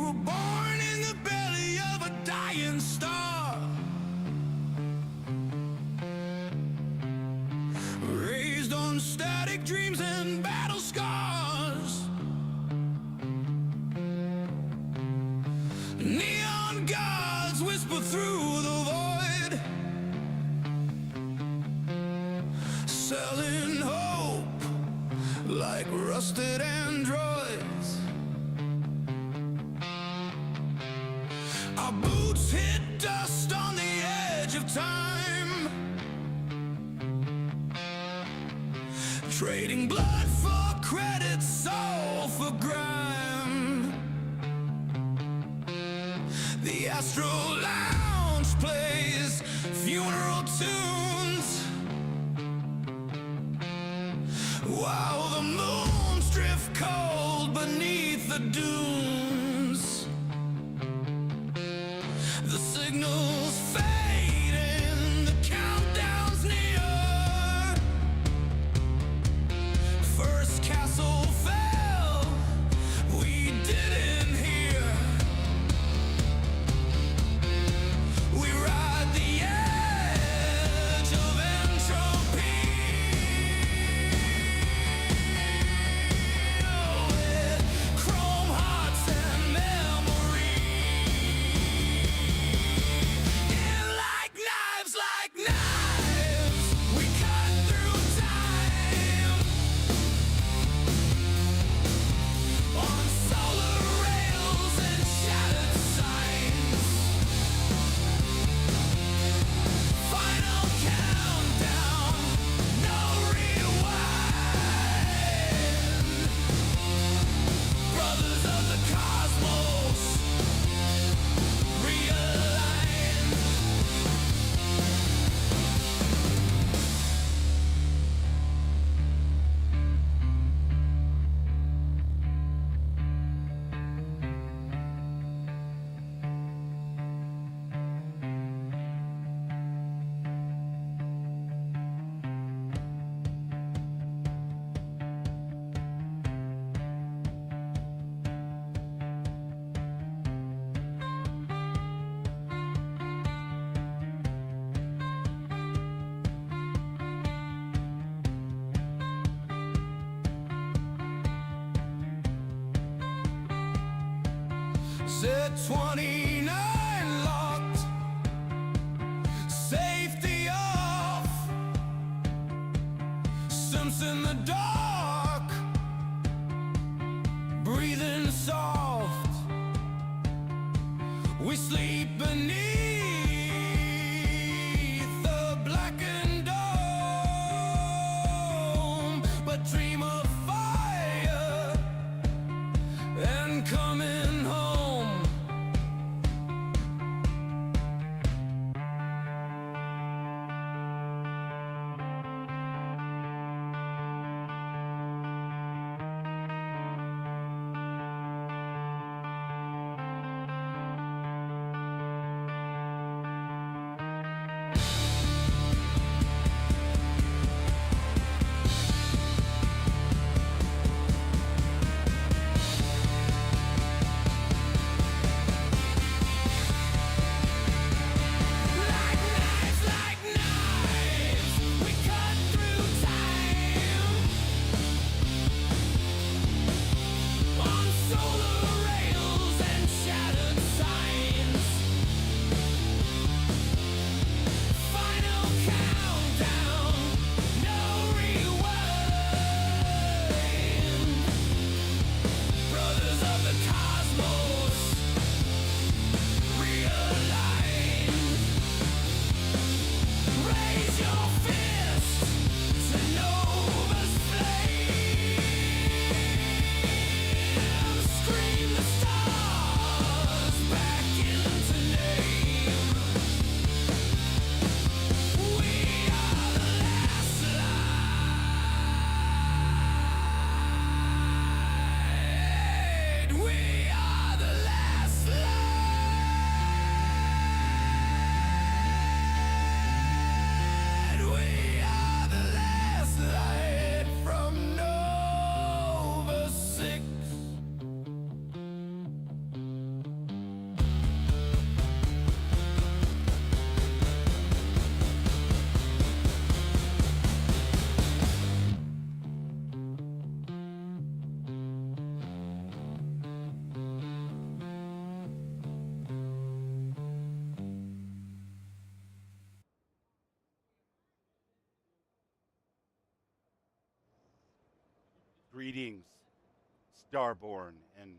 were born in the belly of a dying star, raised on static dreams and battle scars. Neon gods whisper through the void, selling hope like rusted androids. Our boots hit dust on the edge of time, trading blood for credit, soul for grime. The astral lounge plays funeral tunes, while the moons drift cold beneath the dunes. The signals fade and the countdown's near. First castle fell, we didn't hear. We ride the edge of entropy, with chrome hearts and memory. Like knives, we cut through time on solar rails and shattered signs. Final countdown, no rewind. Brothers of the cosmos, realign. Set 29 locked, safety off, sense in the dark, breathing soft. We sleep beneath the blackened dome, but dream of fire and coming home. Greetings, Starborn and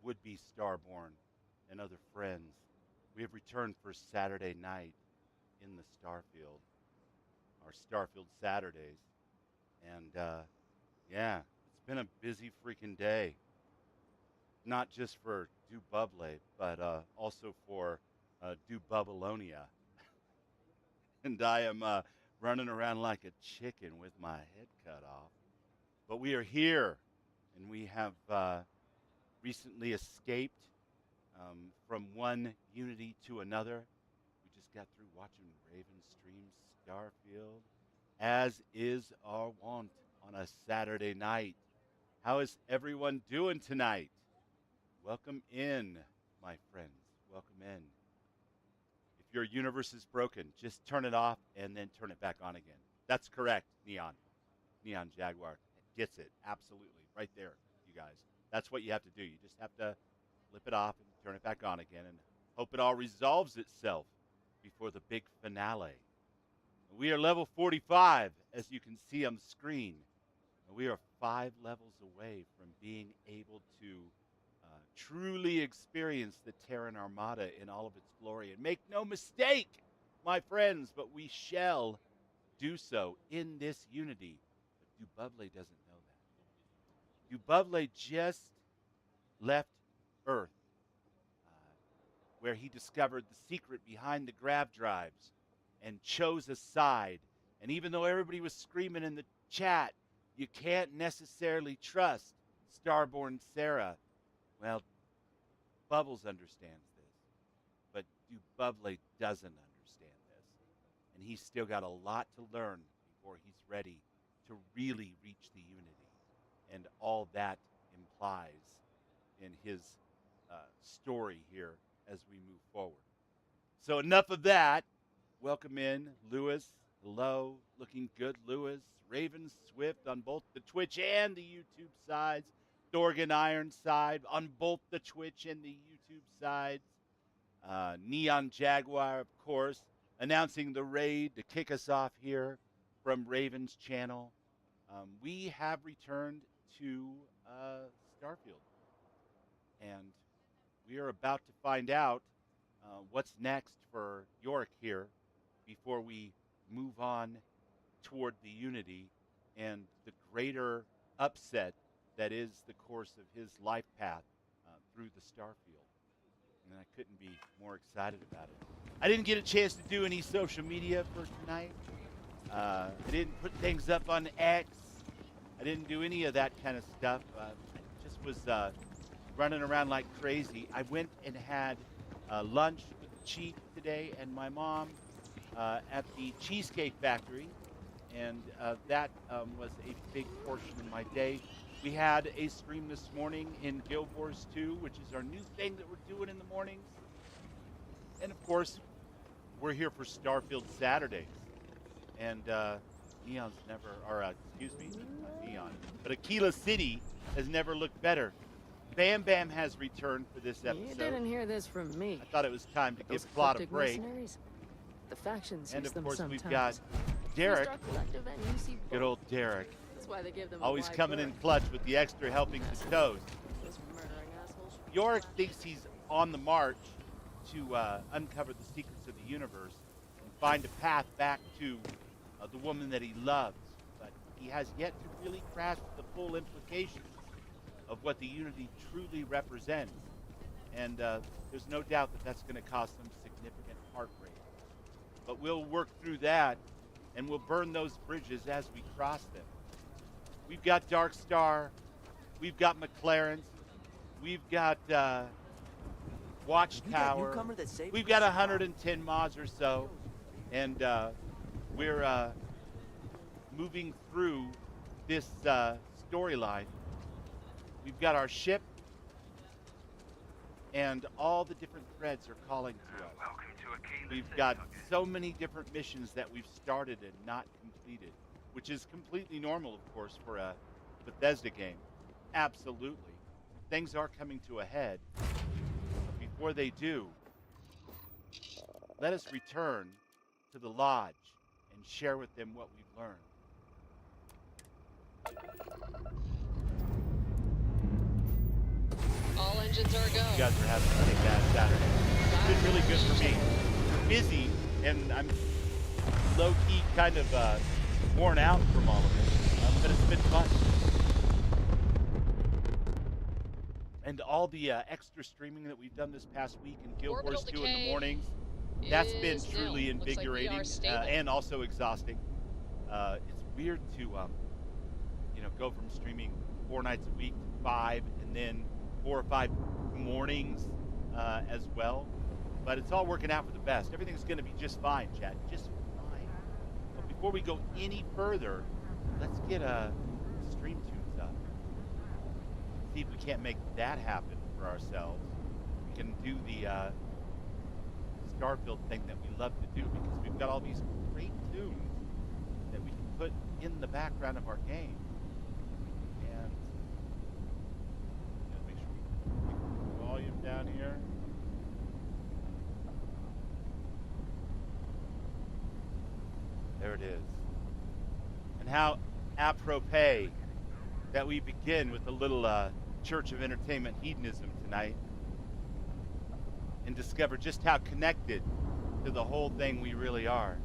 would-be Starborn and other friends. We have returned for Saturday night in the Starfield, our Starfield Saturdays. And yeah, it's been a busy freaking day. Not just for Du Bubble, but also for Du Bubbalonia. And I am running around like a chicken with my head cut off. But we are here, and we have recently escaped from one unity to another. We just got through watching Raven stream Starfield, as is our wont on a Saturday night. How is everyone doing tonight? Welcome in, my friends. Welcome in. If your universe is broken, just turn it off and then turn it back on again. That's correct, Neon. Neon Jaguar gets it. Absolutely. Right there, you guys. That's what you have to do. You just have to flip it off and turn it back on again and hope it all resolves itself before the big finale. We are level 45, as you can see on the screen. We are 5 levels away from being able to truly experience the Terran Armada in all of its glory. And make no mistake, my friends, but we shall do so in this unity. But Du Bubble doesn't know that. Du Bubble just left Earth, where he discovered the secret behind the grav drives and chose a side. And even though everybody was screaming in the chat, you can't necessarily trust Starborn Sarah. Well, Bubbles understands this, but Du Bubble doesn't understand this. And he's still got a lot to learn before he's ready to really reach the unity and all that implies in his story here as we move forward. So enough of that. Welcome in, Lewis. Hello. Looking good, Lewis. Raven Swift on both the Twitch and the YouTube sides. Dorgan Ironside on both the Twitch and the YouTube sides. Neon Jaguar, of course, announcing the raid to kick us off here from Raven's channel. We have returned to Starfield. And we are about to find out what's next for Yorick here before we move on toward the unity and the greater upset that is the course of his life path through the Starfield. And I couldn't be more excited about it. I didn't get a chance to do any social media for tonight. I didn't put things up on X. I didn't do any of that kind of stuff. I just was running around like crazy. I went and had lunch with the Chief today and my mom at the Cheesecake Factory, and that was a big portion of my day. We had a stream this morning in Guild Wars 2, which is our new thing that we're doing in the mornings. And of course, we're here for Starfield Saturdays. And Neon's never, or excuse me, not Neon, but Aquila City has never looked better. Bam Bam has returned for this episode. You didn't hear this from me. I thought it was time to Those give Plot a cryptic break. mercenaries, the factions And use of them course, sometimes. we've got Derek, Star Collective and UC good old Derek, That's why they give them always a wide coming in berth. clutch with the extra helpings of toast. Those murdering assholes should be Yorick blacklisted. thinks he's on the march to uncover the secrets of the universe and find a path back to the woman that he loves. But he has yet to really grasp the full implications of what the unity truly represents. And there's no doubt that that's going to cause some significant heartbreak. But we'll work through that, and we'll burn those bridges as we cross them. We've got Dark Star, we've got McLaren's, we've got Watchtower, we've got 110 mods or so, and we're moving through this storyline. We've got our ship, and all the different threads are calling to us. Welcome to Aquila We've City. got so many different missions that we've started and not completed, which is completely normal, of course, for a Bethesda game. Absolutely. Things are coming to a head. But before they do, let us return to the lodge and share with them what we've learned. All engines are a go. You guys are having a pretty bad Saturday. It's been really good for me. Busy, and I'm low-key kind of worn out from all of it, but it's been fun. And all the extra streaming that we've done this past week in Guild Wars 2 in the mornings, that's been truly invigorating and also exhausting. It's weird to, go from streaming 4 nights a week to 5, and then 4 or 5 mornings as well. But it's all working out for the best. Everything's going to be just fine, chat. Just fine. But before we go any further, let's get Stream Tunes up. See if we can't make that happen for ourselves. We can do the Starfield thing that we love to do, because we've got all these great tunes that we can put in the background of our game. And make sure we keep the volume down here. There it is. And how apropos that we begin with a little Church of Entertainment Hedonism tonight, and discover just how connected to the whole thing we really are.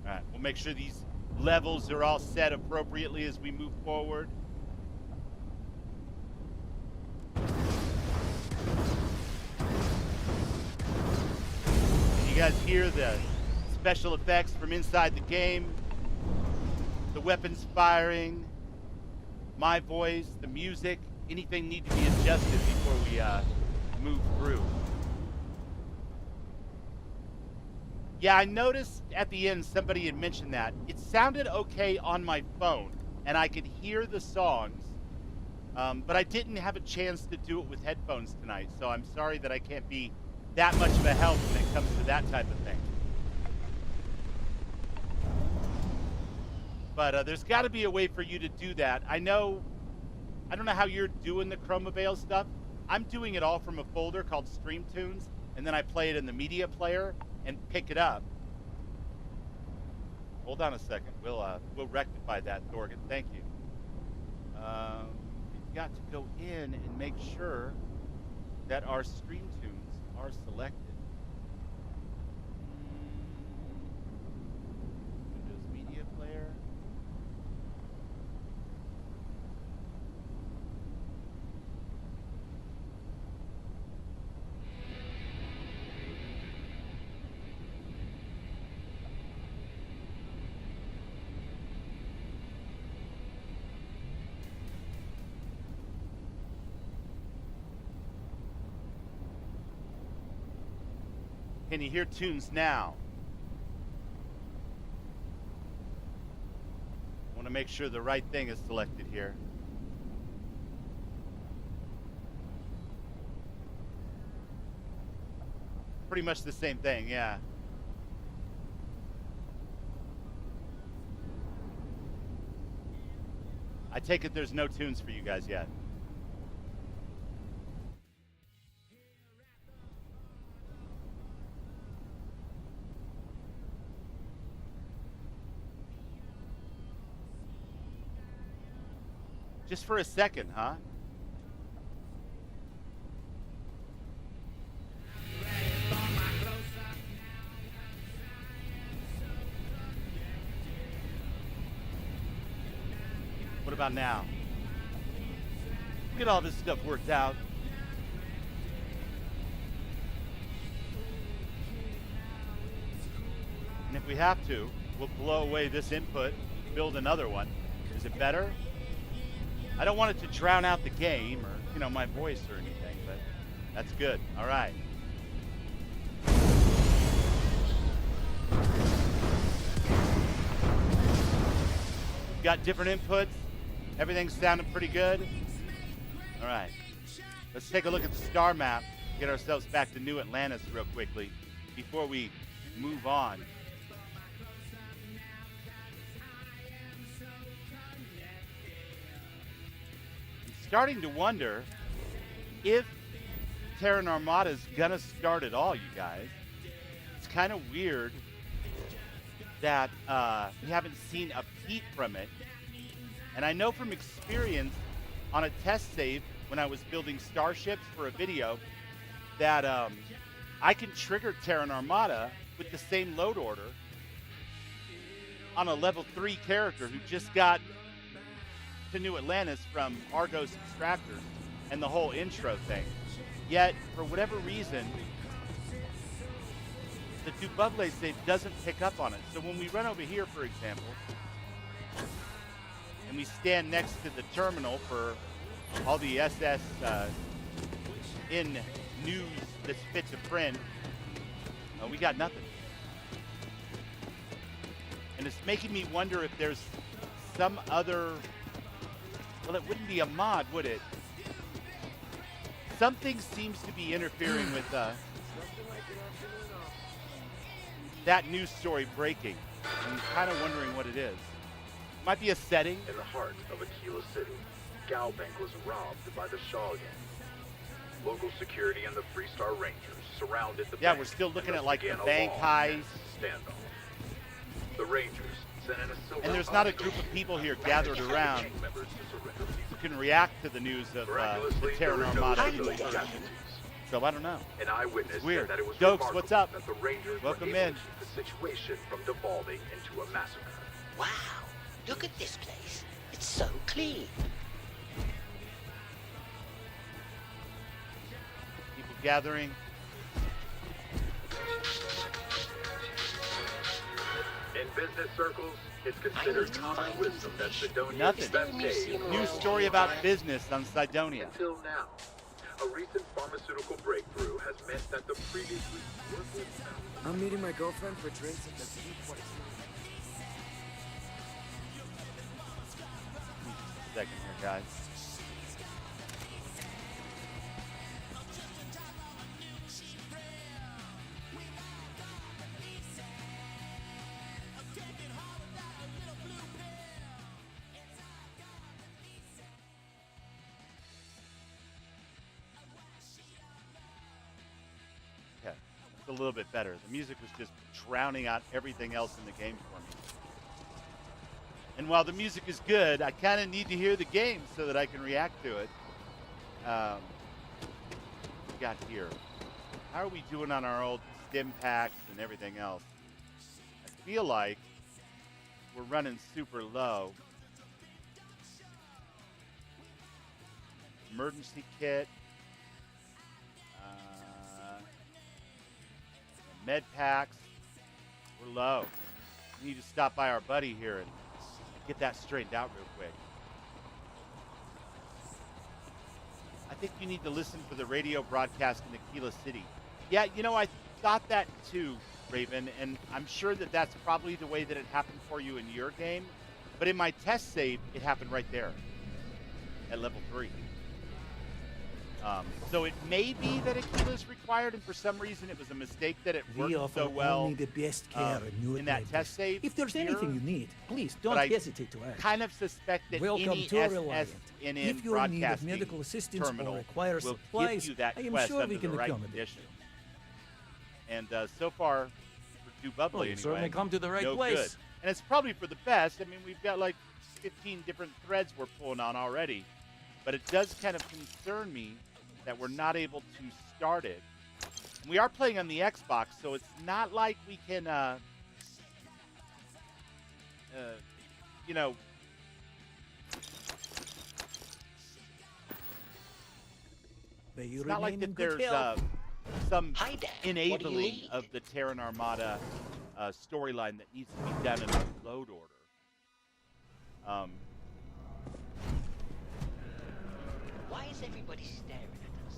All right, we'll make sure these levels are all set appropriately as we move forward. You guys hear the special effects from inside the game, the weapons firing, my voice, the music. Anything need to be adjusted before we move through. Yeah, I noticed at the end somebody had mentioned that. It sounded okay on my phone, and I could hear the songs, but I didn't have a chance to do it with headphones tonight, so I'm sorry that I can't be that much of a help when it comes to that type of thing. But there's got to be a way for you to do that. I don't know how you're doing the Chroma Veil stuff. I'm doing it all from a folder called Stream Tunes, and then I play it in the media player and pick it up. Hold on a second. We'll rectify that, Thorgan. Thank you. We've got to go in and make sure that our Stream Tunes are selected. Windows Media Player. Can you hear tunes now? I want to make sure the right thing is selected here. Pretty much the same thing, yeah. I take it there's no tunes for you guys yet. Just for a second, huh? What about now? Get all this stuff worked out. And if we have to, we'll blow away this input, build another one. Is it better? I don't want it to drown out the game or, my voice or anything, but that's good. All right. We've got different inputs. Everything's sounding pretty good. All right. Let's take a look at the star map, get ourselves back to New Atlantis real quickly before we move on. Starting to wonder if Terran Armada's gonna start at all, you guys. It's kind of weird that we haven't seen a peep from it And I know from experience on a test save when I was building starships for a video that I can trigger Terran Armada with the same load order on a level 3 character who just got to New Atlantis from Argos Extractors and the whole intro thing. Yet, for whatever reason, the Dububble save doesn't pick up on it. So when we run over here, for example, and we stand next to the terminal for all the SS in news that's fit to print, we got nothing. And it's making me wonder if there's some other, well, it wouldn't be a mod, would it? Something seems to be interfering with that news story breaking. I'm kind of wondering what it is. Might be a setting. In the heart of Aquila City, Galbank was robbed by the Shaw gang. Local security and the Freestar Rangers surrounded the bank. We're still looking and at like the began a bank long heist. standoff. The Rangers sent in a silver And there's not a group of people here gathered around gang members to surrender who can react to the news of the Miraculously, Terran there were no Armada. civilian casualties. So I don't know. An eyewitness Weird. said that it was Dokes, remarkable what's up? that the Rangers Welcome were able in. to keep the situation from devolving into a massacre. Wow, look at this place. It's so clean. People gathering. In business circles, it's considered common wisdom that Sidonia's Nothing. best days are News story about business on Sidonia. until now. A recent pharmaceutical breakthrough has meant that the previously worthless I'm meeting my girlfriend for drinks at the Blue Place. Second here, guys. Okay, it's a little bit better. The music was just drowning out everything else in the game for me. And while the music is good, I kind of need to hear the game so that I can react to it. What we got here? How are we doing on our old stim packs and everything else? I feel like we're running super low. Emergency kit. Med packs. We're low. We need to stop by our buddy here and get that straightened out real quick. I think you need to listen for the radio broadcast in Aquila City. Yeah, you know, I thought that too, Raven, and I'm sure that that's probably the way that it happened for you in your game. But in my test save, it happened right there at level 3. So it may be that Aquila is required, and for some reason it was a mistake that it We worked offer so well only the best care in New in that Atlantis. test save. If there's here, anything you need, please don't but I hesitate to ask. kind of suspect that Welcome any to Reliant. SSNN If you're in need of broadcasting medical assistance terminal or require will supplies, give you that I am quest sure under we can the right accommodate. conditions. And so far, for Dububble Well, anyway, you've certainly come to the right no place. good. And it's probably for the best. I mean, we've got like 15 different threads we're pulling on already. But it does kind of concern me that we're not able to start it. And we are playing on the Xbox, so it's not like we can, you know, May you it's not like remain in that good there's health. some Hi, Dad. What do you enabling need? of the Terran Armada storyline that needs to be done in a load order. Why is everybody staring at us?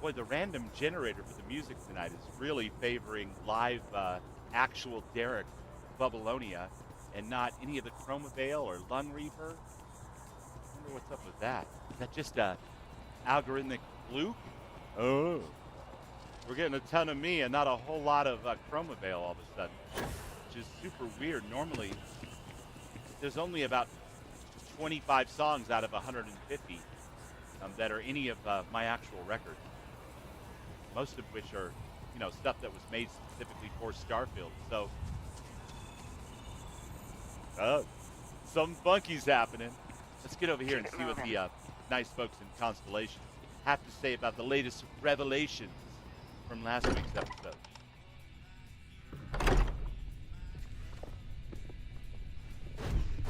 Boy, the random generator for the music tonight is really favoring live, actual Derek Babylonia and not any of the Chroma Veil or Lung Reaper. I wonder what's up with that. Is that just a algorithmic fluke? Oh. We're getting a ton of me and not a whole lot of Chroma Veil all of a sudden, which is super weird. Normally, there's only about 25 songs out of 150 that are any of my actual records. Most of which are, you know, stuff that was made specifically for Starfield. So, Some funky's happening. Let's get over here and see what the nice folks in Constellation have to say about the latest revelations from last week's episode.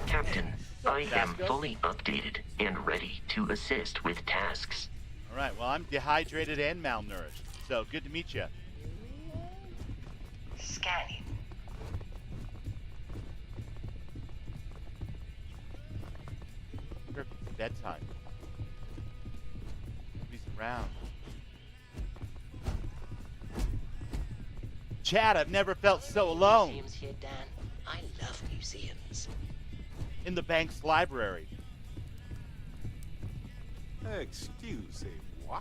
Captain, I am fully updated and ready to assist with tasks. All right, well, I'm dehydrated and malnourished, so good to meet you. Scanning. It's bedtime. Nobody's around. Chad, I've never felt so alone. Museums here, Dan. I love museums. In the bank's library. Excusez-moi.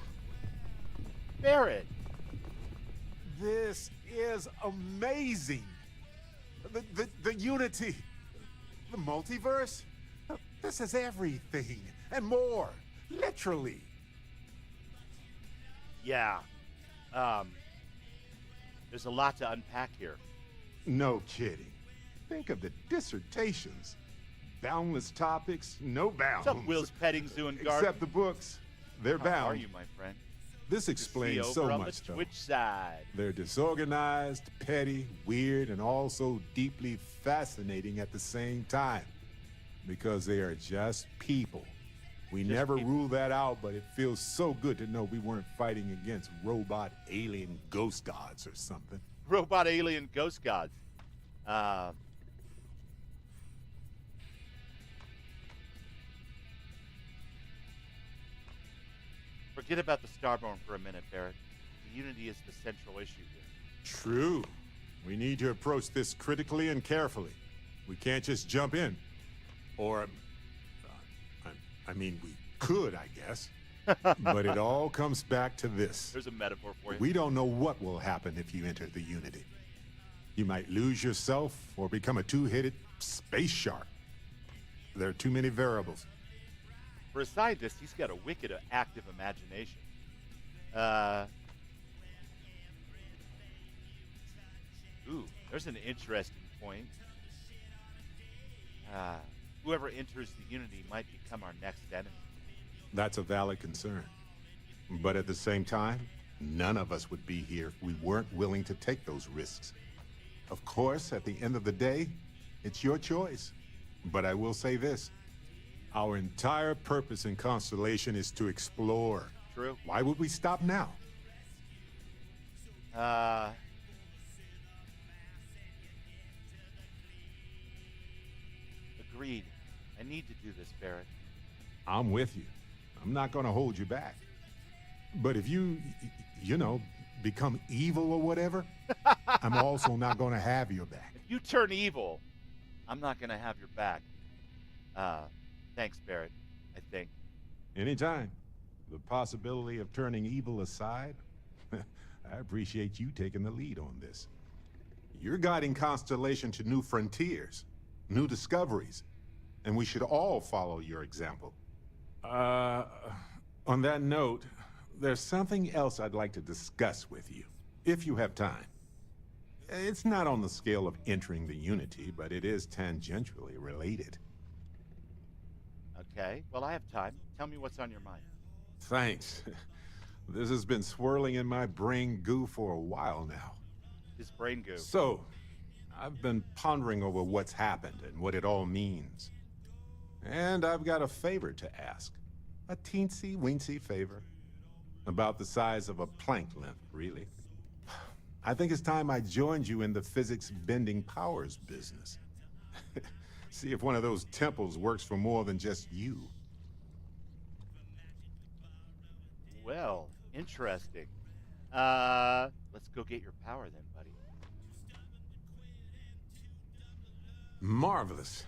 Barrett. This is amazing. The unity. The multiverse. This is everything and more. Literally. Yeah. There's a lot to unpack here. No kidding. Think of the dissertations. Boundless topics, no bounds. What's up, Will's Petting Zoo and Garden? Except the books. They're bound. How are you, my friend? This See explains you so over on much, the though. Twitch side. They're disorganized, petty, weird, and also deeply fascinating at the same time. Because they are just people. We Just never people. ruled that out, but it feels so good to know we weren't fighting against robot alien ghost gods or something. Robot alien ghost gods. Forget about the Starborn for a minute, Barrett. The Unity is the central issue here. True. We need to approach this critically and carefully. We can't just jump in. Or, I mean, we could, I guess. But it all comes back to this. There's a metaphor for you. We don't know what will happen if you enter the Unity. You might lose yourself or become a two-headed space shark. There are too many variables. For a scientist, he's got a wicked active imagination. Ooh, there's an interesting point. Whoever enters the Unity might become our next enemy. That's a valid concern. But at the same time, none of us would be here if we weren't willing to take those risks. Of course, at the end of the day, it's your choice. But I will say this. Our entire purpose in Constellation is to explore. True. Why would we stop now? Agreed. I need to do this, Barrett. I'm with you. I'm not going to hold you back. But if you know, become evil or whatever, I'm also not going to have your back. If you turn evil, I'm not going to have your back. Thanks, Barrett, I think. Anytime. The possibility of turning evil aside, I appreciate you taking the lead on this. You're guiding Constellation to new frontiers, new discoveries, and we should all follow your example. On that note, there's something else I'd like to discuss with you, if you have time. It's not on the scale of entering the Unity, but it is tangentially related. Okay, well, I have time. Tell me what's on your mind. Thanks. This has been swirling in my brain goo for a while now. His brain goo. So, I've been pondering over what's happened and what it all means. And I've got a favor to ask. A teensy-weensy favor. About the size of a plank length, really. I think it's time I joined you in the physics-bending powers business. See if one of those temples works for more than just you. Well, interesting. Let's go get your power then, buddy. Marvelous.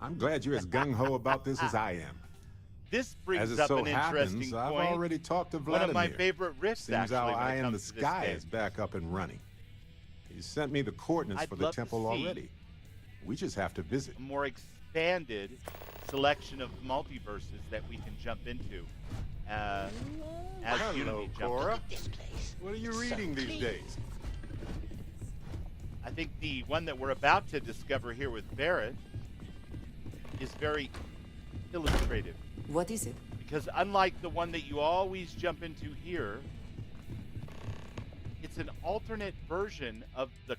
I'm glad you're as gung-ho about this as I am. This brings As it up so an interesting happens, I've point. already talked to One Vladimir. of my favorite riffs, Seems actually, our when eye it in the comes to this sky game. is back up and running. He sent me the coordinates I'd for the love to temple see already. We just have to visit. A more expanded selection of multiverses that we can jump into. As Hello, Unity jumps. Cora. This place. What are you So reading these clean. days? I think the one that we're about to discover here with Barrett is very illustrative. What is it? Because unlike the one that you always jump into here, it's an alternate version of the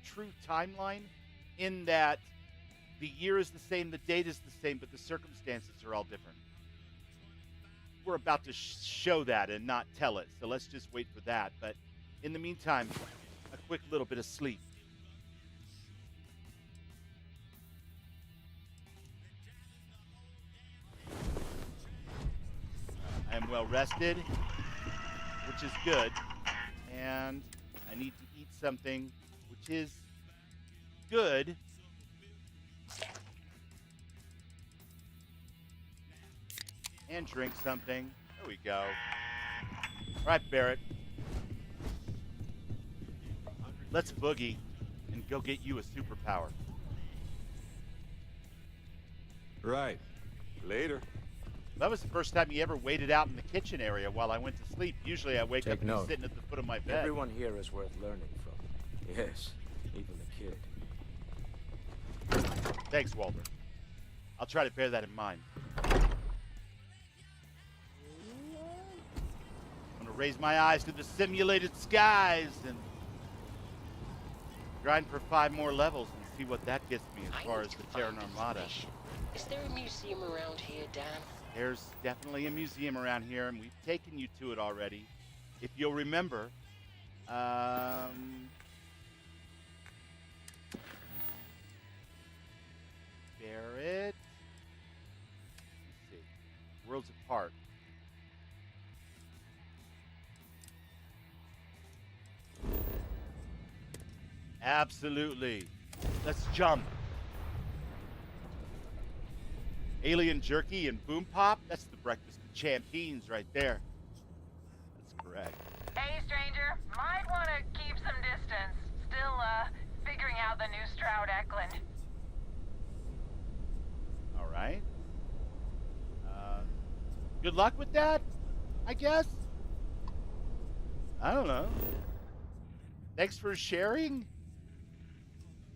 true timeline in that the year is the same, the date is the same, but the circumstances are all different. We're about to show that and not tell it, so let's just wait for that. But in the meantime, a quick little bit of sleep. I am well rested, which is good, and I need to eat something, which is good. And drink something. There we go. All right, Barrett. Let's boogie and go get you a superpower. Right. Later. That was the first time you ever waited out in the kitchen area while I went to sleep. Usually I wake Take up and he's note. sitting at the foot of my bed. Everyone here is worth learning from. Yes, even the kid. Thanks, Walter. I'll try to bear that in mind. I'm gonna raise my eyes to the simulated skies and grind for 5 more levels and see what that gets me as far as the Terran Armada. Is there a museum around here, Dan? There's definitely a museum around here, and we've taken you to it already. If you'll remember, Barrett. Let's see. Worlds Apart. Absolutely. Let's jump. Alien jerky and boom pop? That's the breakfast of champions right there. That's correct. Hey, stranger. Might want to keep some distance. Still, figuring out the new Stroud Eklund. All right. Good luck with that, I guess. I don't know. Thanks for sharing.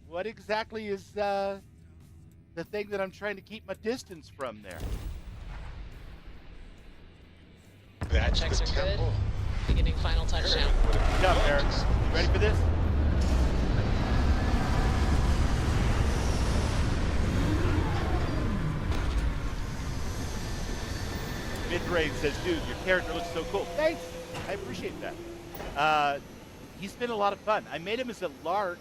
What exactly is, the thing that I'm trying to keep my distance from there? That's checks are good. Beginning final touchdown. Good job, Eric. You ready for this? Mid-range says, dude, your character looks so cool. Thanks. I appreciate that. He's been a lot of fun. I made him as a lark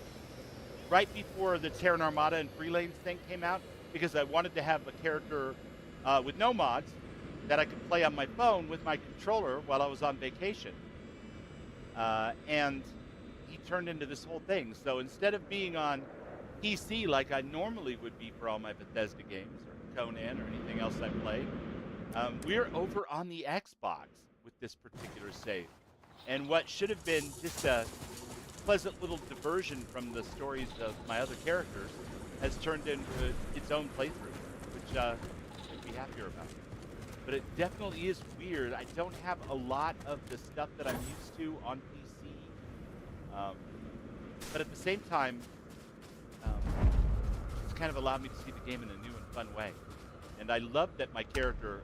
right before the Terran Armada and Free Lanes thing came out because I wanted to have a character with no mods that I could play on my phone with my controller while I was on vacation. And he turned into this whole thing. So instead of being on PC like I normally would be for all my Bethesda games or Conan or anything else I play, we're over on the Xbox with this particular save. And what should have been just a pleasant little diversion from the stories of my other characters has turned into its own playthrough, which I'd be happier about. But it definitely is weird. I don't have a lot of the stuff that I'm used to on PC. But at the same time, it's kind of allowed me to see the game in a new and fun way. And I love that my character,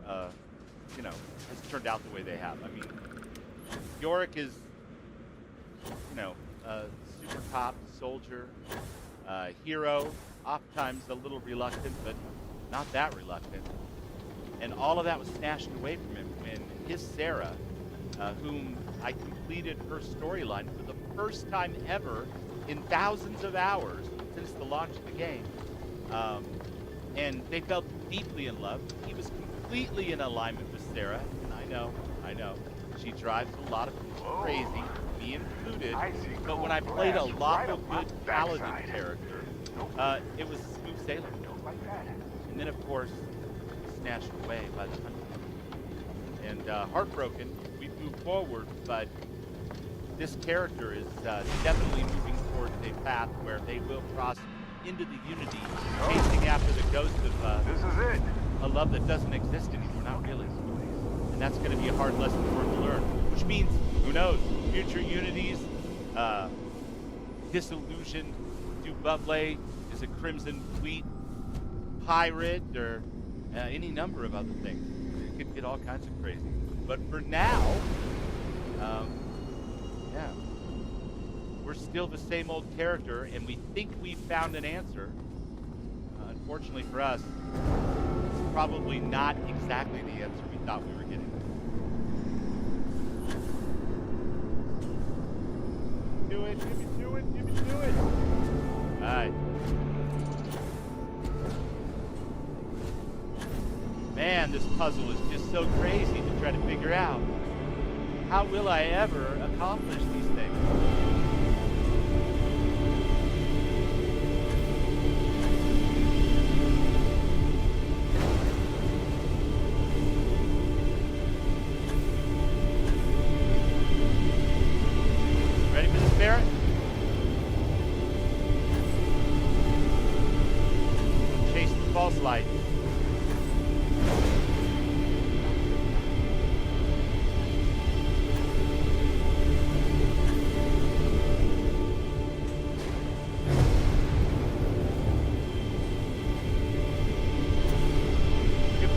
has turned out the way they have. I mean, Yorick is, super cop, soldier, hero, oftentimes a little reluctant, but not that reluctant. And all of that was snatched away from him when his Sarah, whom I completed her storyline for the first time ever in thousands of hours since the launch of the game. And they felt deeply in love. He was completely in alignment with Sarah, and I know. She drives a lot of people crazy, me included. But when I played a lawful good paladin character, it was smooth sailing. And then, of course, snatched away by the hunter. And heartbroken, we move forward, but this character is definitely moving towards a path where they will cross into the Unity, chasing after the ghost of This is it. a love that doesn't exist anymore, not really. And that's going to be a hard lesson for him to learn, which means, who knows, future Unities, Disillusioned, Dububle is a Crimson Fleet, pirate or any number of other things. It could get all kinds of crazy. But for now, yeah, we're still the same old character, and we think we found an answer. Unfortunately for us, it's probably not exactly the answer we thought we were getting. Do it, give me to it, give me to it. All right. Man, this puzzle is just so crazy to try to figure out. How will I ever accomplish these things? Ready for this, Barrett? Chase the false light.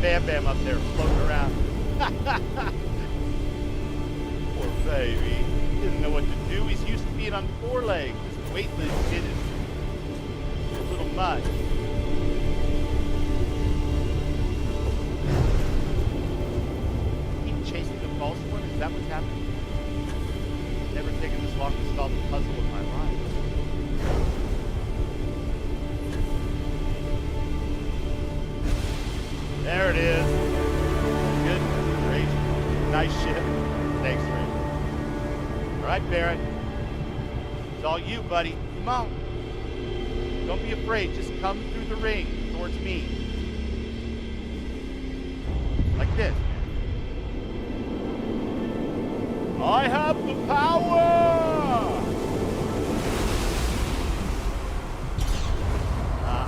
Bam Bam up there floating around. Poor baby. He doesn't know what to do. He's used to being on 4 legs. This weightless kid is a little much. Keep chasing the false one? Is that what's happening? Never taken this long to solve a puzzle in my life. There it is. Good. Great. Nice ship. Thanks, Ray. All right, Barrett. It's all you, buddy. Come on. Don't be afraid. Just come through the ring towards me. Like this. I have the power!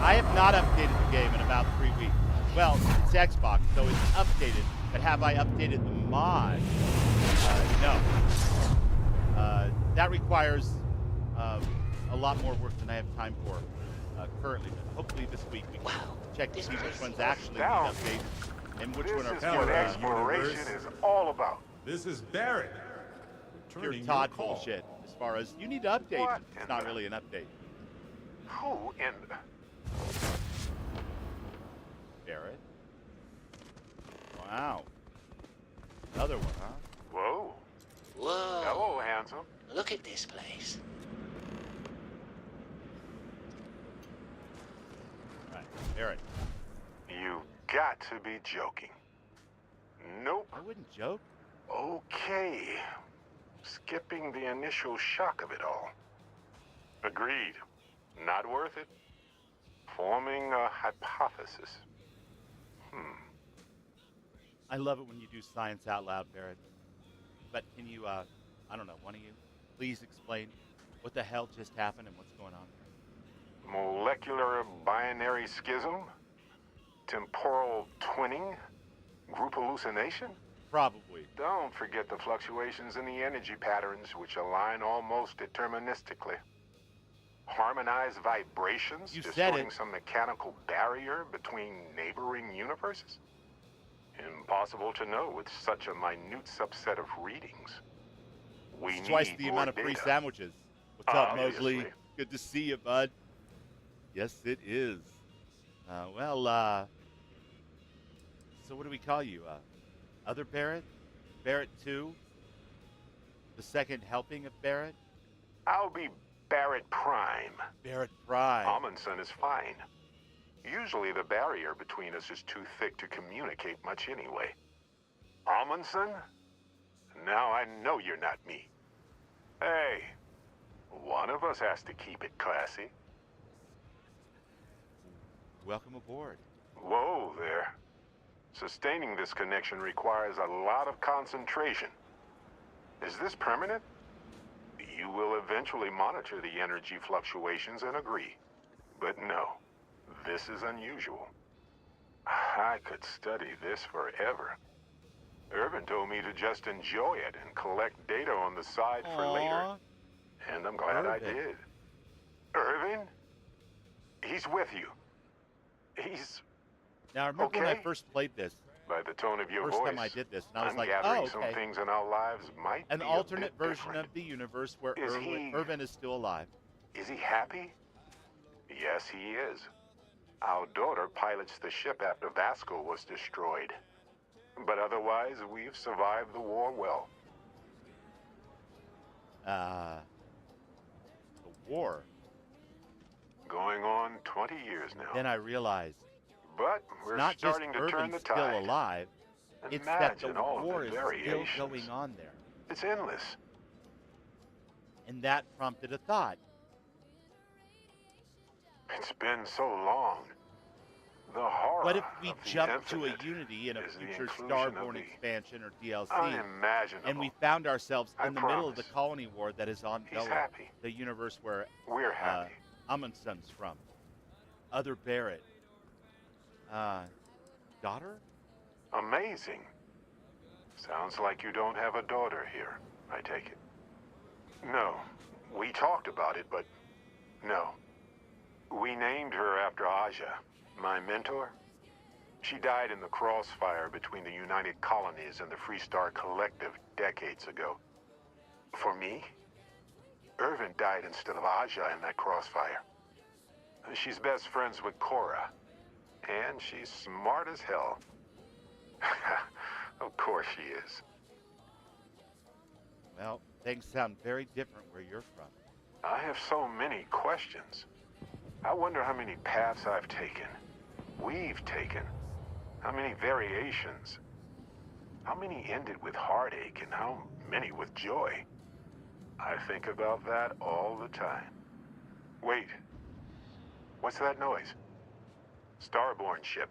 I have not updated the game in about 3 weeks. Well, it's Xbox, so it's updated. But have I updated the mod? No. That requires a lot more work than I have time for currently. But hopefully this week we can check to see which ones actually need updates and which one are This is what exploration is all about. This is Barrett. pure Todd bullshit. As far as you need to update, it's not really an update. Who in Barrett. Wow. Another one, huh? Whoa. Whoa. Hello, handsome. Look at this place. All right, Barrett. You got to be joking. Nope. I wouldn't joke. Okay. Skipping the initial shock of it all. Agreed. Not worth it. Forming a hypothesis. I love it when you do science out loud, Barrett. But can you, I don't know, one of you, please explain what the hell just happened and what's going on there? Molecular binary schism? Temporal twinning? Group hallucination? Probably. Don't forget the fluctuations in the energy patterns, which align almost deterministically. Harmonized vibrations, You said distorting it. some mechanical barrier between neighboring universes? Impossible to know with such a minute subset of readings. We It's need twice the more amount of free data. sandwiches. What's up, Obviously. Mosley? Good to see you, bud. Yes, it is. So what do we call you? Other Barrett? Barrett 2? The second helping of Barrett? I'll be Barrett Prime. Barrett Prime. Amundsen is fine. Usually the barrier between us is too thick to communicate much anyway. Amundsen? Now I know you're not me. Hey, one of us has to keep it classy. Welcome aboard. Whoa there. Sustaining this connection requires a lot of concentration. Is this permanent? You will eventually monitor the energy fluctuations and agree. But no, this is unusual. I could study this forever. Irvin told me to just enjoy it and collect data on the side for later. And I'm glad I did. Irvin? He's with you. He's Now, I remember when I Okay. first played this, By the tone of your first voice, time I did this, and I was I'm like, gathering oh, some okay. things in our lives might An be alternate a bit version different. of the universe where Is he- Irvin is still alive. Is he happy? Yes, he is. Our daughter pilots the ship after Vasco was destroyed. But otherwise, we've survived the war well. The war. Going on 20 years now. Then I realized But it's we're not just starting to turn Irvin's the still tide. alive. It's that the Imagine all of war the is still variations. going on there. It's endless. And that prompted a thought. It's been so long. The horror What if we of the jumped to a infinite Unity in a is the future inclusion of Starborn the expansion or DLC, unimaginable. and we found ourselves I in the middle of the promise. colony war that is ongoing, happy. the universe where We're happy. Amundson's from, Other Barrett, daughter? Amazing. Sounds like you don't have a daughter here, I take it. No. We talked about it, but no. We named her after Aja, my mentor. She died in the crossfire between the United Colonies and the Freestar Collective decades ago. For me, Irvin died instead of Aja in that crossfire. She's best friends with Cora, and she's smart as hell. Of course she is. Well, things sound very different where you're from. I have so many questions. I wonder how many paths I've taken, we've taken, how many variations, how many ended with heartache, and how many with joy. I think about that all the time. Wait. What's that noise? Starborn ship.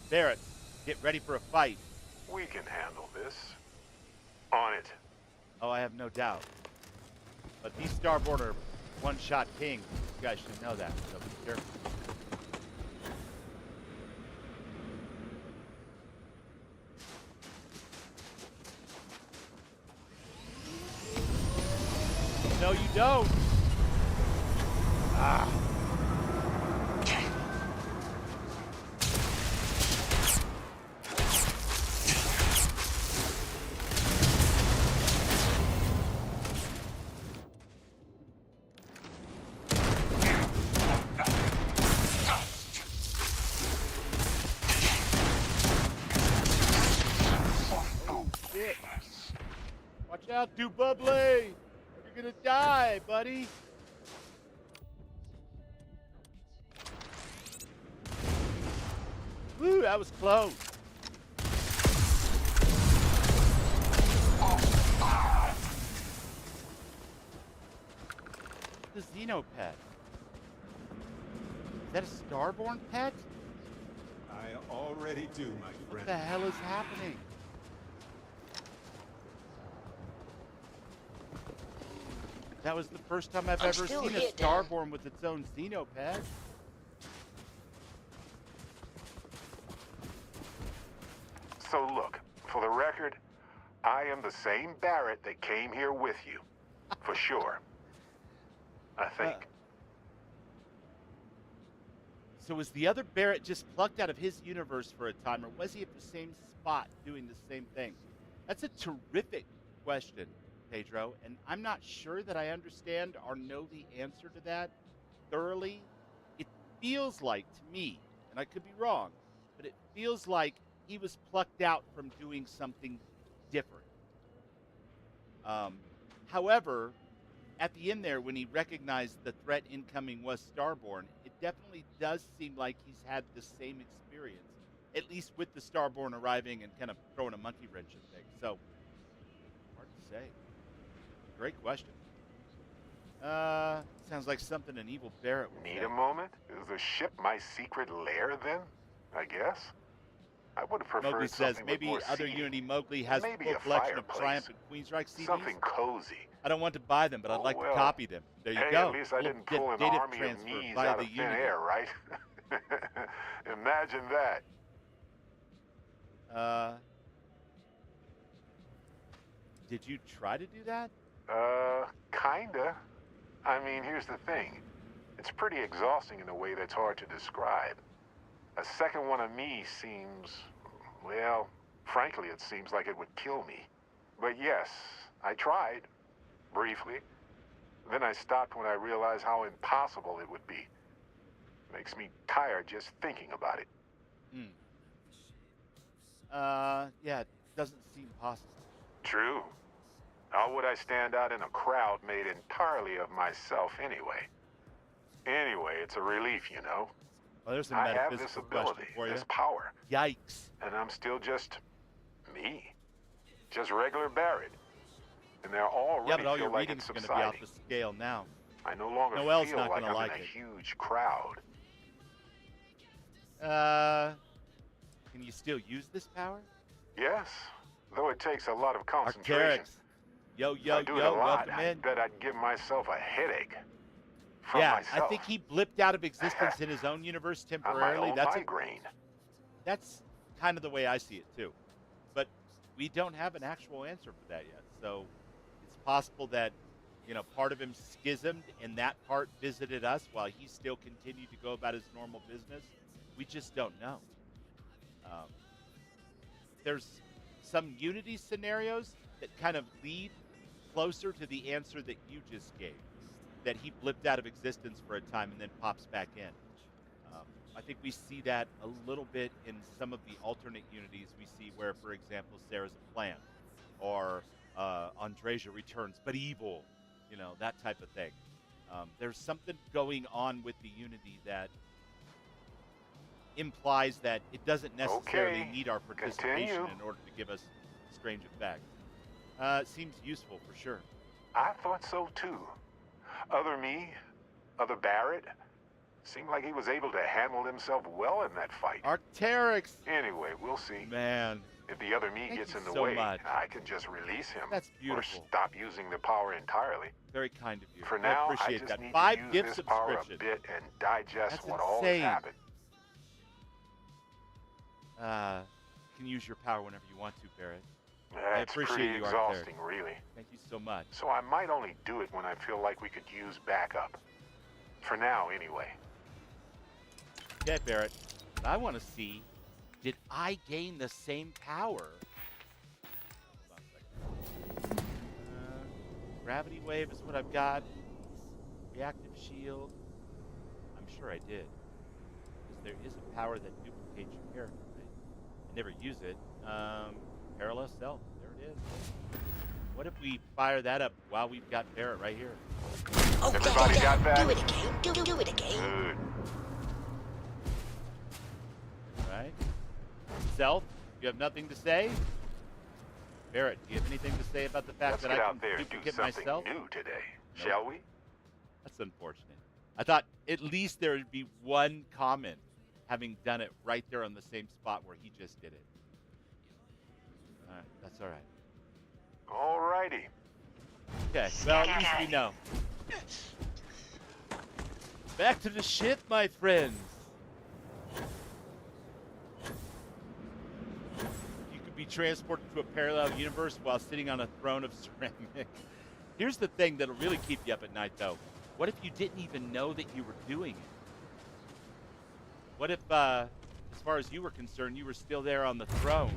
Barrett, get ready for a fight. We can handle this. On it. Oh, I have no doubt. But these Starborn are one-shot kings. You guys should know that, so be careful. No, you don't. Ah. Shit. Watch out, too bubbly. You're gonna die, buddy. Woo, that was close. The Xenopet. Is that a Starborn pet? I already do, my What friend. the hell is happening? That was the first time I've I'm ever still seen a here, Dan. Starborn with its own Xenopet. So look, for the record, I am the same Barrett that came here with you. For sure. I think. So was the other Barrett just plucked out of his universe for a time, or was he at the same spot doing the same thing? That's a terrific question, Pedro, and I'm not sure that I understand or know the answer to that thoroughly. It feels like, to me, and I could be wrong, but it feels like he was plucked out from doing something different. However, at the end there, when he recognized the threat incoming was Starborn, it definitely does seem like he's had the same experience, at least with the Starborn arriving and kind of throwing a monkey wrench in things. So, hard to say. Great question. Sounds like something an evil Barrett would Need say. a moment? Is the ship my secret lair then? I guess. I would have preferred Mowgli says something maybe with more other seating. Unity Mowgli has a Maybe full a collection of fireplace. Triumph and Queensryche CDs. Something cozy. I don't want to buy them, but I'd Oh, like well. to copy them. There you Hey, go. at least I We'll didn't get pull an data army of transfer knees via out the of thin Unity. air, right? Imagine that. Did you try to do that? Kinda. I mean, here's the thing. It's pretty exhausting in a way that's hard to describe. A second one of me seems, well, frankly, it seems like it would kill me. But yes, I tried, briefly. Then I stopped when I realized how impossible it would be. Makes me tired just thinking about it. Yeah, it doesn't seem possible. True. How would I stand out in a crowd made entirely of myself anyway? Anyway, it's a relief, you know. Well, there's a I have metaphysical this ability, question for you. this power, Yikes. and I'm still just me. Just regular Barrett. And they're already Yeah, but all feel your like readings it's are going to be off subsiding. the scale now. I no longer Noel's feel not like gonna I'm like in a it. huge crowd. Can you still use this power? Yes, though it takes a lot of concentration. Arcteryx. Yo, If I do it a lot, welcome I in. bet I'd give myself a headache. From Yeah, myself. I think he blipped out of existence in his own universe I might temporarily. own migraine. That's kind of the way I see it too. But we don't have an actual answer for that yet. So it's possible that, part of him schismed and that part visited us while he still continued to go about his normal business. We just don't know. There's some Unity scenarios that kind of lead closer to the answer that you just gave, that he blipped out of existence for a time and then pops back in. I think we see that a little bit in some of the alternate Unities we see where, for example, Sarah's a plant, or Andreja returns, but evil, that type of thing. There's something going on with the Unity that implies that it doesn't necessarily Okay, need our participation continue. in order to give us strange effects. Seems useful for sure. I thought so too. Other me, other Barrett, seemed like he was able to handle himself well in that fight. Arcteryx! Anyway, we'll see. Man, If the other me Thank gets you in the so way, much. I can just release him. That's beautiful. Or stop using the power entirely. very kind of you. For I now, I appreciate just that. need 5 to use gift this power a subscription. bit and digest That's what all has insane. happened. You can use your power whenever you want to, Barrett. That's appreciate pretty you, Arcteryx. exhausting, really. Thank you so much. So I might only do it when I feel like we could use backup. For now, anyway. Okay, Barrett. But I want to see, did I gain the same power? Hold on a second. Gravity wave is what I've got. Reactive shield. I'm sure I did. Because there is a power that duplicates your character, right? I never use it. Parallel self. There it is. What if we fire that up while we've got Barrett right here? Oh, Everybody got that? Do it again. Do it again. Good. Right? Self, you have nothing to say? Barrett, do you have anything to say about the fact Let's that get I out can there and do duplicate something myself? new today, Nope. shall we? That's unfortunate. I thought at least there would be one comment having done it right there on the same spot where he just did it. All right, that's all right. Alrighty. Okay, well, at least we know. Back to the ship, my friends. You could be transported to a parallel universe while sitting on a throne of ceramic. Here's the thing that'll really keep you up at night, though. What if you didn't even know that you were doing it? What if, as far as you were concerned, you were still there on the throne,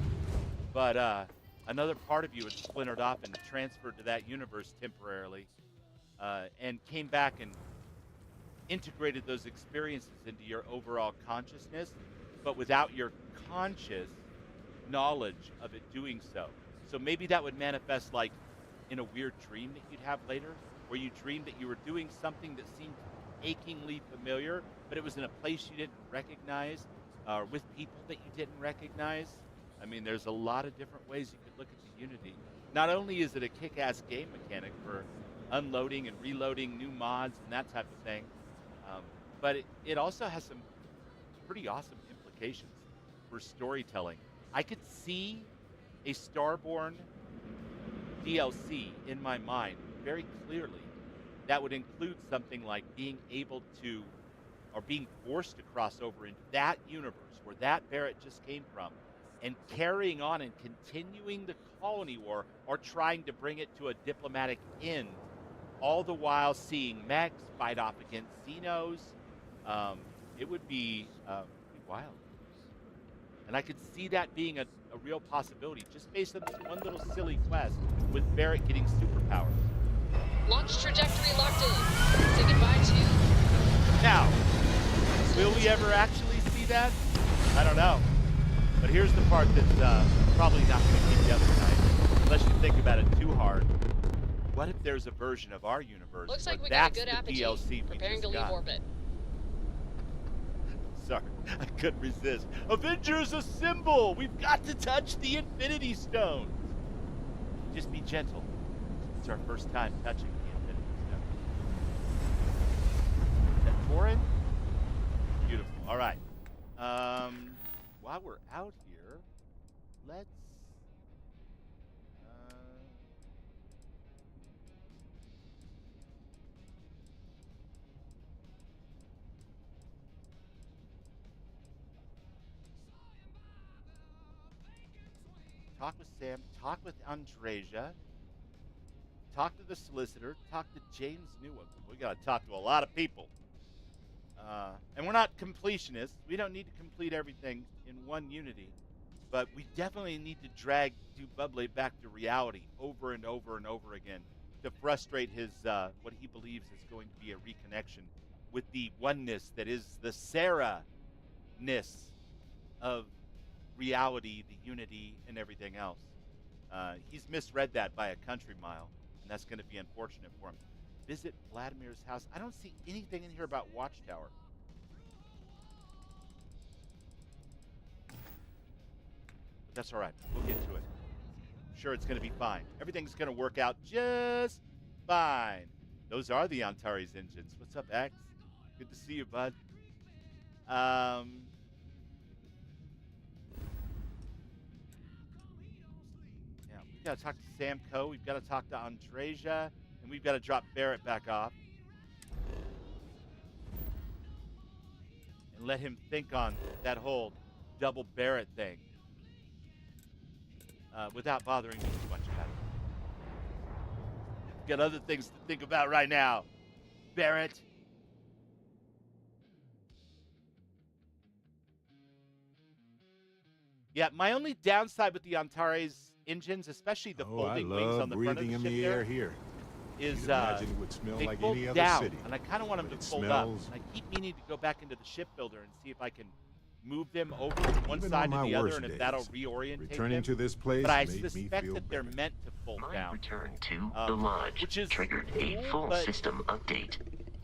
but another part of you had splintered off and transferred to that universe temporarily, and came back and integrated those experiences into your overall consciousness, but without your conscious knowledge of it doing so. So maybe that would manifest like in a weird dream that you'd have later, where you dreamed that you were doing something that seemed achingly familiar, but it was in a place you didn't recognize, or with people that you didn't recognize. I mean, there's a lot of different ways you could look at the Unity. Not only is it a kick-ass game mechanic for unloading and reloading new mods and that type of thing, but it also has some pretty awesome implications for storytelling. I could see a Starborn DLC in my mind very clearly that would include something like being able to, or being forced to cross over into that universe where that Barrett just came from, and carrying on and continuing the colony war, or trying to bring it to a diplomatic end, all the while seeing mechs fight off against Xenos. It would be wild. And I could see that being a real possibility just based on this one little silly quest with Barrett getting superpowers. Launch trajectory locked in. Say goodbye to... Now, will we ever actually see that? I don't know. But here's the part that's probably not going to keep you up tonight, unless you think about it too hard. What if there's a version of our universe Looks where like we got a that's good the apogee. DLC we Preparing just to leave got? orbit. Sorry, I couldn't resist. Avengers Assemble! We've got to touch the Infinity Stones! Just be gentle. It's our first time touching the Infinity Stones. Is that Torin? Beautiful. All right. While we're out here, let's... talk with Sam, talk with Andreja, talk to the solicitor, talk to James Newell. We got to talk to a lot of people. And we're not completionists. We don't need to complete everything in one Unity. But we definitely need to drag Bubbly back to reality over and over and over again to frustrate his what he believes is going to be a reconnection with the oneness that is the Sarah-ness of reality, the unity, and everything else. He's misread that by a country mile, and that's going to be unfortunate for him. Visit Vladimir's house. I don't see anything in here about Watchtower. But that's all right. We'll get to it. I'm sure it's going to be fine. Everything's going to work out just fine. Those are the Antares engines. What's up, X? Good to see you, bud. Yeah, we've got to talk to Sam Coe. We've got to talk to Andreja. And we've got to drop Barrett back off. And let him think on that whole double Barrett thing. Without bothering me too much about it. We've got other things to think about right now. Barrett. Yeah, my only downside with the Antares engines, especially the folding wings on the front of the ship there, here. Is imagine it would smell they like fold any other down, city. and I kind of want them But to it fold smells- up. And I keep meaning to go back into the shipbuilder and see if I can move them over from one Even side on to the my other, worst and if days, that'll reorientate returning them. to this place But I made me suspect feel that they're better. meant to fold My down. return to the lodge which is triggered a cool, full but system update.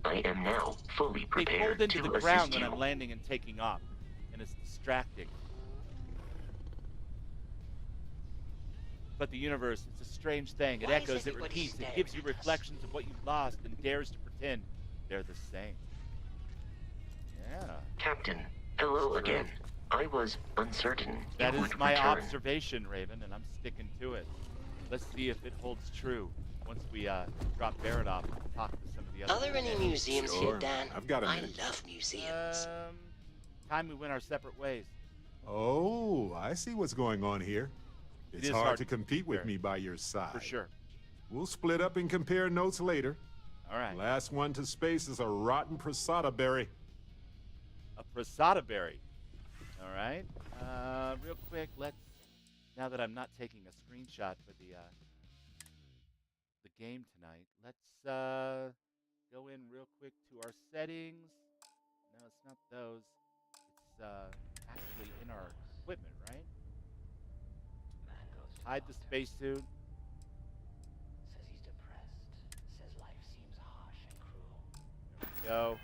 I am now fully They prepared fold into to the ground assist when you. I'm landing and taking off, and it's distracting. But the universe, it's a strange thing. It Why is echoes, it everybody repeats, it staring gives you at us? reflections of what you've lost and dares to pretend they're the same. Yeah. Captain, hello again. I was uncertain That you is would my return. observation, Raven, and I'm sticking to it. Let's see if it holds true once we drop Barrett off and talk to some of the other Are there any museums Sure. here, Dan? I've got a I minute. love museums. Time we went our separate ways. Oh, I see what's going on here. It's is hard hard to to compete with compare. me by your side. For sure. We'll split up and compare notes later. All right. Last one to space is a rotten Prasada berry. A Prasada berry. All right. Real quick, let's, now that I'm not taking a screenshot for the game tonight, let's go in real quick to our settings. No, it's not those. It's actually in our equipment, right? Hide the spacesuit. Says he's depressed. Says life seems harsh and cruel. There we go.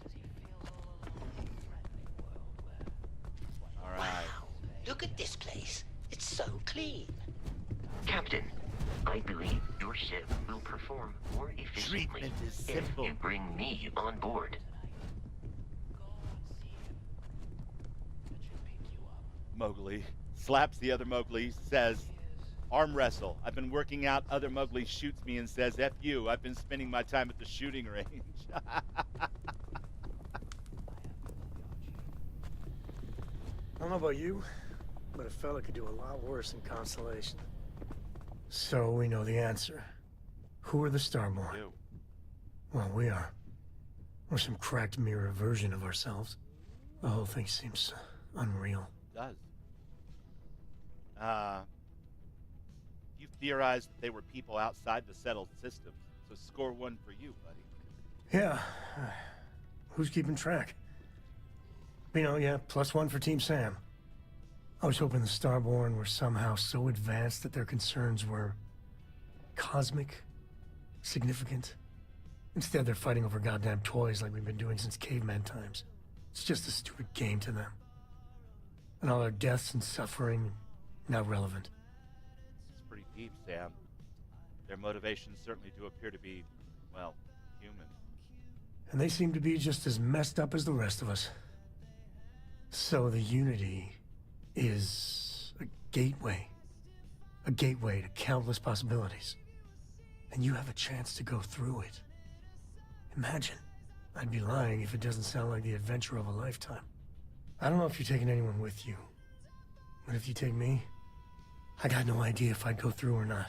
Says he feels all alone in a threatening world where... All right. Wow, look at this place. It's so clean. Captain, I believe your ship will perform more efficiently Treatment is if simple. you bring me on board. Mowgli slaps the other Mowgli, says, arm wrestle. I've been working out. Other Mowgli shoots me and says, F you. I've been spending my time at the shooting range. I don't know about you, but a fella could do a lot worse in Constellation. So we know the answer. Who are the Starborn? You. Well, we are. We're some cracked mirror version of ourselves. The whole thing seems unreal. It does. You theorized that they were people outside the settled systems, so score 1 for you, buddy. Yeah. Who's keeping track? You know, yeah, +1 for Team Sam. I was hoping the Starborn were somehow so advanced that their concerns were cosmic, significant. Instead, they're fighting over goddamn toys like we've been doing since caveman times. It's just a stupid game to them. And all their deaths and suffering, now relevant. It's pretty deep, Sam. Their motivations certainly do appear to be, well, human. And they seem to be just as messed up as the rest of us. So the Unity is a gateway. A gateway to countless possibilities. And you have a chance to go through it. Imagine. I'd be lying if it doesn't sound like the adventure of a lifetime. I don't know if you're taking anyone with you. But if you take me, I got no idea if I'd go through or not.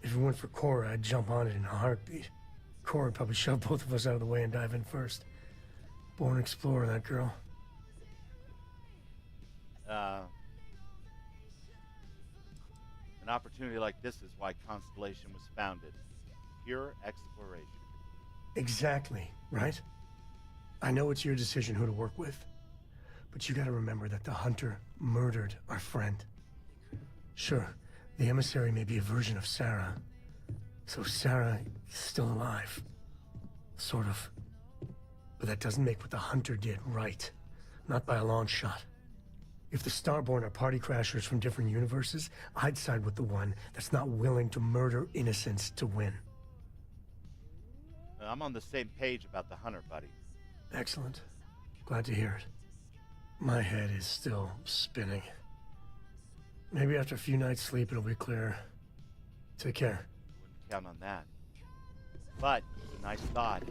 If it went for Cora, I'd jump on it in a heartbeat. Cora would probably shove both of us out of the way and dive in first. Born explorer, that girl. An opportunity like this is why Constellation was founded. Pure exploration. Exactly, right? I know it's your decision who to work with, but you gotta remember that the Hunter murdered our friend. Sure, the Emissary may be a version of Sarah, so Sarah is still alive. Sort of. But that doesn't make what the Hunter did right. Not by a long shot. If the Starborn are party crashers from different universes, I'd side with the one that's not willing to murder innocents to win. I'm on the same page about the Hunter, buddy. Excellent. Glad to hear it. My head is still spinning. Maybe after a few nights' sleep, it'll be clearer. Take care. Wouldn't count on that. But it's a nice thought.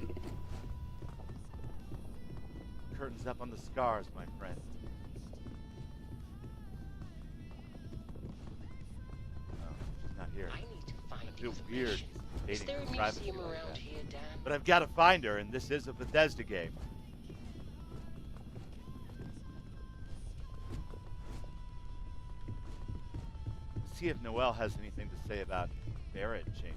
Curtains up on the scars, my friend. Oh, she's not here. I need to find I feel weird Is dating there her a privacy museum like around that. here, Dan? But I've got to find her, and this is a Bethesda game. See if Noelle has anything to say about Barrett changing.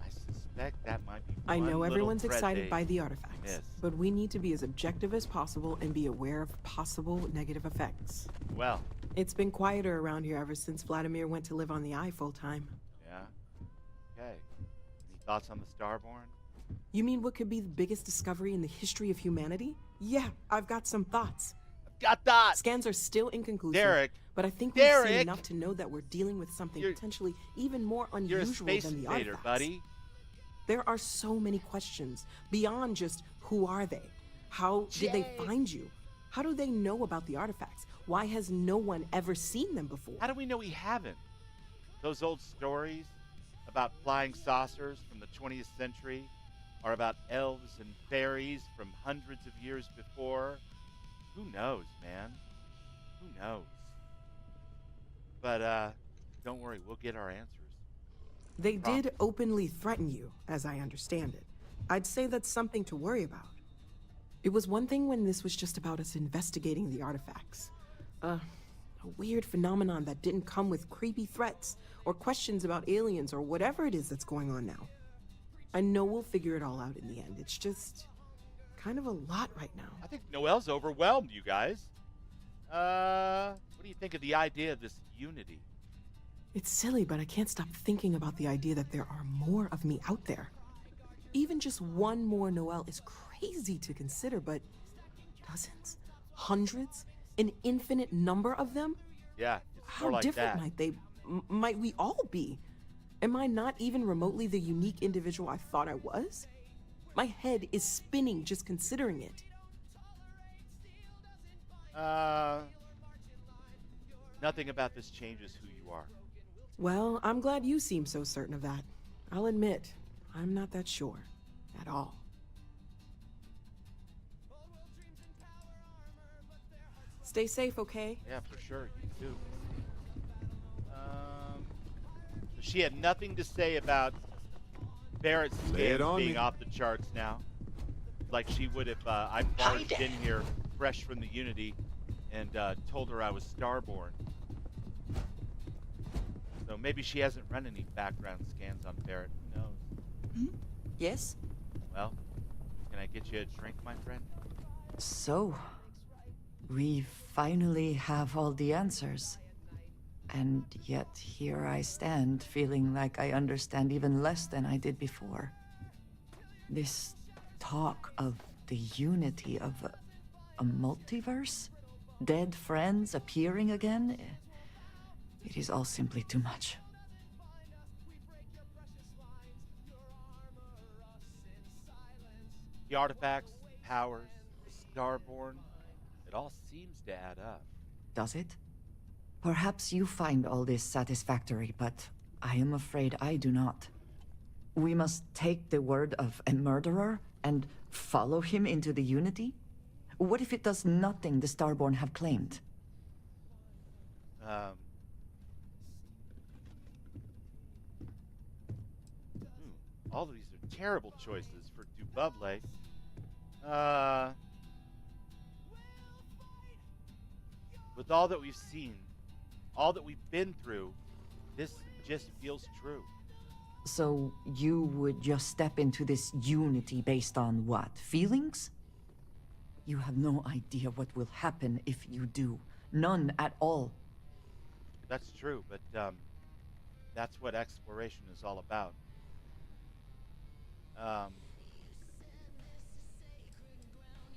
I suspect that might be I one know little everyone's thread excited they by the artifacts, miss. but we need to be as objective as possible and be aware of possible negative effects. Well, It's been quieter around here ever since Vladimir went to live on the Eye full-time. yeah. Okay. Any thoughts on the Starborn? You mean what could be the biggest discovery in the history of humanity? Yeah, I've got some thoughts. Got that! Scans are still inconclusive, Derek! but I think we've seen Derek! enough to know that we're dealing with something potentially even more You're a unusual space than the invader, artifacts. buddy. There are so many questions beyond just who are they? How did they find you? How do they know about the artifacts? Why has no one ever seen them before? How do we know we haven't? Those old stories about flying saucers from the 20th century are about elves and fairies from hundreds of years before. Who knows, man? Who knows? But, don't worry, we'll get our answers. They did openly threaten you, as I understand it. I'd say that's something to worry about. It was one thing when this was just about us investigating the artifacts. A weird phenomenon that didn't come with creepy threats or questions about aliens or whatever it is that's going on now. I know we'll figure it all out in the end. It's just kind of a lot right now. I think Noelle's overwhelmed, you guys. What do you think of the idea of this unity? It's silly, but I can't stop thinking about the idea that there are more of me out there. Even just one more Noelle is crazy to consider, but dozens, hundreds, an infinite number of them? Yeah, it's How more like different that. might we all be? Am I not even remotely the unique individual I thought I was? My head is spinning just considering it. Nothing about this changes who you are. Well, I'm glad you seem so certain of that. I'll admit, I'm not that sure at all. Stay safe, okay? Yeah, for sure. You too. She had nothing to say about Barrett's Lay it scans on being me. off the charts now. Like she would if I barged in here fresh from the Unity. and told her I was Starborn. So maybe she hasn't run any background scans on Barrett. Who knows? Yes? Well, can I get you a drink, my friend? So, we finally have all the answers. And yet here I stand, feeling like I understand even less than I did before. This talk of the unity of a multiverse? Dead friends appearing again? It is all simply too much. The artifacts, powers, the Starborn, it all seems to add up. Does it? Perhaps you find all this satisfactory, but I am afraid I do not. We must take the word of a murderer and follow him into the Unity? What if it does nothing the Starborn have claimed? All of these are terrible choices for Dubovle. With all that we've seen, all that we've been through, this just feels true. So you would just step into this Unity based on what? Feelings? You have no idea what will happen if you do. None at all. That's true, but that's what exploration is all about.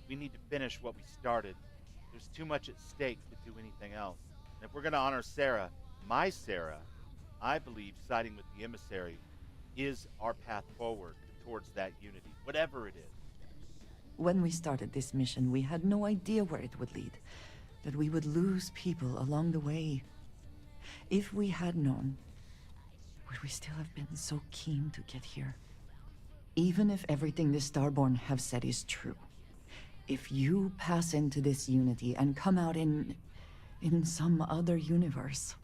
We need to finish what we started. There's too much at stake to do anything else. And if we're going to honor Sarah, my Sarah, I believe siding with the Emissary is our path forward towards that unity, whatever it is. When we started this mission, we had no idea where it would lead. That we would lose people along the way. If we had known, would we still have been so keen to get here? Even if everything the Starborn have said is true, if you pass into this unity and come out in some other universe,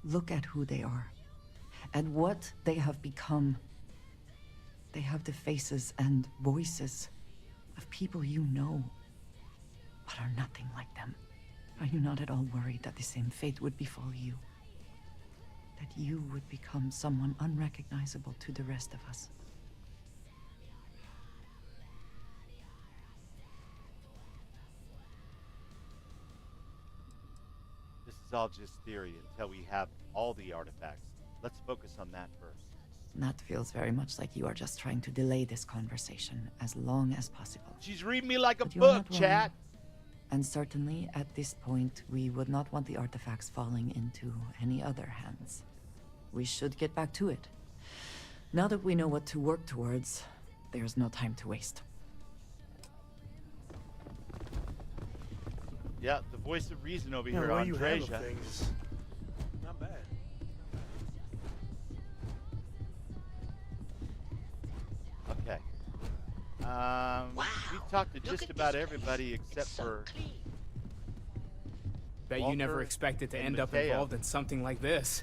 look at who they are, and what they have become. They have the faces and voices of people you know, but are nothing like them. Are you not at all worried that the same fate would befall you? That you would become someone unrecognizable to the rest of us? This is all just theory until we have all the artifacts. Let's focus on that first. That feels very much like you are just trying to delay this conversation as long as possible. She's reading me like a But you're book, not wrong. chat. And certainly, at this point, we would not want the artifacts falling into any other hands. We should get back to it. Now that we know what to work towards, there's no time to waste. Yeah, the voice of reason over Yeah, here, the way you handle Andreja. things, not bad. Okay. We've talked to just about everybody except for Bet you never Walter expected to and end up Mateo. involved in something like this.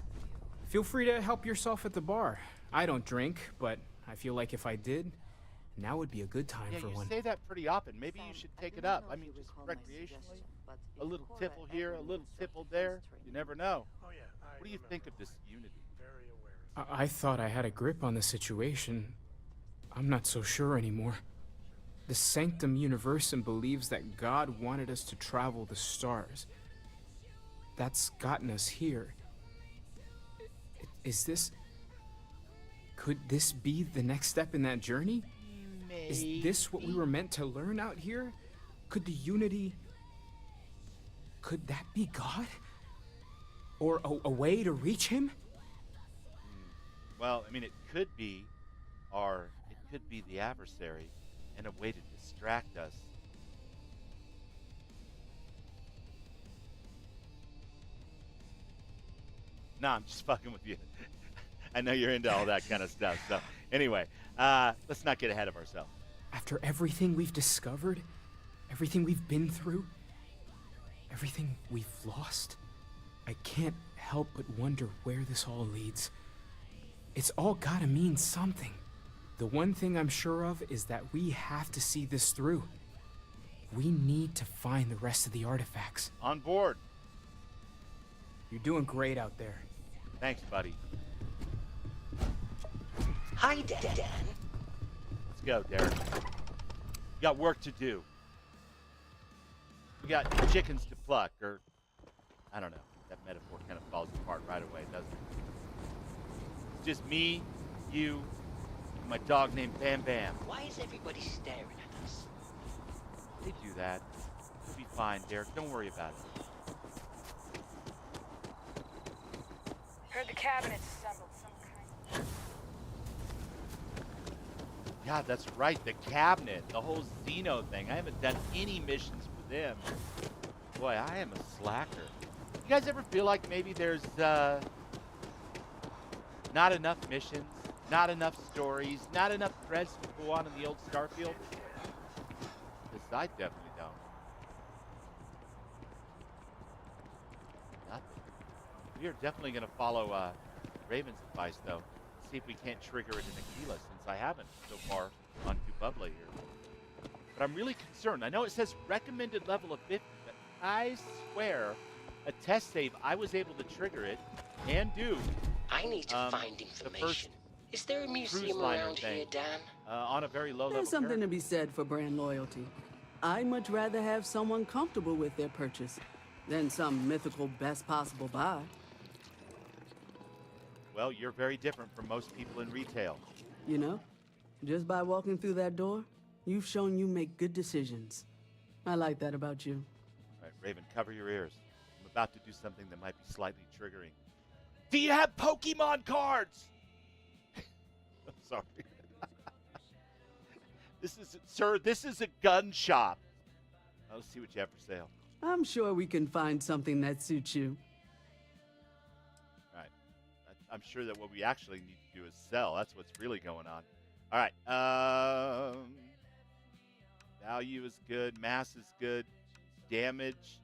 Feel free to help yourself at the bar. I don't drink, but I feel like if I did, now would be a good time Yeah, for you one. say that pretty often. Maybe you should take it up. I mean, just recreationally. A little tipple here, a little tipple there. You never know. Oh yeah. What do you think of this unity? Very aware. I thought I had a grip on the situation. I'm not so sure anymore. The Sanctum Universum believes that God wanted us to travel the stars. That's gotten us here. Is this... Could this be the next step in that journey? Is this what we were meant to learn out here? Could the Unity... Could that be God? Or a way to reach him? Well, I mean, it could be the adversary and a way to distract us. Nah, I'm just fucking with you. I know you're into all that kind of stuff. So anyway, let's not get ahead of ourselves. After everything we've discovered, everything we've been through, everything we've lost, I can't help but wonder where this all leads. It's all gotta mean something. The one thing I'm sure of is that we have to see this through. We need to find the rest of the artifacts. On board. You're doing great out there. Thanks, buddy. Hi, Dan. Let's go, Derek. We got work to do. We got chickens to pluck, or I don't know. That metaphor kind of falls apart right away, doesn't it? It's just me, you, and my dog named Bam Bam. Why is everybody staring at us? They do that. We'll be fine, Derek. Don't worry about it. Heard the cabinet's assembled some kind. God, that's right. The cabinet, the whole Xeno thing. I haven't done any missions for them. Boy, I am a slacker. You guys ever feel like maybe there's not enough missions, not enough stories, not enough threads to go on in the old Starfield? Because I definitely don't. Nothing. We are definitely going to follow Raven's advice, though. See if we can't trigger it in Aquila, since I haven't so far on Kububla here. But I'm really concerned. I know it says recommended level of 50, but I swear a test save, I was able to trigger it and do. I need to find information. Is there a museum around here, Dan? On a very low level. There's something to be said for brand loyalty. I'd much rather have someone comfortable with their purchase than some mythical best possible buy. Well, you're very different from most people in retail. You know, just by walking through that door, you've shown you make good decisions. I like that about you. All right, Raven, cover your ears. I'm about to do something that might be slightly triggering. Do you have Pokemon cards? I'm sorry. This is a gun shop. Let's see what you have for sale. I'm sure we can find something that suits you. All right. I'm sure that what we actually need to do is sell. That's what's really going on. All right. Value is good. Mass is good. Damage.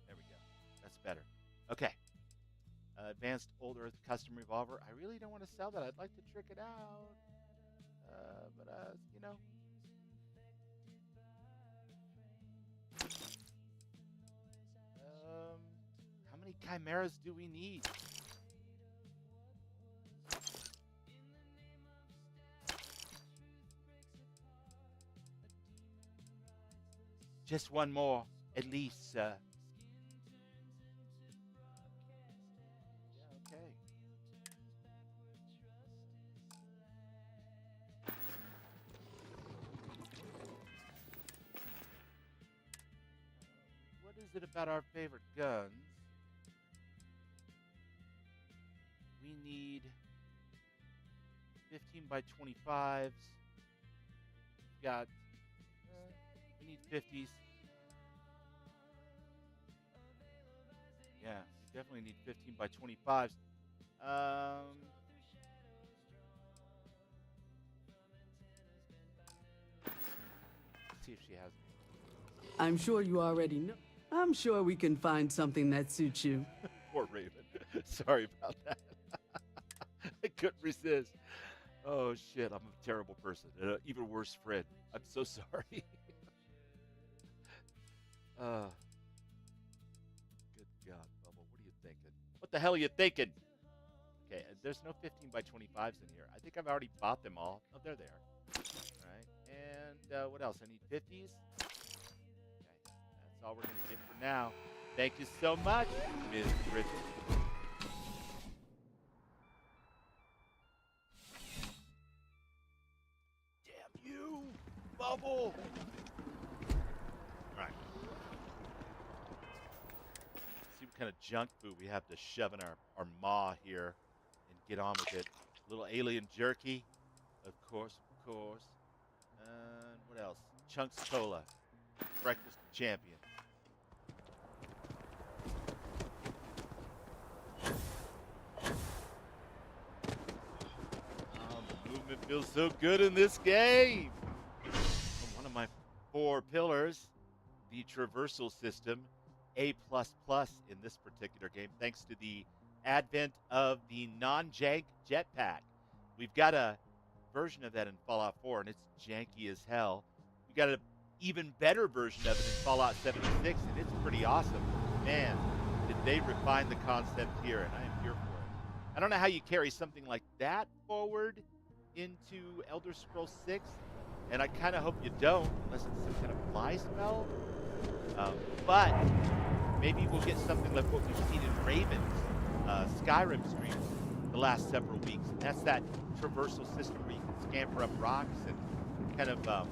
There we go. That's better. Okay. Advanced Old Earth Custom Revolver. I really don't want to sell that. I'd like to trick it out. But you know. How many chimeras do we need? Just one more, at least, sir. Yeah, okay. What is it about our favorite guns? We need 15 by 25s. Got we need 50s. Yeah, we definitely need 15 by 25s. Let's see if she has it. I'm sure you already know. I'm sure we can find something that suits you. Poor Raven. Sorry about that. I couldn't resist. Oh, shit. I'm a terrible person. An even worse friend. I'm so sorry. Good God, Bubble. What are you thinking? What the hell are you thinking? Okay, there's no 15 by 25s in here. I think I've already bought them all. Oh, there they are. All right. And what else? I need 50s. Okay. That's all we're going to get for now. Thank you so much, Ms. Bridget. Damn you, Bubble! All right. See what kind of junk food we have to shove in our maw here and get on with it. A little alien jerky, of course, of course. And what else? Chunks Cola. Breakfast champion. Oh, the movement feels so good in this game. One of my 4 pillars, the traversal system, A++ in this particular game, thanks to the advent of the non-jank jetpack. We've got a version of that in Fallout 4, and it's janky as hell. We got a even better version of it in Fallout 76, and it's pretty awesome. Man, did they refine the concept here, and I am here for it. I don't know how you carry something like that forward into Elder Scrolls 6, and I kind of hope you don't, unless it's some kind of fly spell. But maybe we'll get something like what we've seen in Raven's Skyrim streams the last several weeks, and that's that traversal system where you can scamper up rocks and kind of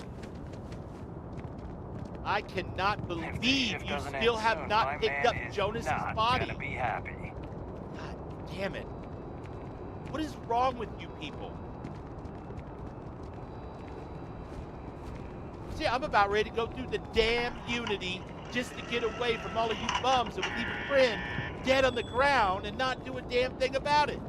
I cannot believe you still have not picked up Jonas's body. Gonna be happy. God damn it. What is wrong with you people? See, I'm about ready to go through the damn Unity just to get away from all of you bums that would leave a friend dead on the ground and not do a damn thing about it.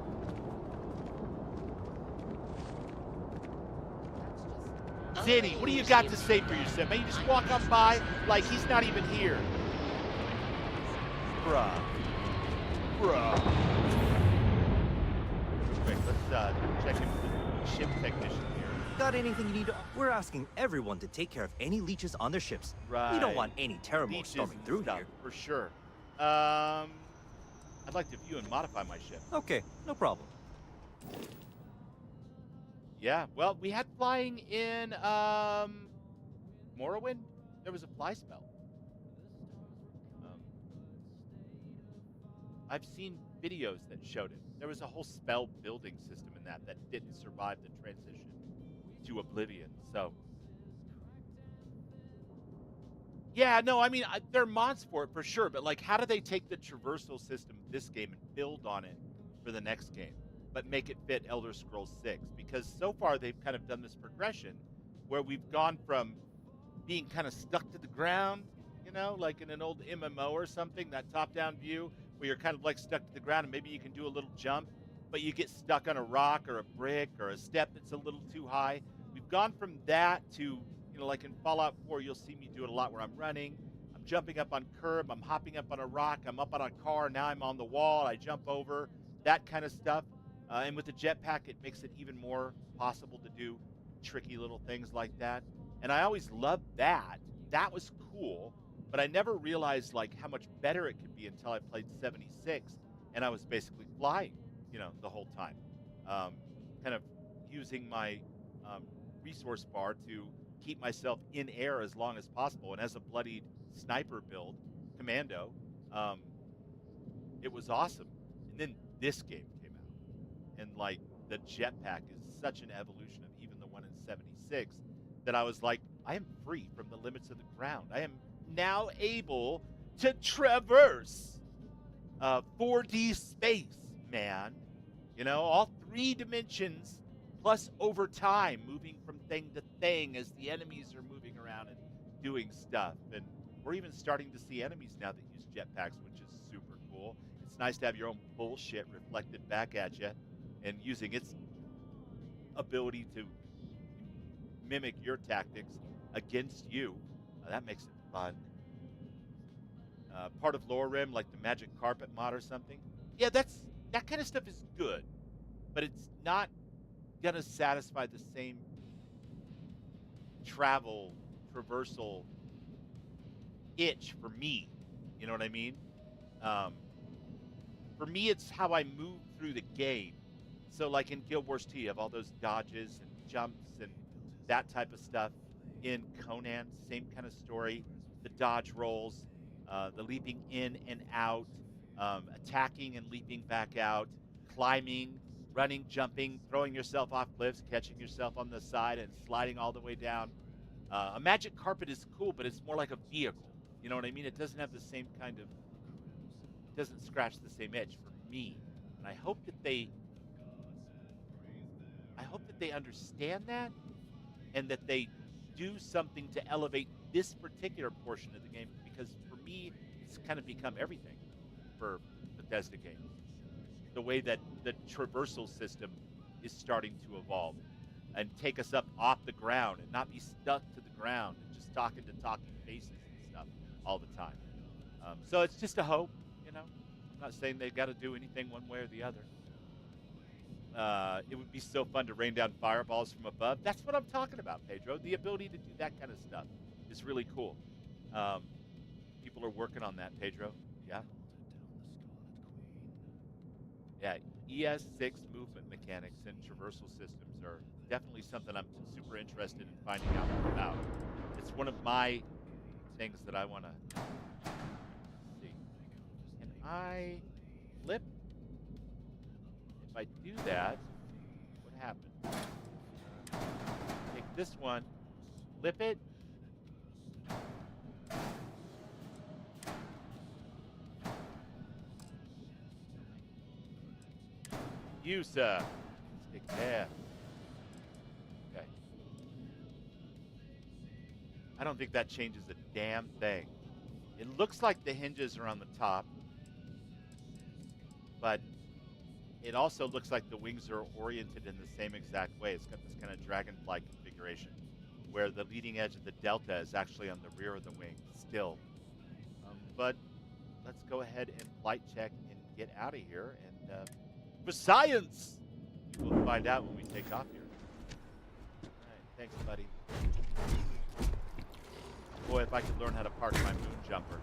Zinni, what do you got to say for yourself? Man, you just walk on by like he's not even here. Bruh. Wait, let's check in with the ship technician here. Got anything you need? We're asking everyone to take care of any leeches on their ships. Right. We don't want any terror Leeches storming and through stuff, here. for sure. I'd like to view and modify my ship. Okay, no problem. Yeah, well, we had flying in Morrowind. There was a fly spell. I've seen videos that showed it. There was a whole spell building system in that didn't survive the transition to Oblivion. So, yeah, no, I mean, there are mods for it for sure, but like, how do they take the traversal system of this game and build on it for the next game, but make it fit Elder Scrolls 6? Because so far they've kind of done this progression where we've gone from being kind of stuck to the ground, you know, like in an old MMO or something, that top-down view where you're kind of like stuck to the ground and maybe you can do a little jump, but you get stuck on a rock or a brick or a step that's a little too high. We've gone from that to, you know, like in Fallout 4, you'll see me do it a lot where I'm running, I'm jumping up on curb, I'm hopping up on a rock, I'm up on a car, now I'm on the wall, I jump over, that kind of stuff. And with the jetpack, it makes it even more possible to do tricky little things like that. And I always loved that. That was cool, but I never realized like how much better it could be until I played 76, and I was basically flying, you know, the whole time, kind of using my resource bar to keep myself in air as long as possible. And as a bloodied sniper build, commando, it was awesome. And then this game came out, and like the jetpack is such an evolution of even the one in 76 that I was like, I am free from the limits of the ground. I am now able to traverse 4D space, man. You know, all 3 dimensions plus over time, moving from thing to thing as the enemies are moving around and doing stuff. And we're even starting to see enemies now that use jetpacks, which is super cool. It's nice to have your own bullshit reflected back at you and using its ability to mimic your tactics against you. That makes it fun. Part of Lore Rim, like the magic carpet mod or something. Yeah, that kind of stuff is good, but it's not gonna satisfy the same traversal itch for me. You know what I mean? For me, it's how I move through the game. So like in Guild Wars 2, you have all those dodges and jumps and that type of stuff. In Conan, same kind of story. The dodge rolls, the leaping in and out, attacking and leaping back out, climbing, running, jumping, throwing yourself off cliffs, catching yourself on the side and sliding all the way down. A magic carpet is cool, but it's more like a vehicle. You know what I mean? It doesn't have the same kind of, doesn't scratch the same itch for me. And I hope that they understand that, and that they do something to elevate this particular portion of the game, because for me, it's kind of become everything for Bethesda games. The way that the traversal system is starting to evolve and take us up off the ground and not be stuck to the ground and just talking to talking faces and stuff all the time. So it's just a hope, you know. I'm not saying they've got to do anything one way or the other. It would be so fun to rain down fireballs from above. That's what I'm talking about, Pedro. The ability to do that kind of stuff is really cool. People are working on that, Pedro. Yeah. Yeah, ES6 movement mechanics and traversal systems are definitely something I'm super interested in finding out more about. It's one of my things that I want to see. Can I flip? If I do that, what happens? Take this one, flip it. You, sir. Stick there. Okay. I don't think that changes a damn thing. It looks like the hinges are on the top, but it also looks like the wings are oriented in the same exact way. It's got this kind of dragonfly configuration where the leading edge of the delta is actually on the rear of the wing still. But let's go ahead and flight check and get out of here. And for science, we'll find out when we take off here. All right, thanks, buddy. Boy, if I could learn how to park my moon jumper,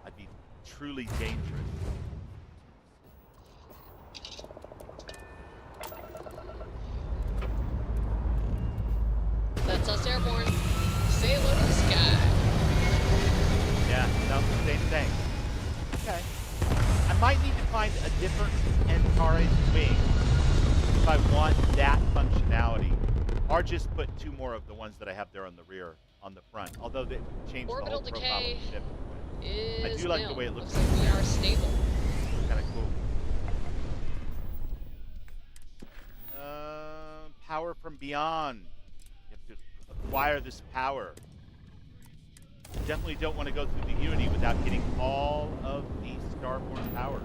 I'd be truly dangerous. That's us airborne. Say hello to the sky. Yeah, no, same thing. Okay. I might need to find a different Antares wing if I want that functionality. Or just put two more of the ones that I have there on the rear, on the front. Although they changed the whole profile of the ship. I do like the way it looks. Looks like we are stable. Kind of cool. Power from beyond. You have to acquire this power. You definitely don't want to go through the Unity without getting all of the Starborn powers.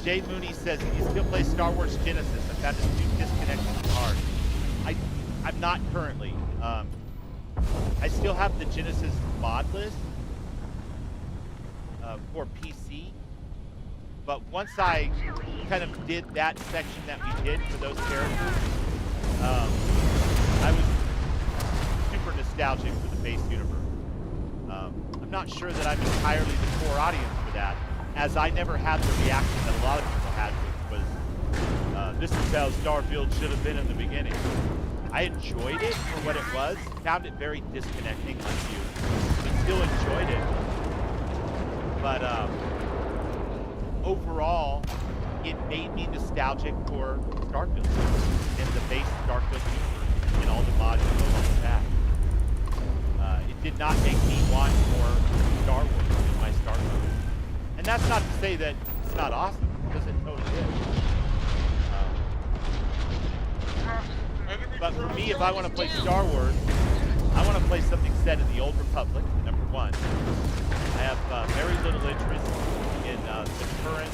Jay Mooney says, "Can you still play Star Wars Genesis? I found it too disconnected and hard." I'm not currently. I still have the Genesis mod list for PC, but once I kind of did that section that we did for those characters, I was super nostalgic for the base universe. I'm not sure that I'm entirely the core audience for that, as I never had the reaction that a lot of people had, which was, this is how Starfield should have been in the beginning. I enjoyed it for what it was, found it very disconnecting like you, but still enjoyed it. But overall, it made me nostalgic for Starfield and the base Starfield universe and all the mods that go along with that. It did not make me want more Star Wars in my Starfield. And that's not to say that it's not awesome, because it totally is. But for me, if I want to play Star Wars, I want to play something set in the Old Republic, number one. I have very little interest in the current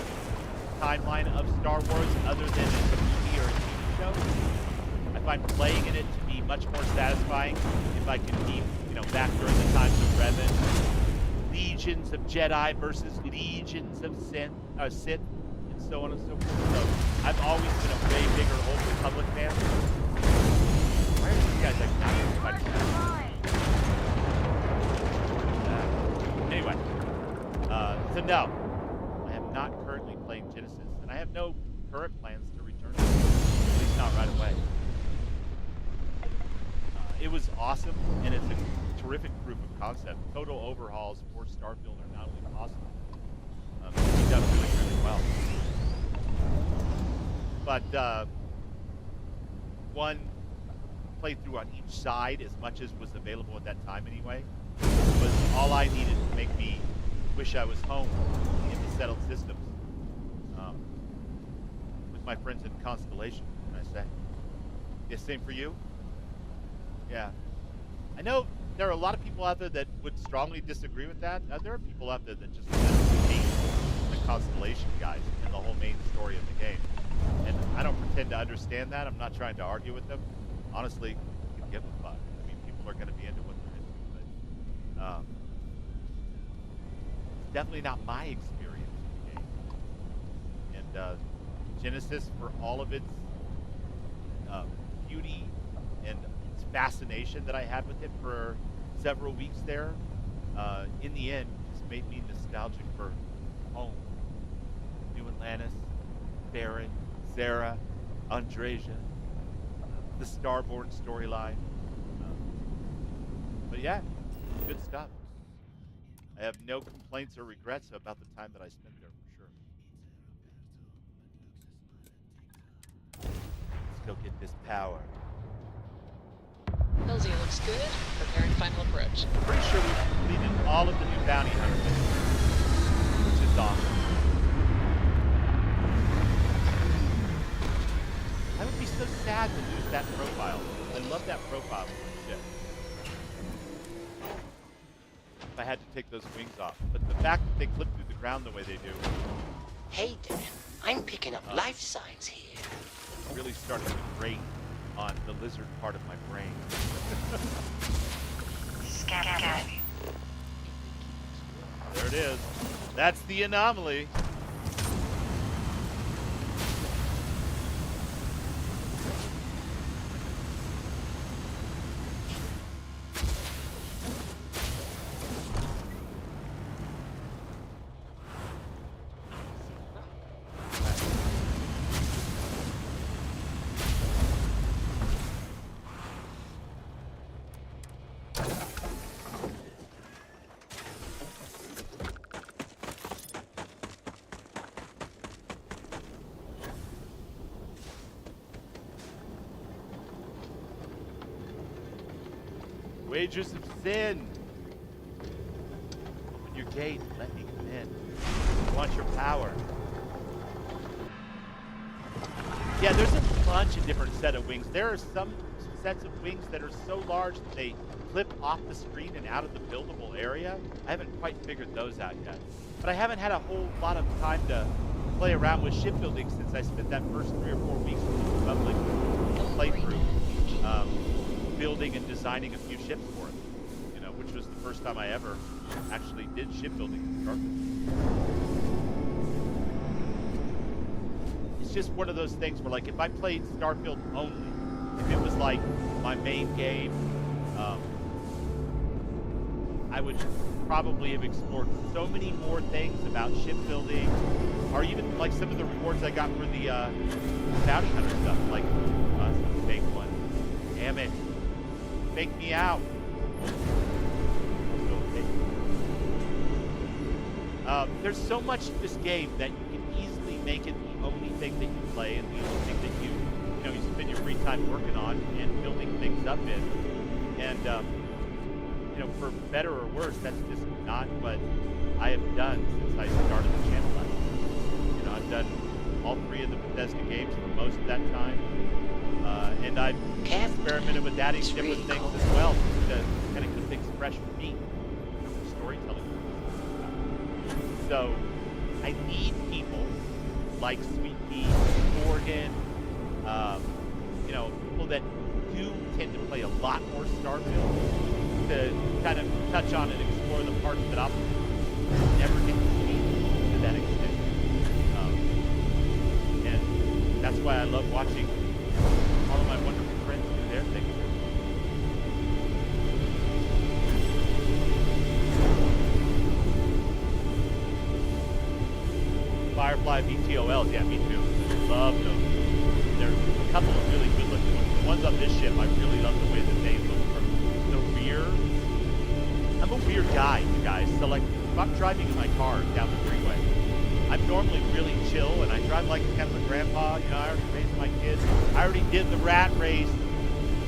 timeline of Star Wars, other than as a movie or a TV show. I find playing in it to be much more satisfying if I can be, back during the times of Revan, legions of Jedi versus legions of Sith, and so on and so forth. So I've always been a way bigger Old Republic fan. Why are these guys like not everybody? Anyway, so no, I am not currently playing Genesis, and I have no current plans to return to it, at least not right away. It was awesome, and it's a terrific proof of concept. Total overhauls for Starfield are not only possible, it's done really, really well. But one playthrough on each side, as much as was available at that time anyway, was all I needed to make me wish I was home in the settled systems with my friends in Constellation, can I say? Yeah, same for you? Yeah. I know there are a lot of people out there that would strongly disagree with that. There are people out there that just hate the Constellation guys and the whole main story of the game. And I don't pretend to understand that. I'm not trying to argue with them. Honestly, I can give a fuck. I mean, people are going to be into what they're into, but it's definitely not my experience in the game. And Genesis for all of its beauty and its fascination that I had with it for several weeks there, in the end, just made me nostalgic for home. New Atlantis, Barrett, Zara, Andreja, the Starborn storyline. But yeah, good stuff. I have no complaints or regrets about the time that I spent there for sure. Let's go get this power. LZ looks good. Preparing final approach. Pretty sure we've completed all of the new bounty hunter missions, which is awesome. I would be so sad to lose that profile. I love that profile of the ship. If I had to take those wings off. But the fact that they clip through the ground the way they do. Hey, Dan. I'm picking up life signs here. Really starting to grate on the lizard part of my brain. There it is. That's the anomaly. Wages of sin. Open your gate and let me come in. I want your power. Yeah, there's a bunch of different set of wings. There are some sets of wings that are so large that they clip off the screen and out of the buildable area. I haven't quite figured those out yet. But I haven't had a whole lot of time to play around with shipbuilding since I spent that first 3 or 4 weeks with the Republic playthrough. Building and designing a few ships for it, you know, which was the first time I ever actually did shipbuilding in Starfield. It's just one of those things where, like, if I played Starfield only, if it was like my main game, I would probably have explored so many more things about shipbuilding, or even like some of the rewards I got for the bounty hunter stuff, like that's a fake one. Damn it. Make me out. There's so much to this game that you can easily make it the only thing that you play and the only thing that you spend your free time working on and building things up in. And for better or worse, that's just not what I have done since I started the channel last year. I've done all 3 of the Bethesda games for most of that time. And I've experimented with adding different things as well to kind of keep things fresh for me, for storytelling. So I need people like Sweet Pea, Morgan, people that do tend to play a lot more Starfield to kind of touch on and explore the parts that I'll never get to see to that extent. And that's why I love watching all of my wonderful friends do their thing. Firefly VTOLs, yeah, me too. Love those. There's a couple of really good looking ones. The ones on this ship, I really love the way that they look from the rear. I'm a weird guy, you guys. So, like, if I'm driving in my car down the freeway, I'm normally really chill, and I drive like kind of a grandpa. I already raised my kids. I already did the rat race,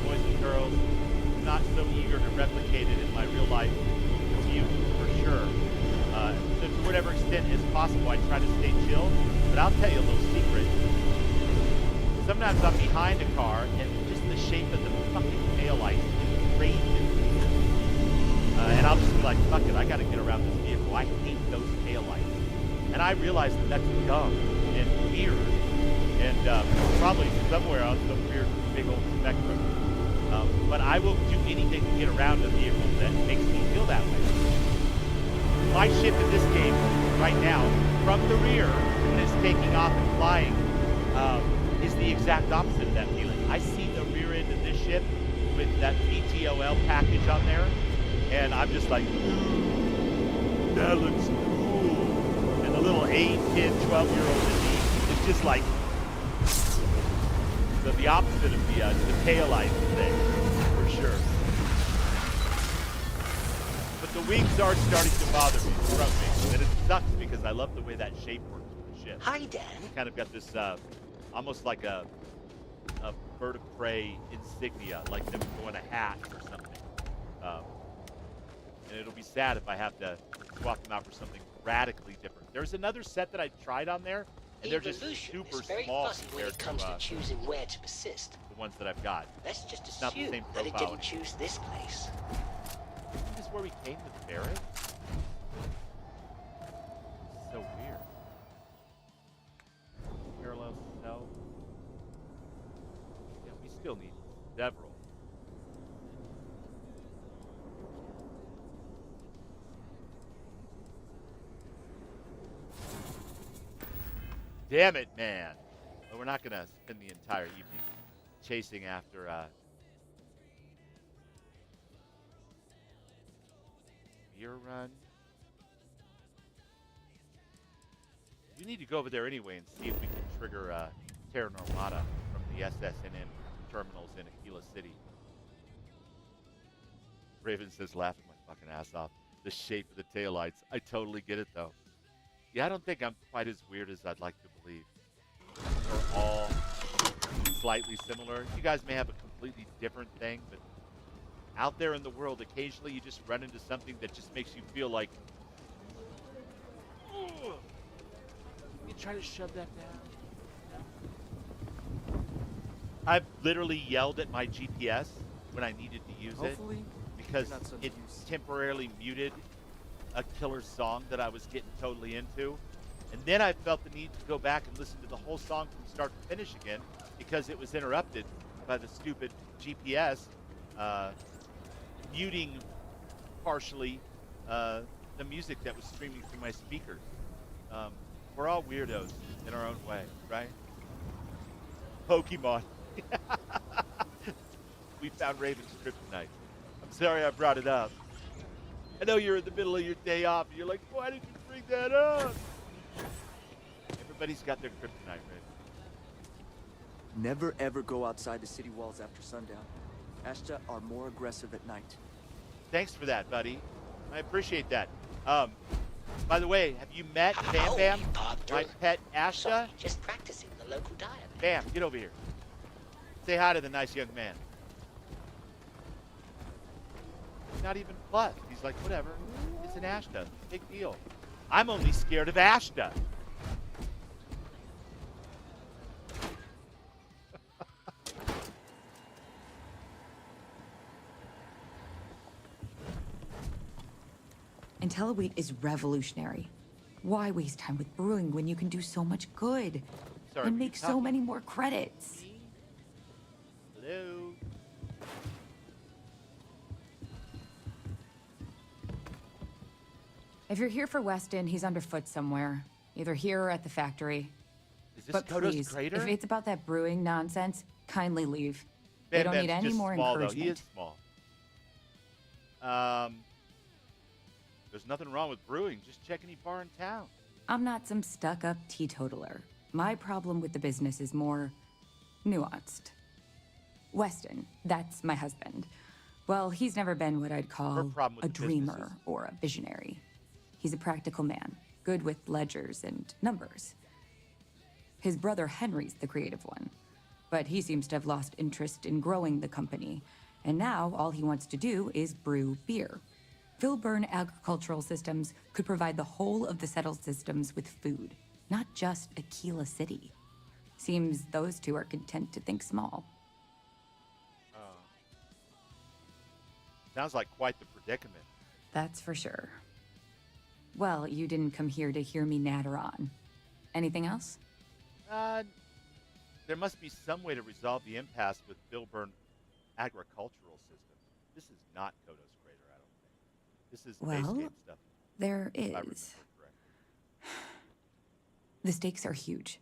boys and girls. I'm not so eager to replicate it in my real life commute, for sure. So to whatever extent is possible, I try to stay chill. But I'll tell you a little secret. Sometimes I'm behind a car, and just the shape of the fucking taillights enrages me. And I'll just be like, fuck it, I gotta get around this vehicle. I hate those taillights. And I realize that that's dumb and weird, and probably somewhere on some weird big old spectrum. But I will do anything to get around a vehicle that makes me feel that way. My ship in this game, right now, from the rear, when it's taking off and flying, is the exact opposite of that feeling. I see the rear end of this ship with that VTOL package on there, and I'm just like, ooh, that looks cool. And the little 8, 10, 12-year-old in me is just like, so the opposite of the taillight thing, for sure. But the wings are starting to bother me, front wings, and it sucks because I love the way that shape works with the ship. Hi, Dan. It's kind of got this, almost like a bird of prey insignia, like them going a hat or something. And it'll be sad if I have to swap them out for something radically different. There's another set that I tried on there, and they're just super small When it comes to choosing where to persist. the ones that I've got. Let's just It's not the assume same that it profile didn't choose this place. Isn't this where we came with Barrett? So weird. Parallel cell. Yeah, we still need several. Damn it, man. But we're not going to spend the entire evening chasing after beer run. We need to go over there anyway and see if we can trigger Terra Normata from the SSNN terminals in Aquila City. Raven says, laughing my fucking ass off. The shape of the taillights. I totally get it, though. Yeah, I don't think I'm quite as weird as I'd like to believe. We're all slightly similar. You guys may have a completely different thing, but out there in the world, occasionally you just run into something that just makes you feel like, ugh. You try to shove that down. I've literally yelled at my GPS when I needed to use it because it temporarily muted a killer song that I was getting totally into. And then I felt the need to go back and listen to the whole song from start to finish again because it was interrupted by the stupid GPS muting partially the music that was streaming through my speakers. We're all weirdos in our own way, right? Pokemon. We found Raven's kryptonite. I'm sorry I brought it up. I know you're in the middle of your day off, and you're like, why did you bring that up? Everybody's got their kryptonite, Raven. Never ever go outside the city walls after sundown. Ashta are more aggressive at night. Thanks for that, buddy. I appreciate that. By the way, have you met Bam Bam, my pet Ashta? Just practicing the local dialect. Bam, get over here. Say hi to the nice young man. He's not even plus. He's like, whatever. It's an Ashta. Big deal. I'm only scared of Ashta. IntelliWheat is revolutionary. Why waste time with brewing when you can do so much good? Sorry, and make so many more credits. Hello. If you're here for Weston, he's underfoot somewhere. Either here or at the factory. Is this But Kodo's please, crater? if it's about that brewing nonsense, kindly leave. Bam They don't Bam's need any just more small, encouragement. though. He is small. There's nothing wrong with brewing. Just check any bar in town. I'm not some stuck-up teetotaler. My problem with the business is more nuanced. Weston, that's my husband. Well, he's never been what I'd call problem with a the business dreamer or a visionary. He's a practical man, good with ledgers and numbers. His brother Henry's the creative one, but he seems to have lost interest in growing the company, and now all he wants to do is brew beer. Vilburn Agricultural Systems could provide the whole of the settled systems with food, not just Aquila City. Seems those two are content to think small. Sounds like quite the predicament. That's for sure. Well, you didn't come here to hear me natter on. Anything else? There must be some way to resolve the impasse with Vilburn Agricultural Systems. This is not Kodo's crater, I don't think. This is base game stuff. There if I remember is. correctly. The stakes are huge.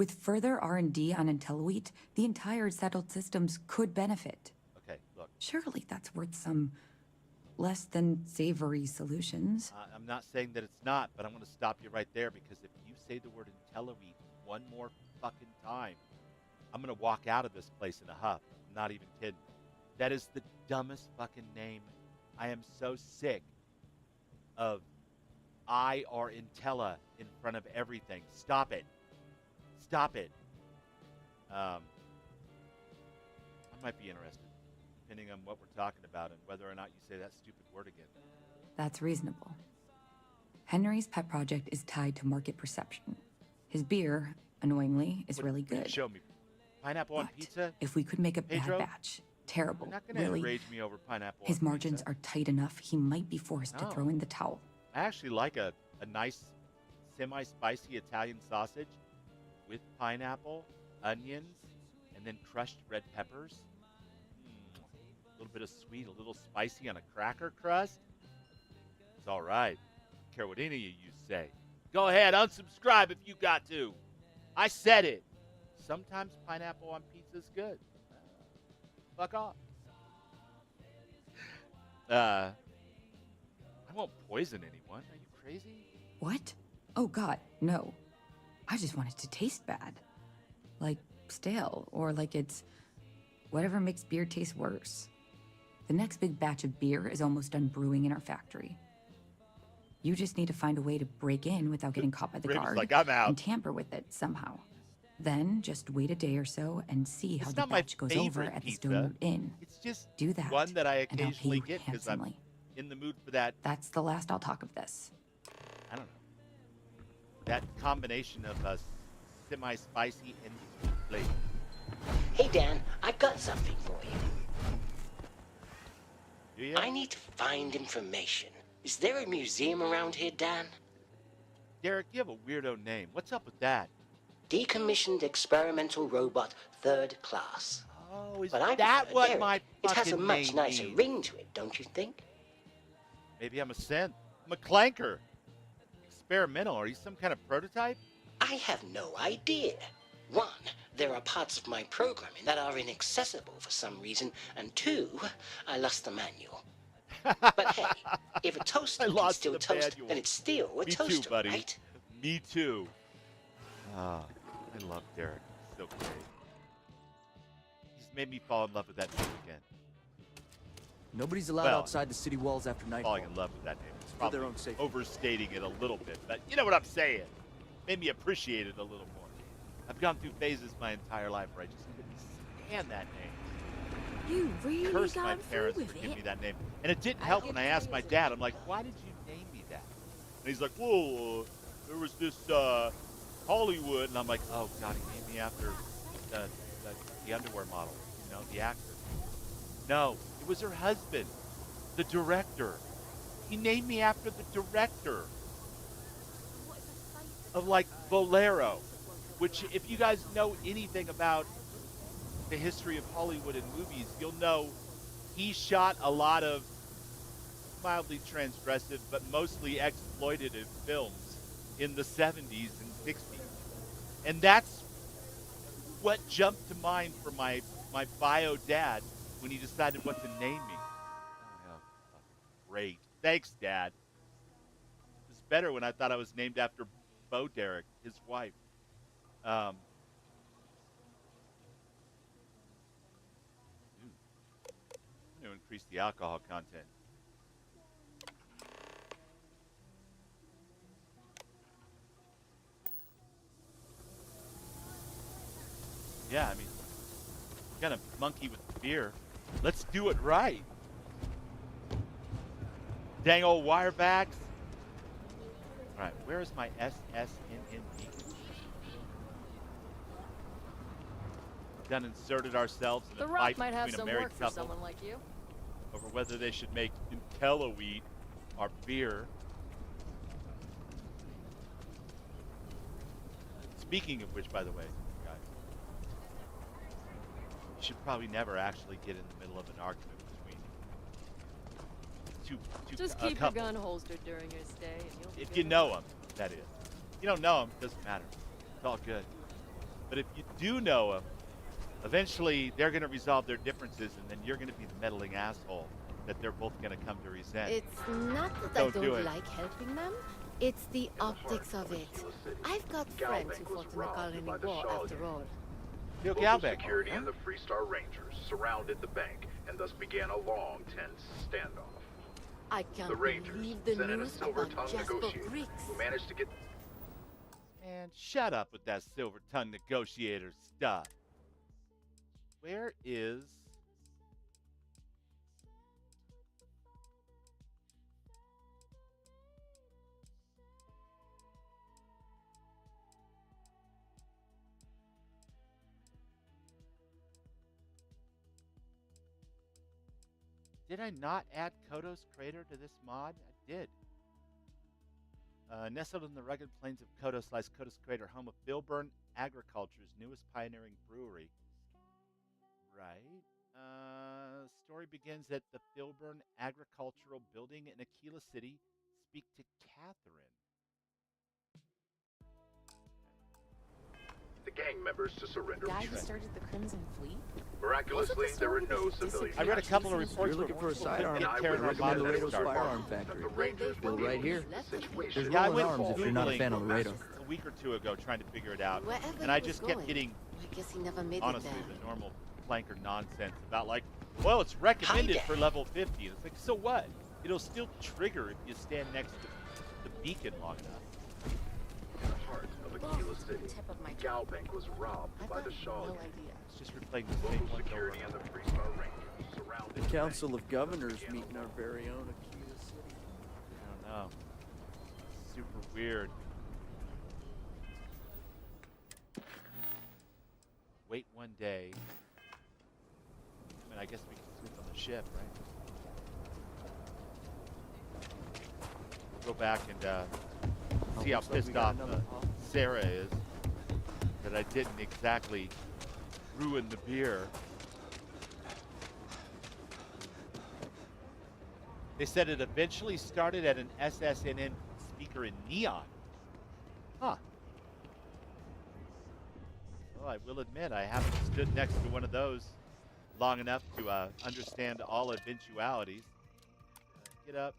With further R&D on IntelliWheat, the entire settled systems could benefit. Okay, look. Surely that's worth some less than savory solutions. I'm not saying that it's not, but I'm going to stop you right there because if you say the word IntelliWheat one more fucking time, I'm going to walk out of this place in a huff. I'm not even kidding. That is the dumbest fucking name. I am so sick of I or Intella in front of everything. Stop it. Stop it. I might be interested, depending on what we're talking about and whether or not you say that stupid word again. That's reasonable. Henry's pet project is tied to market perception. His beer, annoyingly, is really good. Show me. Pineapple on pizza? If we could make a Pedro? bad batch, terrible, You're not gonna really, enrage me over pineapple his on margins pizza. are tight enough, he might be forced to No. throw in the towel. I actually like a nice semi-spicy Italian sausage with pineapple, onions, and then crushed red peppers. A little bit of sweet, a little spicy on a cracker crust. It's all right. Don't care what any of you say. Go ahead, unsubscribe if you got to. I said it. Sometimes pineapple on pizza is good. Fuck off. I won't poison anyone. Are you crazy? What? Oh god, no. I just want it to taste bad. Like stale, or like it's whatever makes beer taste worse. The next big batch of beer is almost done brewing in our factory. You just need to find a way to break in without getting caught by the Raven's guard like, "I'm out." and tamper with it somehow. Then just wait a day or so and see how It's the not my batch goes over favorite at the pizza. Stone Root Inn. It's just do that. one that I and I'll pay occasionally you get because I'm handsomely. in the mood for that. That's the last I'll talk of this. I don't know. That combination of semi-spicy and sweet flavor. Hey, Dan, I've got something for you. Do you? I need to find information. Is there a museum around here, Dan? Derek, you have a weirdo name. What's up with that? Decommissioned experimental robot, 3rd class. Oh, is But I that prefer what Derek. my It has a fucking much name nicer means? ring to it, don't you think? Maybe I'm a synth. I'm a clanker. Experimental. Are you some kind of prototype? I have no idea. One, there are parts of my programming that are inaccessible for some reason, and two, I lost the manual. But hey, if a toaster can lost still the toast, manual. then it's still a Me toaster, too, buddy. right? Me too. Ah, I love Derek. He's so great. He's made me fall in love with that name again. Nobody's allowed Well, outside the city walls after nightfall. Falling in love with that name. It's For probably their own safety. overstating it a little bit, but you know what I'm saying. Made me appreciate it a little more. I've gone through phases my entire life where I just couldn't stand that name. You really Cursed got my through parents with for giving it. me that name. And it didn't help when I asked my dad. I'm like, why did you name me that? And he's like, well, there was this Hollywood. And I'm like, oh, God, he named me after the underwear model, you know, the actor. No, it was her husband, the director. He named me after the director of, like, Bolero, which, if you guys know anything about the history of Hollywood and movies, you'll know he shot a lot of mildly transgressive but mostly exploitative films in the 70s and 60s. And that's what jumped to mind for my bio dad when he decided what to name me. Oh, great. Thanks, Dad. It was better when I thought I was named after Bo Derek, his wife. I'm going to increase the alcohol content. Yeah, I mean, kind of monkey with the beer. Let's do it right. Dang old wire bags. All right, where is my SSNNP? Done inserted ourselves in The a Rock fight might have between a some married work for couple someone like you. over whether they should make IntelliWheat our beer. Speaking of which, by the way, guys, you should probably never actually get in the middle of an argument between two Just a keep your couple. gun holstered during your stay, and you'll be If good you to know go. them, that is. You don't know them, doesn't matter. It's all good. But if you do know them, eventually they're going to resolve their differences, and then you're going to be the meddling asshole that they're both going to come to resent. It's not that Don't I do don't it. like helping them. It's the optics of it. I've got friends who fought in the colony war after all. Neil Local Galbeck. security and the Freestar Rangers surrounded the bank and thus began a long, tense standoff. I can't The Rangers believe the sent in a news silver about tongue Jasper negotiator Briggs. who managed to get... Man, shut up with that silver tongue negotiator stuff. Where is... Did I not add Kodos Crater to this mod? I did. Nestled in the rugged plains of Kodos lies Kodos Crater, home of Filburn Agriculture's newest pioneering brewery. Right. Story begins at the Filburn Agricultural Building in Aquila City. Speak to Catherine. the gang members to surrender. Guy who started the Crimson Fleet? Miraculously, there were no civilians. I read a couple of reports. You're looking for a sidearm? Get Terran Recommend Armada Laredo's start. Firearm Factory. Built right here. There's Yeah, I rolling went arms if you're not a Googling fan of Laredo. a week or two ago trying to figure it out, Wherever and I he was just kept going, getting, I guess he never made honestly, it there. the normal flanker nonsense about like, well, it's recommended for level 50. And it's like, so what? It'll still trigger if you stand next to the beacon long enough. In the heart of Aquila City, Galbank was robbed by the Shaw gang. It's just replaying the same Local one security and the Freestar Rangers surrounded The Council of Governors meet in our very own Aquila City. I don't know. Super weird. Wait one day. I mean, I guess we can sleep on the ship, right? We'll go back and see how looks like we pissed got off another pop. Sarah is that I didn't exactly ruin the beer. They said it eventually started at an SSNN speaker in Neon. Huh. Well, I will admit I haven't stood next to one of those long enough to understand all eventualities. Get up.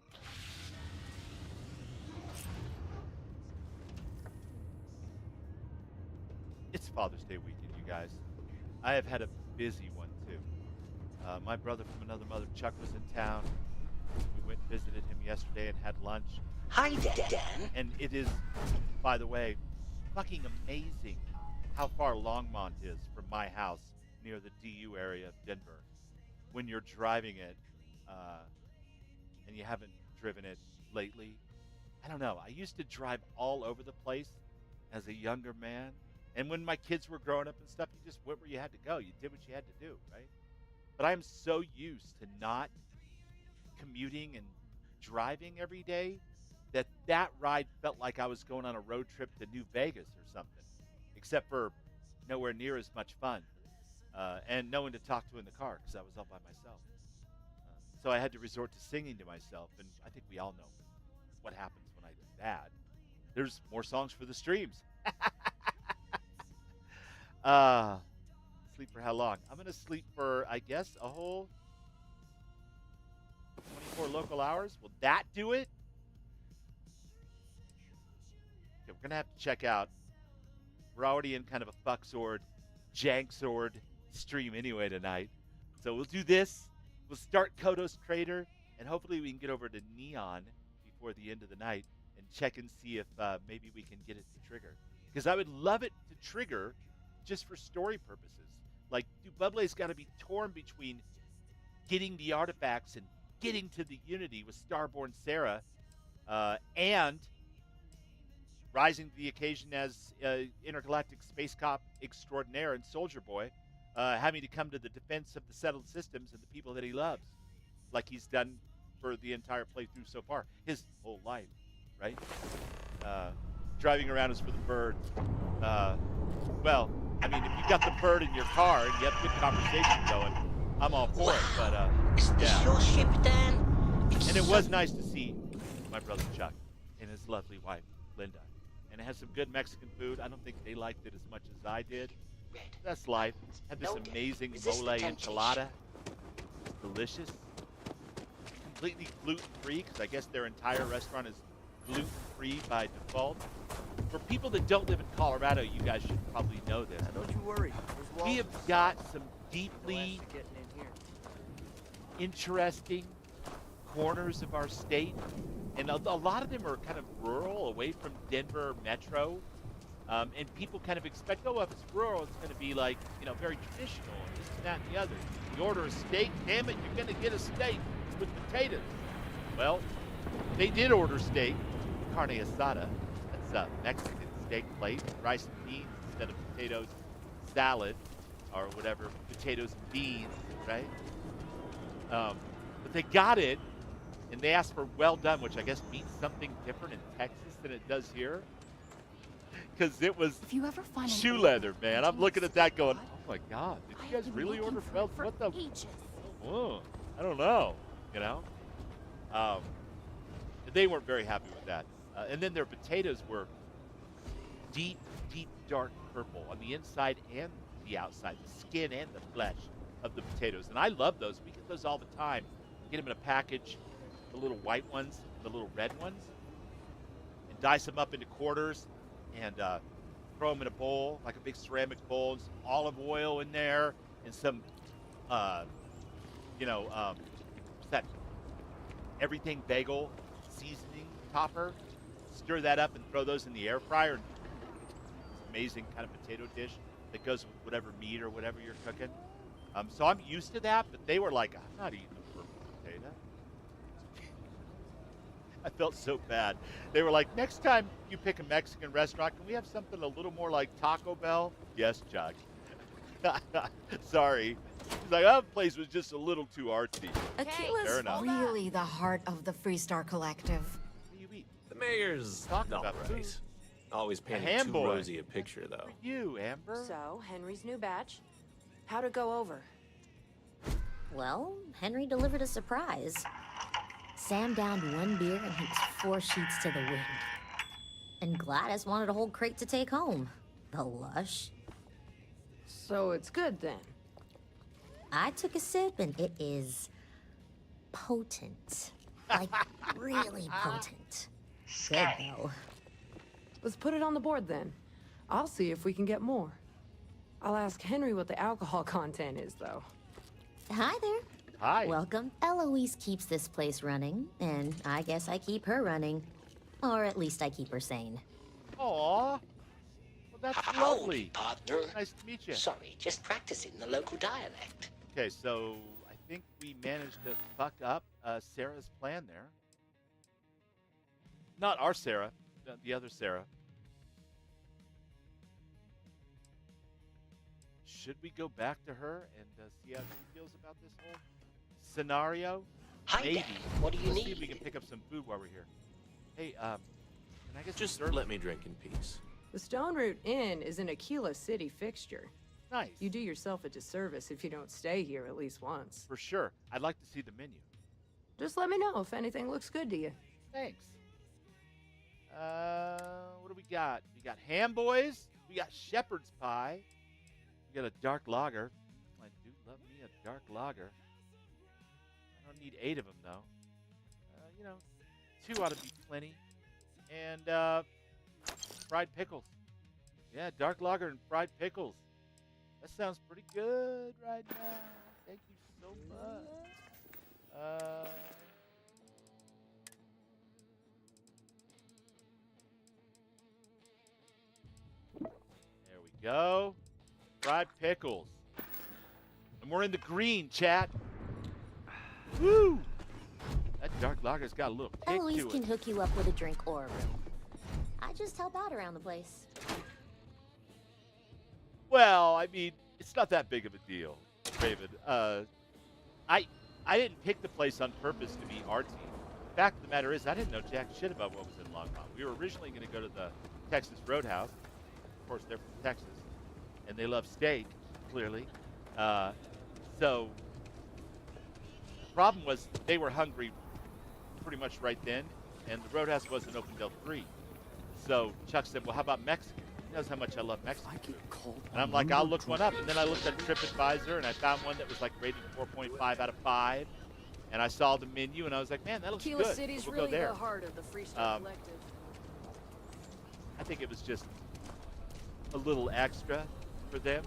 It's Father's Day weekend, you guys. I have had a busy one, too. My brother from another mother, Chuck, was in town. We went and visited him yesterday and had lunch. Hi, Dan. And it is, by the way, fucking amazing how far Longmont is from my house near the DU area of Denver. When you're driving it, and you haven't driven it lately, I don't know. I used to drive all over the place as a younger man. And when my kids were growing up and stuff, you just went where you had to go. You did what you had to do, right? But I'm so used to not commuting and driving every day that ride felt like I was going on a road trip to New Vegas or something, except for nowhere near as much fun and no one to talk to in the car because I was all by myself. So I had to resort to singing to myself, and I think we all know what happens when I do that. There's more songs for the streams. Sleep for how long? I'm going to sleep for, I guess, a whole 24 local hours. Will that do it? Okay, we're going to have to check out. We're already in kind of a fuck sword, jank sword stream anyway tonight. So we'll do this. We'll start Kodos Crater, and hopefully we can get over to Neon before the end of the night and check and see if maybe we can get it to trigger. Because I would love it to trigger just for story purposes. Like, Bublé's got to be torn between getting the artifacts and getting to the Unity with Starborn Sarah and rising to the occasion as intergalactic space cop extraordinaire and soldier boy, having to come to the defense of the settled systems and the people that he loves, like he's done for the entire playthrough so far, his whole life, right? Driving around is for the bird. Well, I mean, if you got the bird in your car and you have good conversation going, I'm all for it. But yeah. Your ship, Dan? And it was nice to see my brother Chuck and his lovely wife Linda, and it has some good Mexican food. I don't think they liked it as much as I did. That's life. Had this amazing mole enchilada. It's delicious. Completely gluten-free, because I guess their entire restaurant is gluten-free by default. For people that don't live in Colorado, you guys should probably know this. Don't you worry. We have got some deeply interesting corners of our state, and a lot of them are kind of rural, away from Denver metro. And people kind of expect, oh, if it's rural, it's going to be like, you know, very traditional, and this and that and the other. You order a steak, damn it, you're going to get a steak with potatoes. Well, they did order steak, carne asada. That's a Mexican steak plate, rice and beans instead of potatoes, salad, or whatever, potatoes and beans, right? But they got it, and they asked for well done, which I guess means something different in Texas than it does here. Because it was shoe leather, man. I'm looking at that going, oh my God, did you guys really order well? What the? Whoa, I don't know, you know? They weren't very happy with that. And then their potatoes were deep, deep, dark purple on the inside and the outside, the skin and the flesh of the potatoes. And I love those. We get those all the time. Get them in a package, the little white ones, the little red ones, and dice them up into quarters and throw them in a bowl, like a big ceramic bowl, and some olive oil in there, and some, what's that? Everything bagel seasoning topper. Stir that up and throw those in the air fryer. It's amazing kind of potato dish that goes with whatever meat or whatever you're cooking. So I'm used to that, but they were like, I'm not eating a purple potato. I felt so bad. They were like, next time you pick a Mexican restaurant, can we have something a little more like Taco Bell? Yes, Chuck. Sorry. He's like, that place was just a little too artsy. Aquila's really the heart of the Freestar Collective. What do you eat? The mayor's Talking not about right. food. Always painting ham too boy. rosy a picture, though. You, Amber. So, Henry's new batch. How'd it go over? Well, Henry delivered a surprise. Sam downed one beer and he was 4 sheets to the wind. And Gladys wanted a whole crate to take home. The lush. So it's good then? I took a sip and it is potent. Like, really potent. Good, though. Let's put it on the board then. I'll see if we can get more. I'll ask Henry what the alcohol content is, though. Hi there. Hi. Welcome. Eloise keeps this place running, and I guess I keep her running. Or at least I keep her sane. Aw. Well, that's lovely. Partner. Nice to meet you. Sorry, just practicing the local dialect. Okay, so I think we managed to fuck up Sarah's plan there. Not our Sarah, the other Sarah. Should we go back to her and see how she feels about this whole scenario? Hi, Maybe. Dad. What do you Let's need? see if we can pick up some food while we're here. Hey, can I get Just some let me drink in peace. The Stone Root Inn is an Aquila City fixture. Nice. You do yourself a disservice if you don't stay here at least once. For sure. I'd like to see the menu. Just let me know if anything looks good to you. Thanks. What do we got? We got ham boys. We got shepherd's pie. We got a dark lager. I do love me a dark lager. I don't need 8 of them, though. 2 ought to be plenty. And fried pickles. Yeah, dark lager and fried pickles. That sounds pretty good right now. Thank you so much. There we go. Fried pickles. And we're in the green, chat. Woo! That dark lager's got a little kick Eloise to can it. hook you up with a drink or a room. I just help out around the place. Well, I mean, it's not that big of a deal, Raven. I didn't pick the place on purpose to be artsy. The fact of the matter is, I didn't know jack shit about what was in Longmont. We were originally going to go to the Texas Roadhouse. Of course, they're from Texas, and they love steak, clearly. So the problem was they were hungry pretty much right then, and the Roadhouse wasn't open till 3. so Chuck said, well, how about Mexican? He knows how much I love Mexican food. Cold And I'm like, I'll look one up. And then I looked at TripAdvisor, and I found one that was like rated 4.5 out of 5. And I saw the menu, and I was like, man, that looks Tequila good. City's We'll really go there. the heart of the Freestar Collective. I think it was just a little extra for them.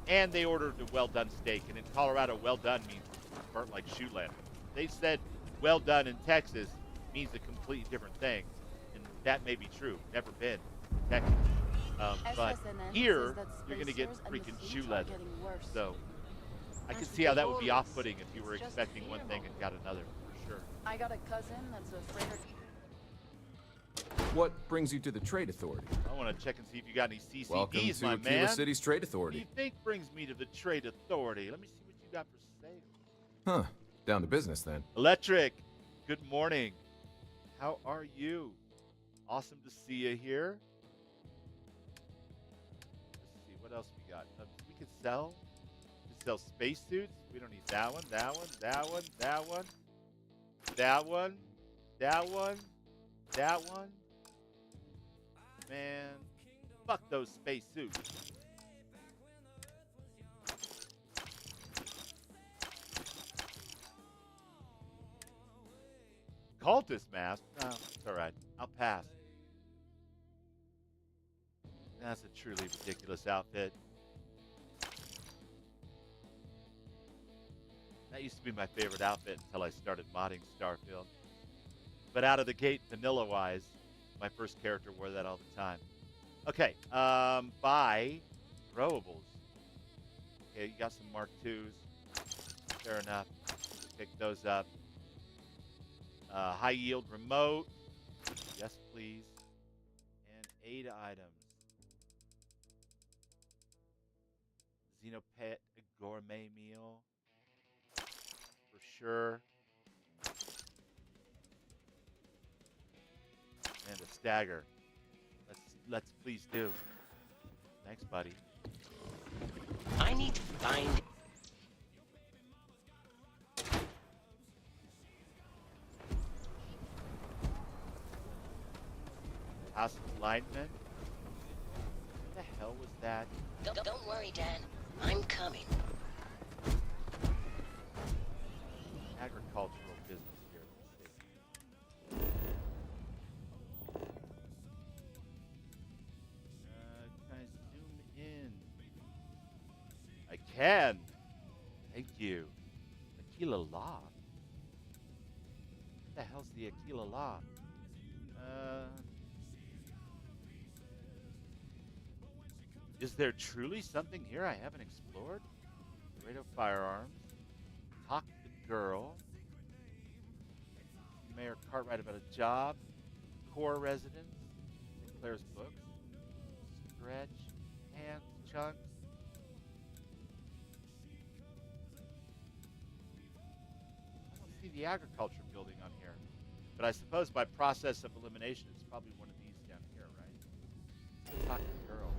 And they ordered a well-done steak. And in Colorado, well-done means burnt like shoe leather. They said well-done in Texas means a completely different thing. And that may be true. Never been to Texas. But here, you're going to get freaking shoe leather. So I can see how that would be off-putting if you were expecting one thing and got another, for sure. I got a cousin that's a freighter. What brings you to the Trade Authority? I want to check and see if you got any CCDs, Welcome to my Aquila man. City's Trade What do Authority. you think brings me to the Trade Authority? Let me see what you got for sale. Huh. Down to business then. Electric, good morning. How are you? Awesome to see you here. Let's see, what else we got? We could sell spacesuits. We don't need that one, that one, that one, that one, that one, that one, that one. Man, fuck those spacesuits. Cultist mask? No, it's alright. I'll pass. That's a truly ridiculous outfit. That used to be my favorite outfit until I started modding Starfield. But out of the gate, vanilla-wise, my first character wore that all the time. Okay, buy throwables. Okay, you got some Mark IIs. Fair enough. Pick those up. High yield remote. Yes, please. And 8 items. Xenopet gourmet meal. For sure. And a stagger. Let's please do. Thanks, buddy. I need to find... House of Lightman? What the hell was that? Don't worry, Dan. I'm coming. Agricultural business here. Let's see. Can I zoom in? I can. Thank you. Aquila Law. What the hell's the Aquila Law? Is there truly something here I haven't explored? Laredo Firearms. Talk to the girl. Mayor Cartwright about a job. Core residence. Sinclair's books. Stretch. Hands. Chunks. I don't see the agriculture building on here. But I suppose by process of elimination, it's probably one of these down here, right? Let's go talk to the girl.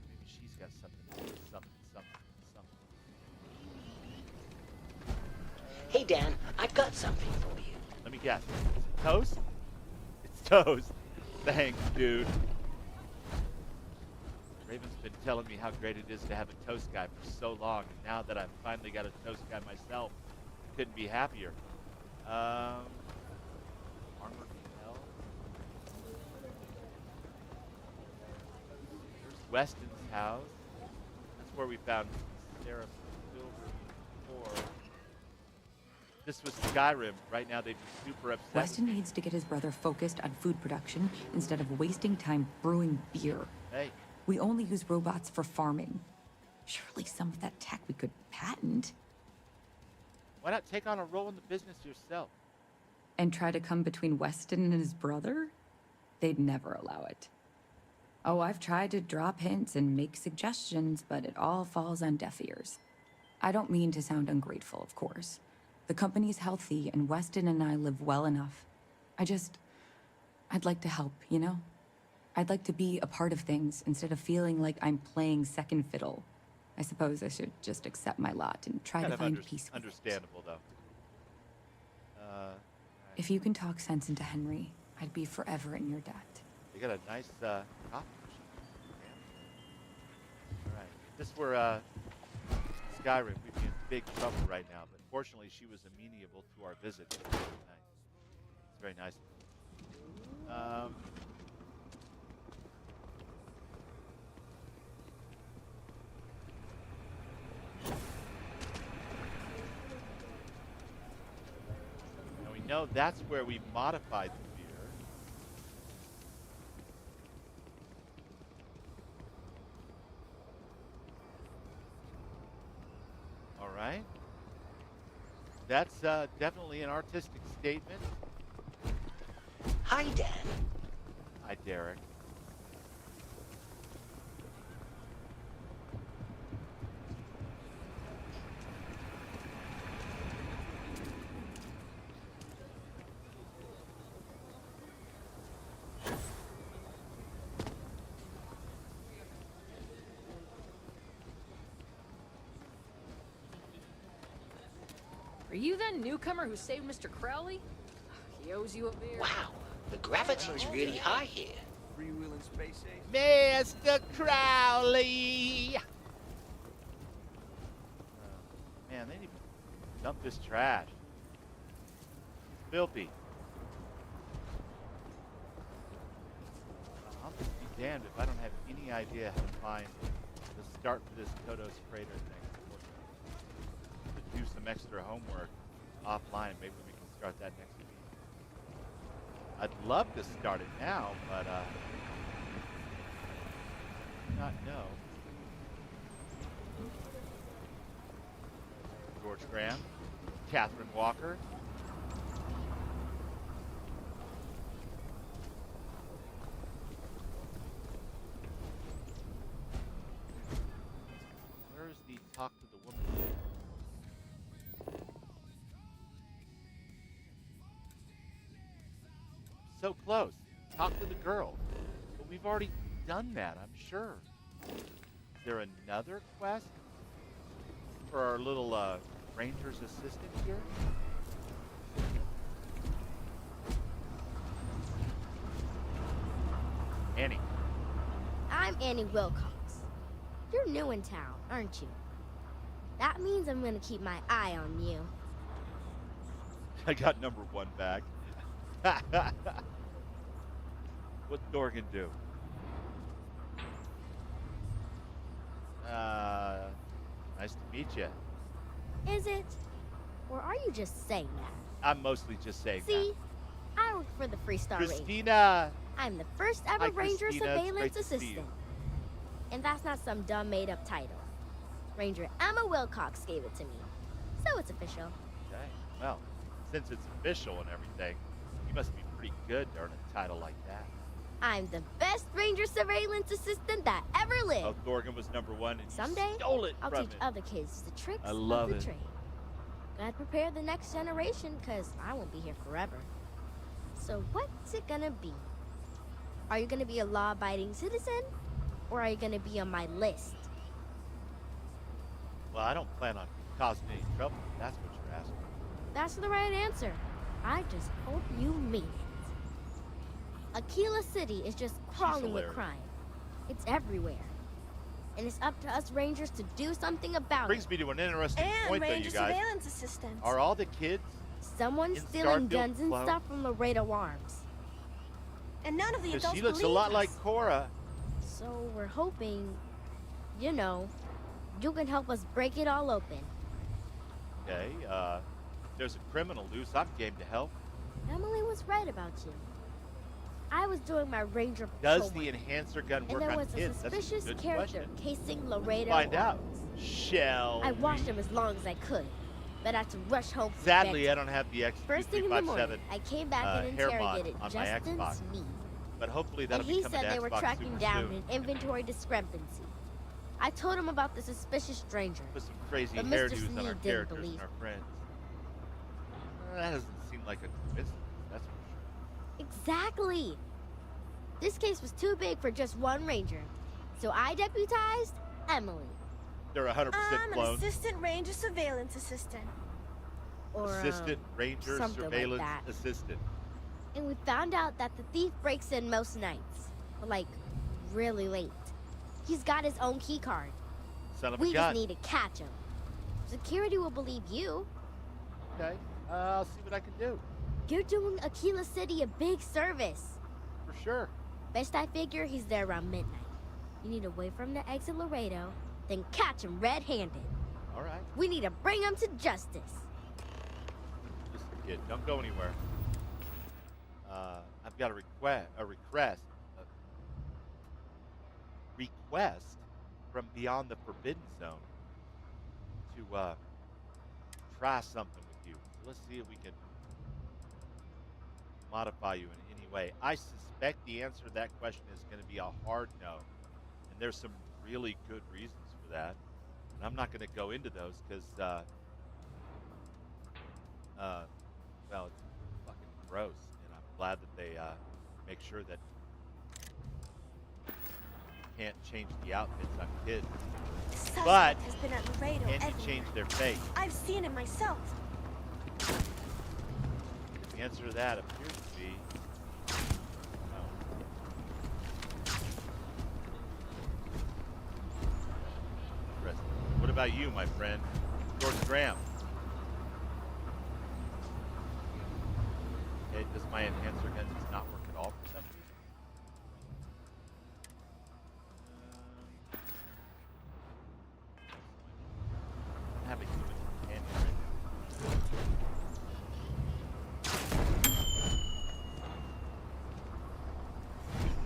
Maybe she's got something. Hey, Dan, I've got something for you. Let me guess. Is it toast? It's toast. Thanks, dude. Raven's been telling me how great it is to have a toast guy for so long, and now that I've finally got a toast guy myself, I couldn't be happier. Armored Hell. Here's Weston's house. That's where we found Sarah Silver before. This was Skyrim. Right now they'd be super upset. Weston needs to get his brother focused on food production instead of wasting time brewing beer. Hey. We only use robots for farming. Surely some of that tech we could patent. Why not take on a role in the business yourself? And try to come between Weston and his brother? They'd never allow it. Oh, I've tried to drop hints and make suggestions, but it all falls on deaf ears. I don't mean to sound ungrateful, of course. The company's healthy, and Weston and I live well enough. I'd like to help, you know? I'd like to be a part of things instead of feeling like I'm playing second fiddle. I suppose I should just accept my lot and try to find peace with understandable, though. If you can talk sense into Henry, I'd be forever in your debt. They got a nice coffee machine. Damn. All right. If this were Skyrim, we'd be in big trouble right now. But fortunately, she was amenable to our visit. It's very nice. It's very nice. Now we know that's where we modified the beer. All right. That's definitely an artistic statement. Hi, Dan. Hi, Derek. Are you that newcomer who saved Mr. Crowley? He owes you a beer. Wow, the gravity's really high here. Freewheeling space age. Mr. Crowley! Man, they need to dump this trash. It's filthy. I'll just be damned if I don't have any idea how to find the start for this Kodos Crater thing. To do some extra homework offline. Maybe we can start that next week. I'd love to start it now, but not know. George Graham, Catherine Walker. Where's the talk to the woman? So close. Talk to the girl. But we've already done that, I'm sure. Is there another quest for our little ranger's assistant here? Annie. I'm Annie Wilcox. You're new in town, aren't you? That means I'm gonna keep my eye on you. I got number 1 back. What's Dorgan do? Nice to meet you. Is it? Or are you just saying that? I'm mostly just saying See, I work for the Freestar Ranger. Christina! I'm the first ever Hi, Ranger Christina. It's great Surveillance to see you. Assistant. And that's not some dumb made-up title. Ranger Emma Wilcox gave it to me. So it's official. Okay, well, since it's official and everything, you must be pretty good to earn a title like that. I'm the best Ranger Surveillance Assistant that ever lived. Oh, Dorgan was number 1 and Someday, you stole it I'll from teach him. other kids the tricks I love of the it. trade. Gotta prepare the next generation, because I won't be here forever. So what's it gonna be? Are you gonna be a law-abiding citizen? Or are you gonna be on my list? Well, I don't plan on causing any trouble, if that's what you're asking. That's the right answer. I just hope you mean it. Aquila City is just crawling with hilarious. crime. It's everywhere. And it's up to us Rangers to do something about Brings it. me to an interesting And point, though, Ranger you guys. Surveillance Assistants. Are all the kids Someone's in stealing Starfield guns and clone? stuff from Laredo Arms. And none of the Because adults she looks a believe lot us. like Cora. So we're hoping, you know, you can help us break it all open. Okay, if there's a criminal loose, I'm game to help. Emily was right about you. I was doing my Ranger Does patrol the work, enhancer gun and work there on was a kids? That's a suspicious good character question. casing Laredo Find out. Arms. Shall I watched we? him as long as I could, but I had to rush home from Sadly, bed. I don't have the First thing in the morning, X2357 I came back and hair mod interrogated on my Justin's Xbox. knee. But hopefully that'll And he be coming said to they were Xbox tracking super down soon. an inventory discrepancy. I told him about the suspicious stranger. Put some crazy but Mr. hairdos on Sneed our didn't characters believe and our friends. That doesn't seem like a coincidence, that's for sure. Exactly. This case was too big for just one ranger, so I deputized Emily. They're 100% I'm an clones. Assistant Ranger Surveillance Assistant. Or Assistant Ranger something Surveillance like that. Assistant. And we found out that the thief breaks in most nights. But, like, really late. He's got his own key card. Son of a We gun. just need to catch him. Security will believe you. Okay, I'll see what I can do. You're doing Aquila City a big service. For sure. Best I figure he's there around midnight. You need to wait for him to exit Laredo, then catch him red-handed. All right. We need to bring him to justice. Listen, kid, don't go anywhere. I've got a request from beyond the Forbidden Zone to try something with you. So let's see if we can modify you in any way. I suspect the answer to that question is going to be a hard no, and there's some really good reasons for that. And I'm not going to go into those because, well, it's fucking gross. And I'm glad that they make sure that you can't change the outfits on kids. Suspect But has been at Laredo can you everywhere. change their face? I've seen it myself. The answer to that appears to be no. Interesting. What about you, my friend? George Graham. Okay, does my enhancer gun just not work at all for some reason? I'm having human companion right now.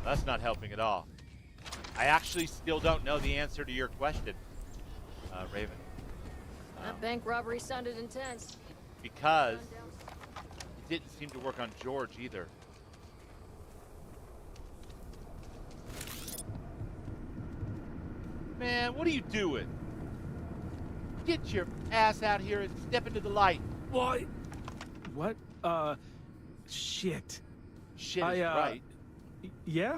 That's not helping at all. I actually still don't know the answer to your question, Raven. That bank robbery sounded intense. Because it didn't seem to work on George either. Man, what are you doing? Get your ass out here and step into the light. Why? What? Shit. Shit is right. Yeah?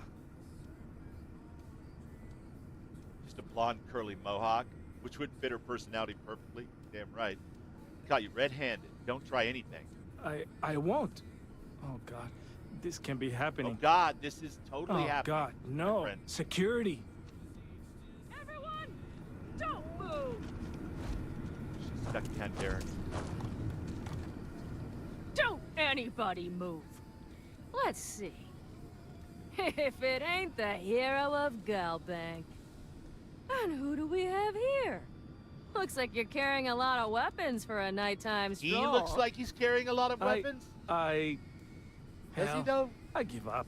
Just a blonde, curly mohawk, which would fit her personality perfectly. Damn right. Caught you red-handed. Don't try anything. I won't. Oh, God. This can't be happening. Oh, God, this is totally happening. Oh, God, no. Security. Everyone, don't move. She's stuck behind Darren. Don't anybody move. Let's see. If it ain't the hero of Galbank. And who do we have here? Looks like you're carrying a lot of weapons for a nighttime stroll. He looks like he's carrying a lot of weapons. Does he though? I give up.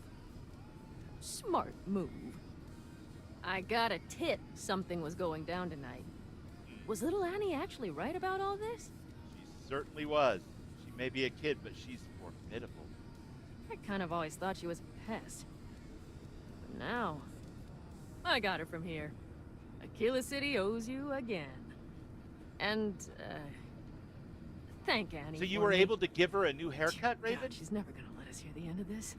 Smart move. I got a tip something was going down tonight. Was little Annie actually right about all this? She certainly was. She may be a kid, but she's formidable. I kind of always thought she was a pest. But now, I got her from here. Aquila City owes you again. And, thank Annie. So you for were me. able to give her a new haircut, Raven? God, she's never gonna let us hear the end of this.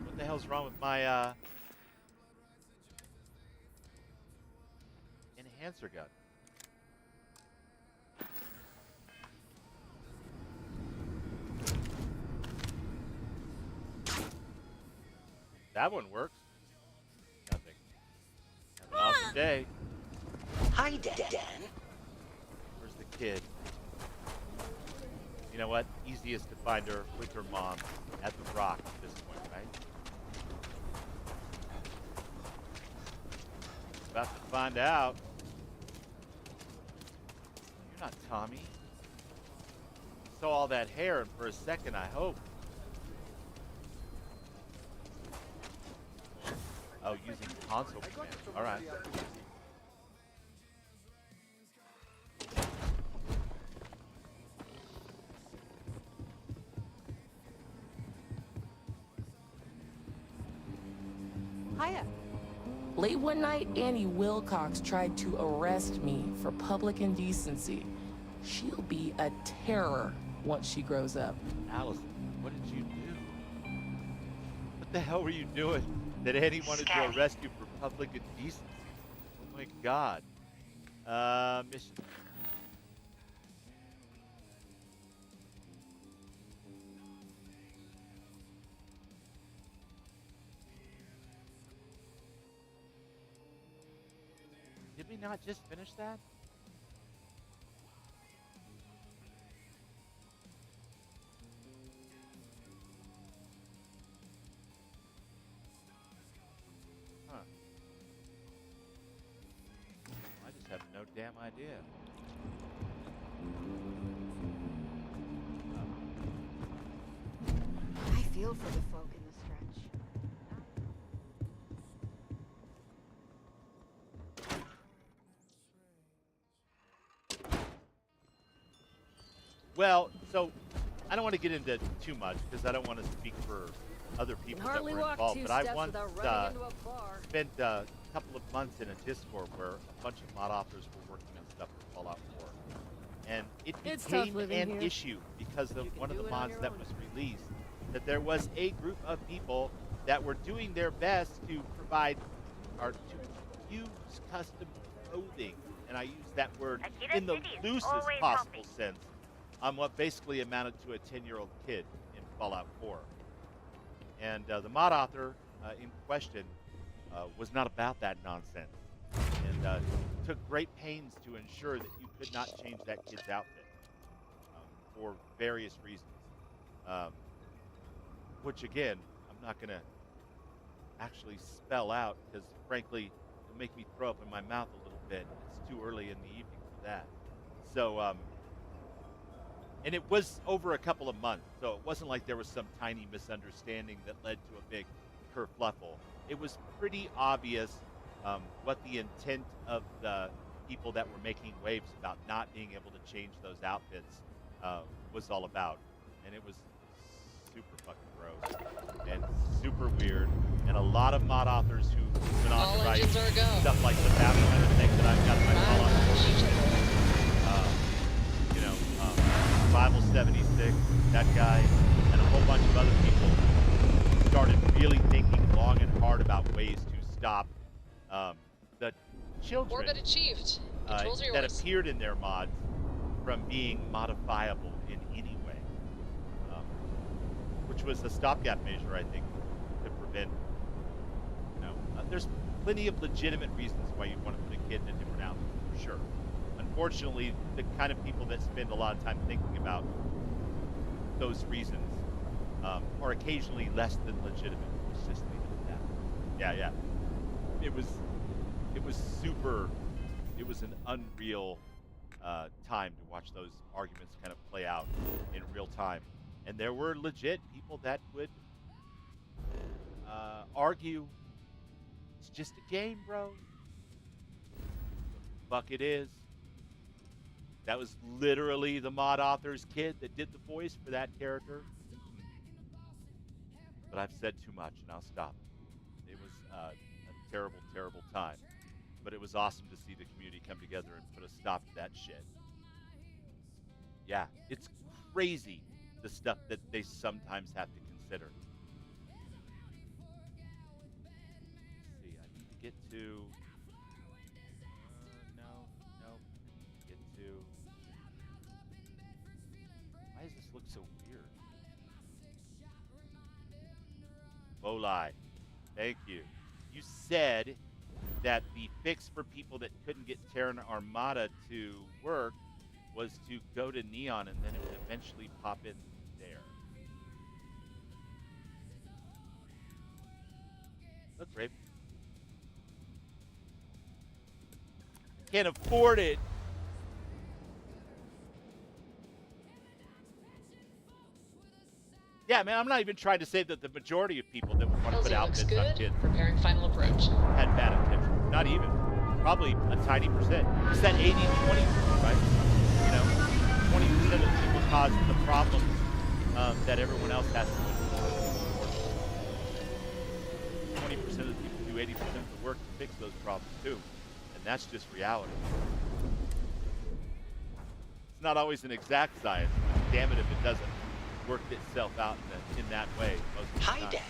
What the hell's wrong with my, enhancer gun? That one works. Nothing. Have an awesome day. Hi, Dan. Where's the kid? You know what? Easiest to find her with her mom at the Rock at this point, right? About to find out. You're not Tommy. I saw all that hair, and for a second, I hope. Oh, using console command. All right. Hiya. Late one night, Annie Wilcox tried to arrest me for public indecency. She'll be a terror once she grows up. Allison, what did you do? What the hell were you doing that Annie wanted to arrest you for public indecency? Oh my God. Mission. not just finish that? Huh. I just have no damn idea. I feel for the folk in the stretch. Well, so I don't want to get into too much because I don't want to speak for other people that hardly were walk involved. two But I steps once without running into a bar. spent a couple of months in a Discord where a bunch of mod authors were working on stuff for Fallout 4, and it It's tough became living an here. issue because of one of do the it on mods your that own. was released. That there was a group of people that were doing their best to provide or to use custom clothing, and I use that word in the loosest possible sense, on what basically amounted to a 10-year-old kid in Fallout 4. And the mod author in question was not about that nonsense, and took great pains to ensure that you could not change that kid's outfit for various reasons. Which again, I'm not going to actually spell out because frankly, it'll make me throw up in my mouth a little bit. It's too early in the evening for that. So, and it was over a couple of months, so it wasn't like there was some tiny misunderstanding that led to a big kerfluffle. It was pretty obvious what the intent of the people that were making waves about not being able to change those outfits was all about. And it was super fucking gross and super weird. And a lot of mod authors who went on to write stuff like the map kind of thing that I've got in my Fallout 4, you know, Survival 76, that guy, and a whole bunch of other people started really thinking long and hard about ways to stop the children Orbit achieved. Controls are that yours. appeared in their mods from being modifiable in any way, which was a stopgap measure, I think, to prevent. You know, there's plenty of legitimate reasons why you want to put a kid in a different outfit, for sure. Unfortunately, the kind of people that spend a lot of time thinking about those reasons are occasionally less than legitimate. Let's just leave it at that. Yeah. It was super. It was an unreal time to watch those arguments kind of play out in real time, and there were legit people that would argue it's just a game, bro. The fuck it is. That was literally the mod author's kid that did the voice for that character. But I've said too much, and I'll stop. It was a terrible, terrible time. But it was awesome to see the community come together and put a stop to that shit. Yeah, it's crazy, the stuff that they sometimes have to consider. Let's see, I need to get to... no. Get to... Why does this look so weird? Volai, thank you. You said that the fix for people that couldn't get Terran Armada to work was to go to Neon and then it would eventually pop in there. Look, Rafe. Can't afford it. Yeah, man, I'm not even trying to say that the majority of people that would want to put outfits on kids Preparing final approach. had bad intentions. Not even. Probably a tiny percent. It's that 80-20 rule, right? You know, 20% of the people cause the problems that everyone else has to ignore. 20% of the people do 80% of the work to fix those problems too. And that's just reality. It's not always an exact science. Damn it if it doesn't work itself out in that way most of the time. Hi, Dad.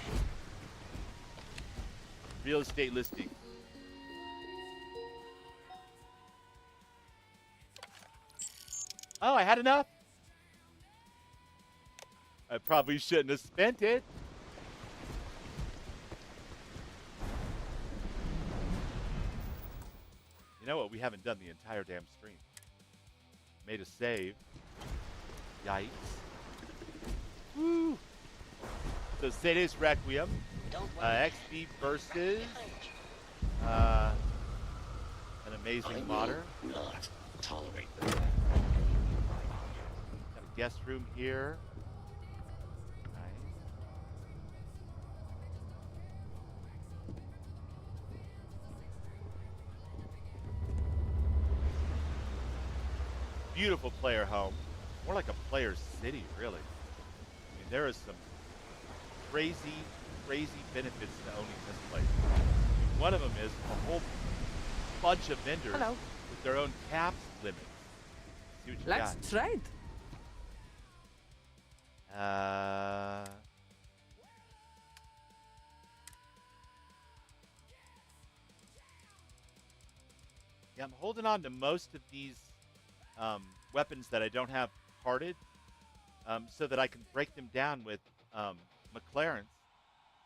Real estate listing. Oh, I had enough. I probably shouldn't have spent it. You know what? We haven't done the entire damn stream. Made a save. Yikes. Woo! So Sedes Requiem. XP versus an amazing modder. Not tolerate them. Got a guest room here. Nice. Beautiful player home. More like a player city, really. I mean, there is some crazy benefits to owning this place. One of them is a whole bunch of vendors with their own caps limits. See what you Let's got. trade. Yeah, I'm holding on to most of these weapons that I don't have parted, so that I can break them down with McLaren's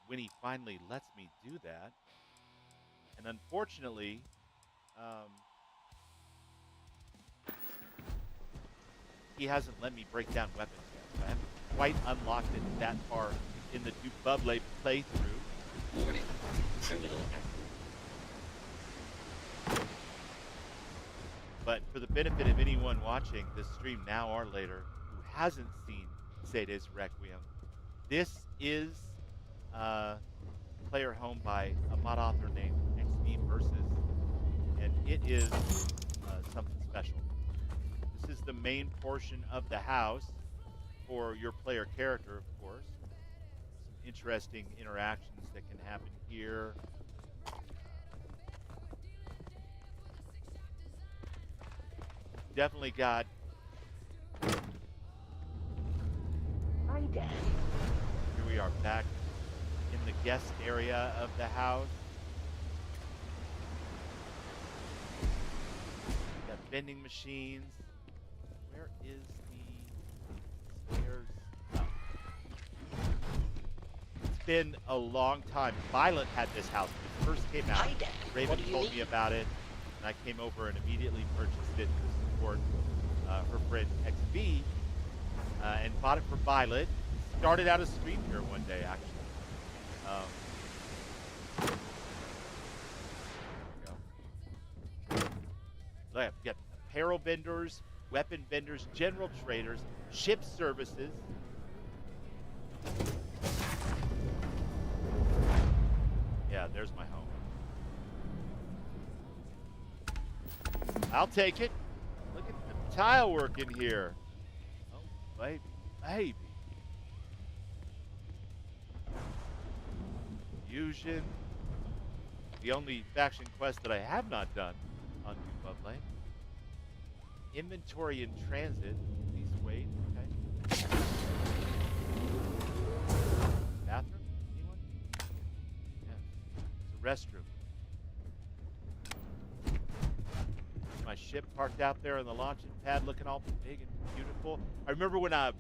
when he finally lets me do that. And unfortunately, he hasn't let me break down weapons yet. So I haven't quite unlocked it that far in the Dububble playthrough. Warning. Criminal. But for the benefit of anyone watching this stream now or later who hasn't seen Sedes Requiem, this is player home by a mod author named XV Versus, and it is something special. This is the main portion of the house for your player character, of course. Some interesting interactions that can happen here. Definitely got. Hi, Dad. Here we are back in the guest area of the house. Got vending machines. Where is the stairs? Oh. It's been a long time. Violet had this house when it first came out. Hi, Dad. Raven told me about it, and I came over and immediately purchased it to support her friend XB, and bought it for Violet. Started out a stream here one day, actually. There we go. We got apparel vendors, weapon vendors, general traders, ship services. Yeah, there's my home. I'll take it. Look at the tile work in here. Oh, baby. Fusion. The only faction quest that I have not done on Dububble. Inventory in transit. Please wait. Okay. Bathroom? Anyone? Yeah. It's a restroom. My ship parked out there on the launching pad looking all big and beautiful. I remember when I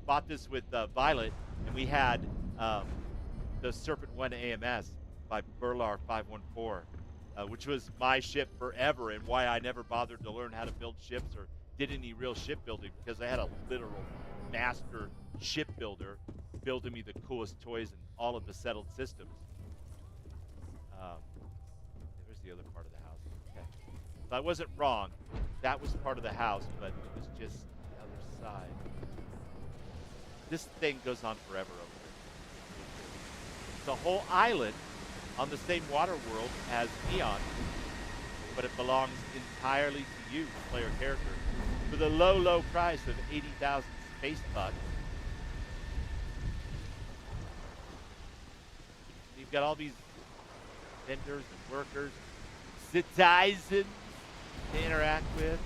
bought this with Violet, and we had the Serpent 1 AMS by Burlar 514, which was my ship forever, and why I never bothered to learn how to build ships or did any real shipbuilding, because I had a literal master shipbuilder building me the coolest toys in all of the settled systems. There's the other part of the house. Okay. So I wasn't wrong. That was part of the house, but it was just the other side. This thing goes on forever over there. It's a whole island on the same water world as Neon, but it belongs entirely to you, player character, for the low price of 80,000 space bucks. You've got all these vendors and workers, citizens to interact with.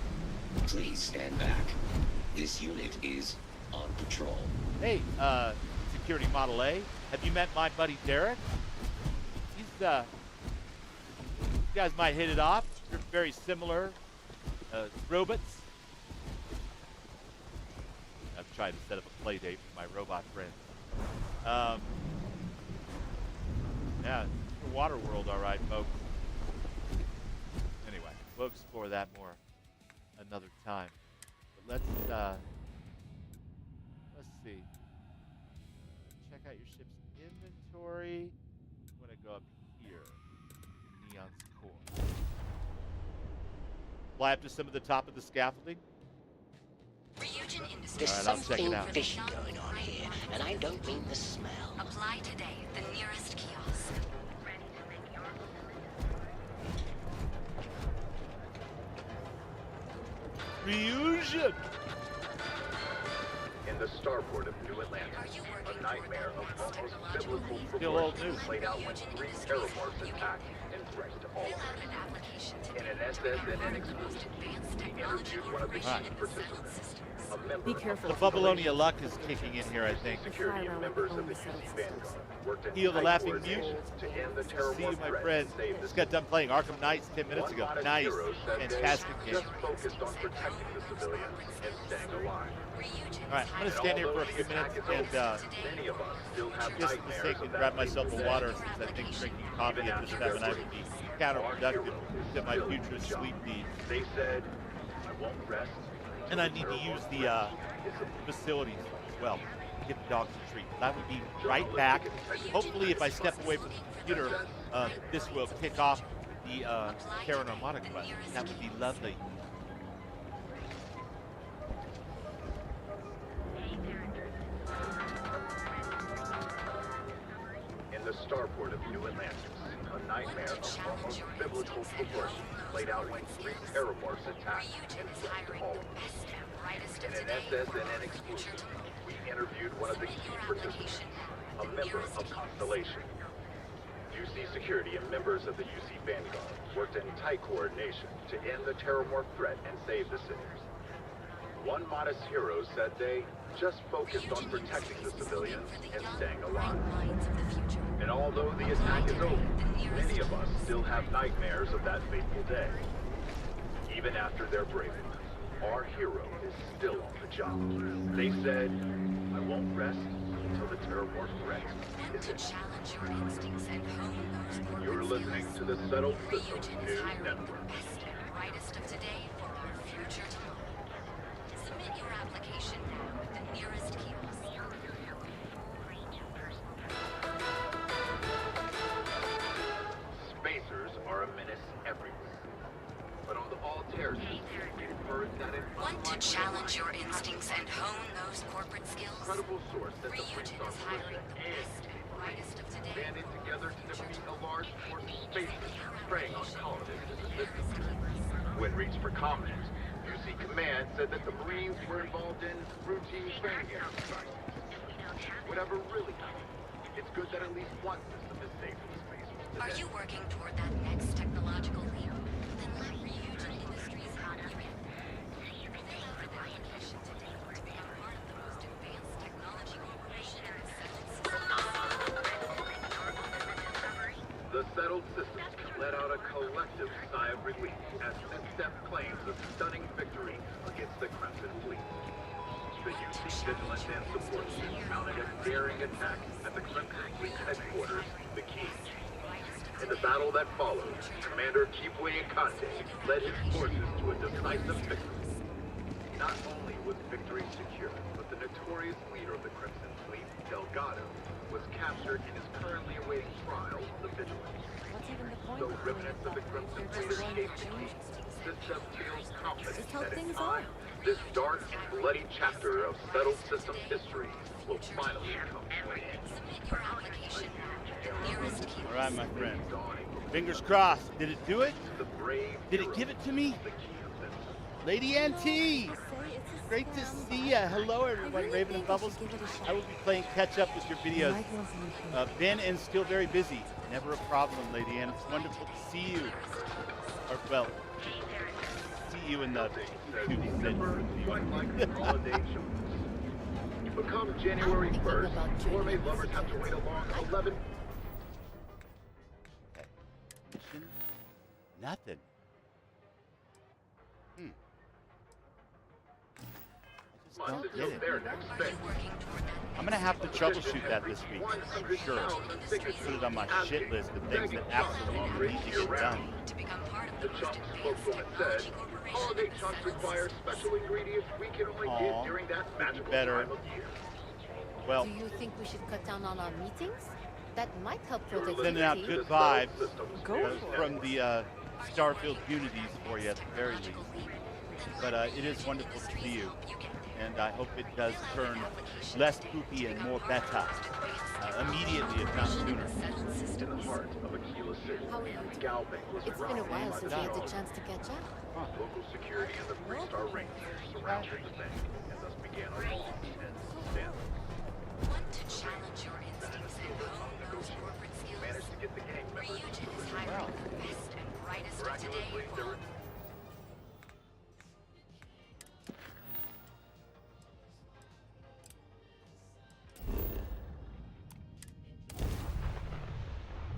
Please stand back. This unit is on patrol. Hey, Security Model A, have you met my buddy Derek? He's, you guys might hit it off. You're very similar robots. I'm trying to set up a play date with my robot friends. Yeah, it's the water world, all right, folks. Anyway, We'll explore that more another time. But let's see. Check out your ship's inventory. I'm gonna go up here to Neon's core. Fly up to some of the top of the scaffolding. There's All right, I'll check it something out. fishy going on here, and I don't mean the smell. Apply today at the nearest kiosk. Fusion! In the starport of New Atlantis, a nightmare of almost biblical Still old news. proportions played out when 3 terramorphs attacked and threatened all of us. In an SSNN exclusive, we interviewed one of the key participants. A member Be careful. The Babylonia luck is kicking in here, I think. security and members of the UC Vanguard worked in Heal the tight Laughing coordination Mute. to end the See terramorph you, my threat friend. and save Just the got done playing Arkham Knights 10 minutes ago. One Nice. hero said they Fantastic game. just focused on protecting the civilians and staying alive. Alright, I'm going to stand here for a few minutes and Many of us still have just for the nightmares sake of and that grab myself fateful a day. water since I think drinking coffee at this time of night would be counterproductive to my future sleep needs. They said, I won't rest. And I need to use the facilities as well. Get the dogs a treat. That would be right back. Hopefully, if I step away from the computer, this will kick off the Terran Armada quest. That would be lovely. In the starport of New Atlantis, a nightmare of almost biblical proportions played out when 3 terramorphs attacked and threatened all of us. In an SSNN exclusive, we interviewed one of the key participants, a member of Constellation. UC security and members of the UC Vanguard worked in tight coordination to end the terramorph threat and save the cities. One modest hero said they just focused on protecting the civilians and staying alive. And although the attack is over, many of us still have nightmares of that fateful day. Even after their bravery, our hero is still on the job. They said, I won't rest until the terramorph threat is ended. You're listening to the Settled Systems News Network. Brightest of today for our future tomorrow. Submit your application now at the nearest kiosk. Spacers are a menace everywhere. But on the Altair system, we've heard that an Want to challenge your instincts and hone those corporate skills? incredible source that the Ryujin Freestar is hiring the and best and brightest of today. banded together to defeat a large force of spacers preying on colonists in the system. When reached for comment, UC Command said that the Marines were involved in routine training exercises. Whatever really happened, it's good that at least one system is safe from spacers today. Are you working toward that next technological leap? Then let Ryujin Industries help you in. Fill out the application today to become part of the most advanced technology corporation in the Settled Systems. The Settled Systems let out a collective sigh of relief as Step claims a stunning victory against the Crimson Fleet. The UC Vigilance and Support Team mounted a daring attack at the Crimson Fleet headquarters, the Cage. In the battle that followed, Commander Kibwe Akande led his forces to a decisive victory. Not only was victory secured, but the notorious leader of the Crimson Fleet, Delgado, was captured and is currently awaiting trial of the Vigilance. Though remnants of the Crimson Fleet escaped the Cage, this step feels confident that in time, this dark and bloody chapter of Settled Systems history will finally come to an end. Alright, my friend. Fingers crossed. Did it do it? Did it give it to me? Lady Auntie! Great to see ya. Hello, everyone. Raven and Bubbles. I will be playing catch up with your videos. Been and still very busy. Never a problem, Lady Ann. It's wonderful to see you. Or, well, see you in the Become January 1st, gourmet lovers have to wait a long 11... Nothing. I just don't get it. I'm gonna have to troubleshoot that this week, for sure. Put it on my shit list of things that absolutely need to get done. To become part of The Chunk spokeswoman said, holiday chunks require special ingredients we can only get during that magical time of year. Well, do you think we should cut down on our meetings? That might help productivity. sending out good vibes from the Starfield Unities for you at the very least. But it is wonderful to see you, and I hope it does turn less poopy and more better immediately, if not sooner. In the heart of Aquila City, Galbank was It's been a while since we had the chance to catch up. Local security and the three-star Rangers surrounded the bank and thus began a long and substantial. Want to challenge your instincts and hone those corporate skills? Managed to get the gang members Ryujin is hiring the best and brightest of today. miraculously, there were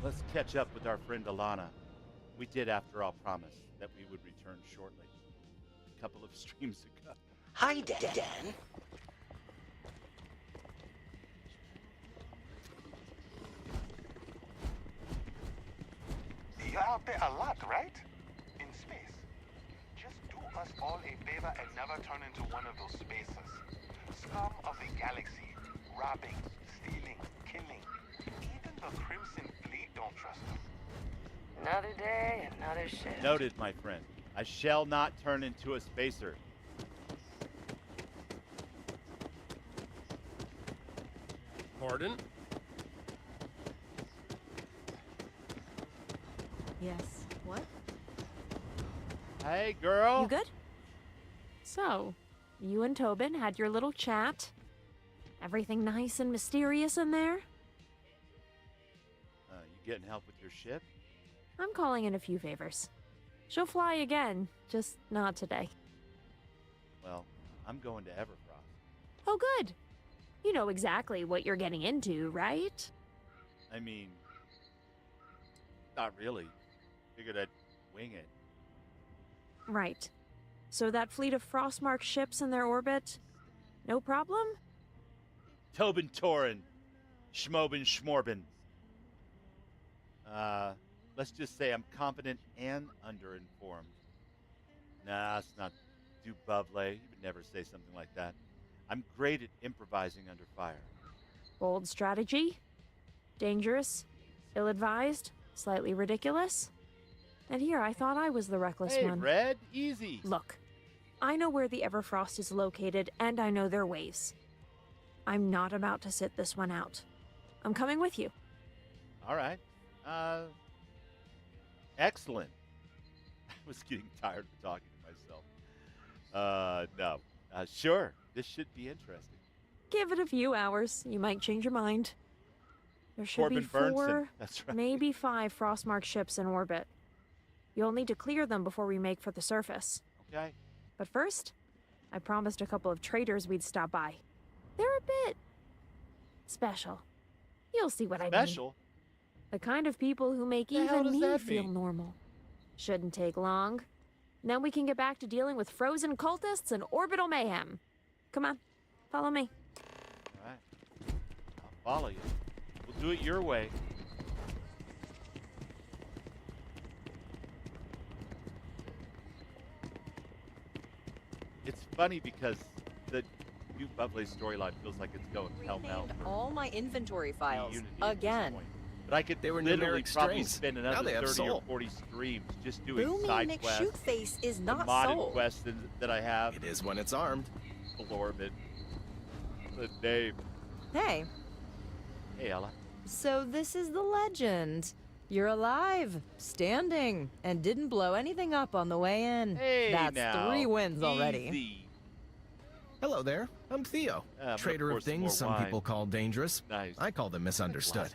Let's catch up with our friend Alana. We did, after all, promise that we would return shortly. A couple of streams ago. Hi, Dan. You're out there a lot, right? In space. Just do us all a favor and never turn into one of those spacers. Scum of the galaxy. Robbing, stealing, killing. Even the Crimson Fleet don't trust them. Another day, another shift. Noted, my friend. I shall not turn into a spacer. Pardon? Yes. What? Hey, girl. You good? So, you and Tobin had your little chat. Everything nice and mysterious in there? You getting help with your ship? I'm calling in a few favors. She'll fly again, just not today. Well, I'm going to Everfrost. Oh, good. You know exactly what you're getting into, right? I mean, not really. Figured I'd wing it. Right. So that fleet of Frostmark ships in their orbit, no problem? Tobin Torin. Schmobin Schmorbin. Let's just say I'm confident and underinformed. Nah, it's not too bubbly. You would never say something like that. I'm great at improvising under fire. Bold strategy? Dangerous? Ill-advised? Slightly ridiculous? And here I thought I was the reckless Hey, one. Red, easy. Look, I know where the Everfrost is located, and I know their ways. I'm not about to sit this one out. I'm coming with you. All right. Excellent. I was getting tired of talking to myself. No. Sure. This should be interesting. Give it a few hours. You might change your mind. There should Corbin be 4, Burnson. That's right. maybe 5 Frostmark ships in orbit. You'll need to clear them before we make for the surface. Okay. But first, I promised a couple of traders we'd stop by. They're a bit special. You'll see what I mean. Special? The kind of people who make The hell even does me that feel mean? normal. Shouldn't take long. Then we can get back to dealing with frozen cultists and orbital mayhem. Come on, follow me. All right. I'll follow you. We'll do it your way. It's funny because the new Bubbly storyline feels like it's going pell-mell. All my inventory files Unity at this again. point. But I could They were literally numeric probably strings. spend Now another they have 30 or soul. 40 streams just doing Booming side McShootface quests. is the not modded sold. quests that I have. It is when it's armed. Orbit. The name. Hey, Hey, Ella. so this is the legend. You're alive, standing, and didn't blow anything up on the way in. Hey, That's now. 3 wins already. Easy. Hello there. I'm Theo. I'm Trader gonna pour of some more things some wine. people call dangerous. Nice. I call them misunderstood.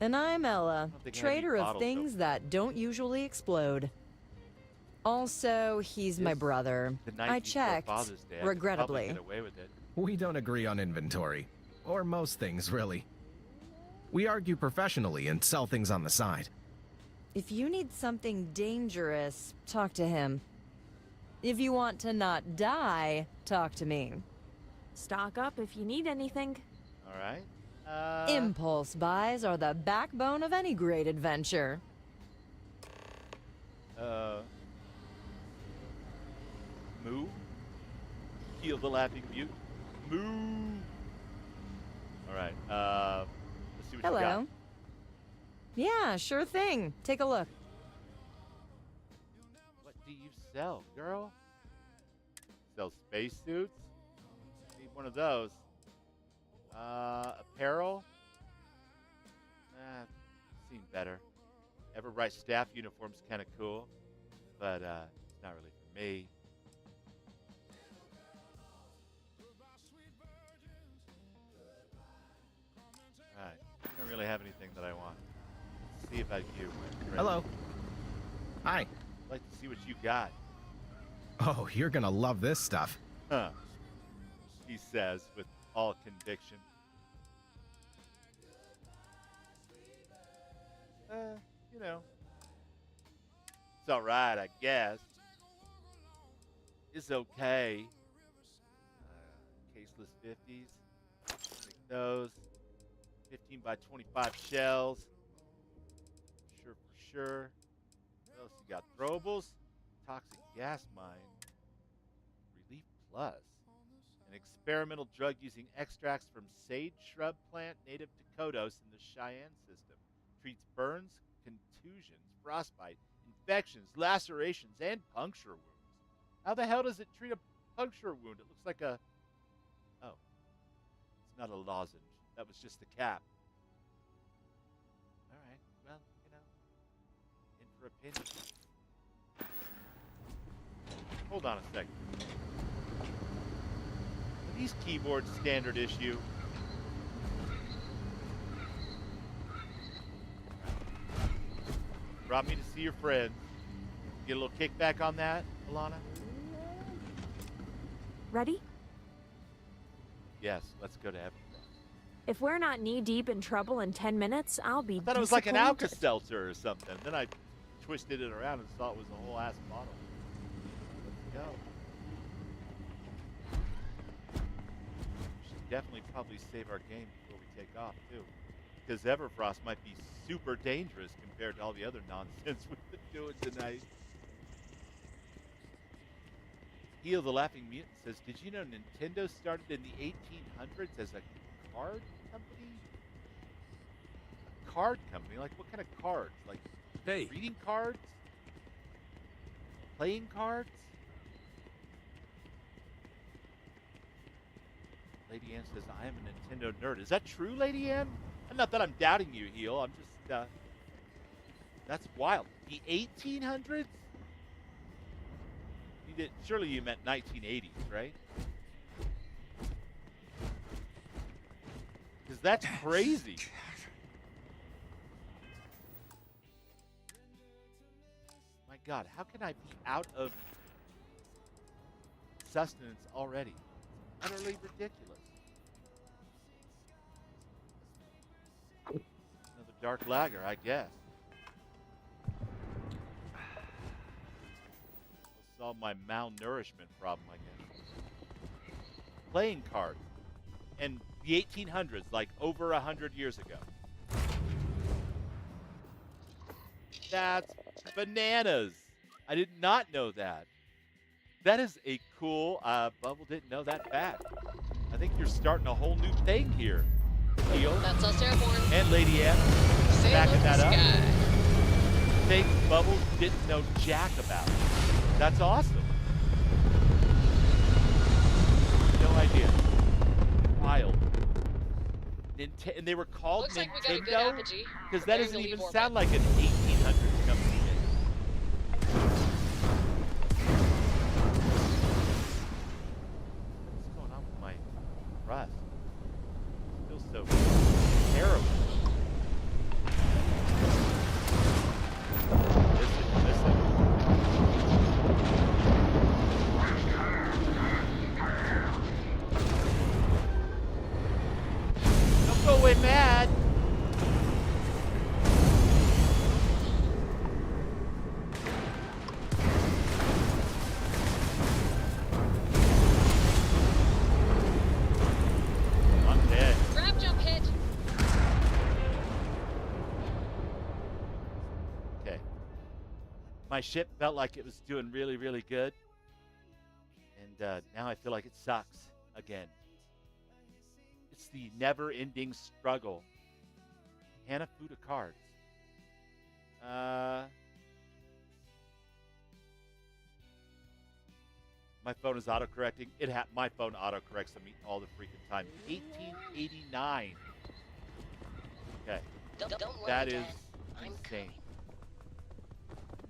And I'm Ella, think I have any trader of bottles things that don't usually explode. Also, he's my brother. The night I before checked, Father's Day, I could probably regrettably. get away with it. We don't agree on inventory. Or most things, really. We argue professionally and sell things on the side. If you need something dangerous, talk to him. If you want to not die, talk to me. Stock up if you need anything. All right. Impulse buys are the backbone of any great adventure. Moo? Heal the laughing mute. Moo! Alright, let's see what you got. Hello. Yeah, sure thing. Take a look. What do you sell, girl? Sell spacesuits? Need one of those. Apparel? Seen better. Everbright staff uniform's kind of cool, but it's not really for me. Alright, I don't really have anything that I want. Let's see about you. Hello. Hi. I'd like to see what you got. Oh, you're gonna love this stuff. Huh. He says with all conviction. You know. It's alright, I guess. It's okay. Caseless 50s. Take those. 15 by 25 shells. Sure for sure. What else you got? Throwables? Toxic gas mine. Relief Plus. An experimental drug using extracts from sage shrub plant native to Kodos in the Cheyenne system. Treats burns, contusions, frostbite, infections, lacerations, and puncture wounds. How the hell does it treat a puncture wound? It looks like a... Oh. It's not a lozenge. That was just the cap. Alright, well, you know. In for a penny. Hold on a second. Are these keyboards standard issue? Brought me to see your friend. Get a little kickback on that, Alana? Ready? Yes, let's go to Everett. If we're not knee-deep in trouble in 10 minutes, I'll be I thought it was like an disappointed. Alka-Seltzer or something. Then I twisted it around and saw it was a whole ass bottle. Let's go. We should definitely probably save our game before we take off, too. Because Everfrost might be super dangerous compared to all the other nonsense we've been doing tonight. Heal the Laughing Mutant says, did you know Nintendo started in the 1800s as a card company? A card company? Like, what kind of cards? Like, reading cards? Playing cards? Lady Ann says, I am a Nintendo nerd. Is that true, Lady Ann? Not that I'm doubting you, Heel. I'm just, that's wild. The 1800s? You did, surely you meant 1980s, right? Because that's crazy. My God, how can I be out of sustenance already? It's utterly ridiculous. Another dark lager, I guess. Solve my malnourishment problem, I guess. Playing cards. And the 1800s, like over 100 years ago. That's bananas. I did not know that. That is a cool, Bubble didn't know that fact. I think you're starting a whole new thing here. Heel. That's us airborne. And Lady Ann. Backing that up. Things Bubbles didn't know jack about. That's awesome. No idea. Wild. And they were called Looks Nintendo? like we got a good apogee. Because that Preparing doesn't to even leave sound orbit. like an 1800s company name. What's going on with my rust? It feels so terrible. Listen. Don't go away mad. My ship felt like it was doing really, really good. And now I feel like it sucks again. It's the never-ending struggle. Hanafuda cards. My phone is autocorrecting. My phone autocorrects on me all the freaking time. 1889. Okay. Don't worry, That is Dad. I'm insane.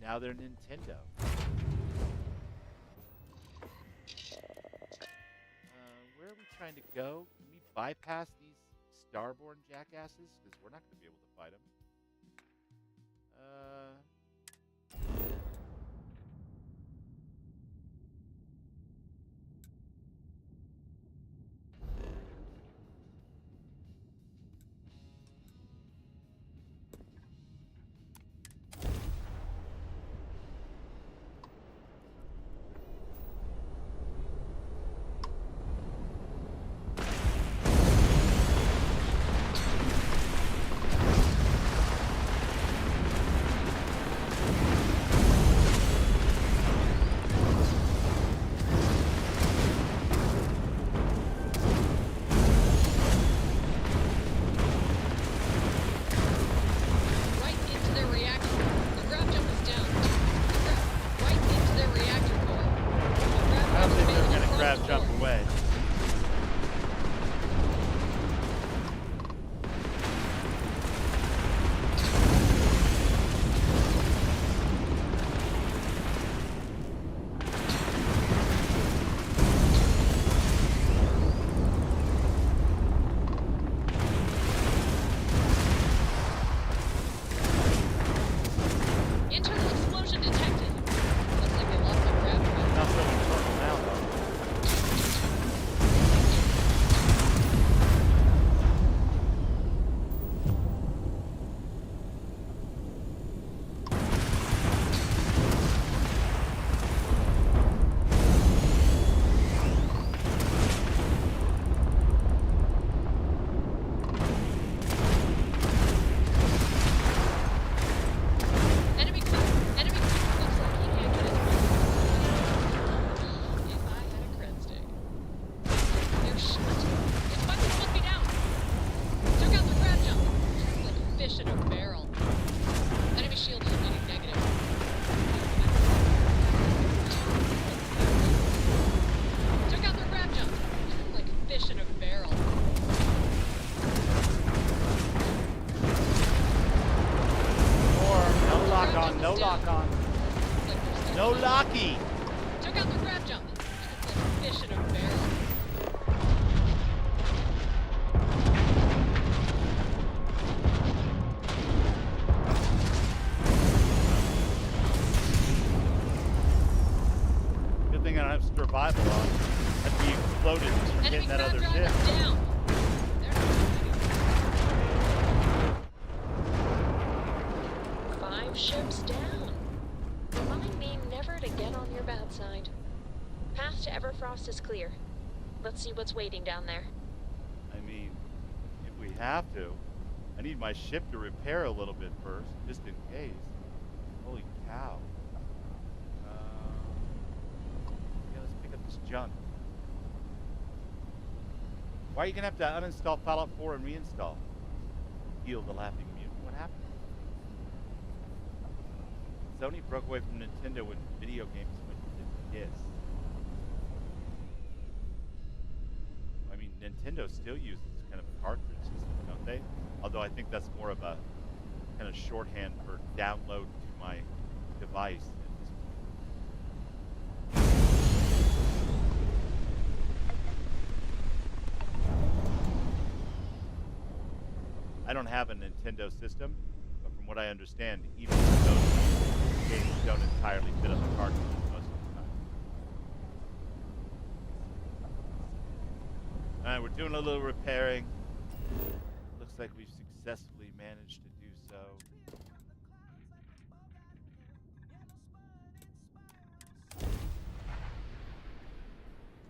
Now they're Nintendo. Where are we trying to go? Can we bypass these Starborn jackasses? Because we're not going to be able to fight them. Right into their reactor. The grab jump is down. Right into their reactor core. I don't think they're going to grab jump away. Internal explosion detected. Looks like they lost their grab jump. Not so important now, though. Enemy clear. Enemy clear. Looks like he can't get his If I had a cred stick. They're shot. It's fucking put me down. Took out the grab jump. Like a fish in a barrel. Enemy shield is reading negative. Took out their grab jump. Like a fish in a barrel. Or no lock on, no lock on. No locky. Took out the grab jump. Like a fish in a barrel. Good thing I don't have survival on. I'd be exploded from Enemy hitting that grab other drive ship. is down. They're not 5 ships down. Remind me never to get on your bad side. Path to Everfrost is clear. Let's see what's waiting down there. I mean, if we have to, I need my ship to repair a little bit first, just in case. Holy cow. Yeah, let's pick up this junk. Why are you going to have to uninstall Fallout 4 and reinstall? Heal the Laughing Mutant. What happened? Sony broke away from Nintendo when video games went to disc. I mean, Nintendo still uses kind of a cartridge system, don't they? Although I think that's more of a kind of shorthand for download to my device at this point. I don't have a Nintendo system, but from what I understand, even those games don't entirely fit on the cartridges most of the time. Alright, we're doing a little repairing. Looks like we've successfully managed to do so.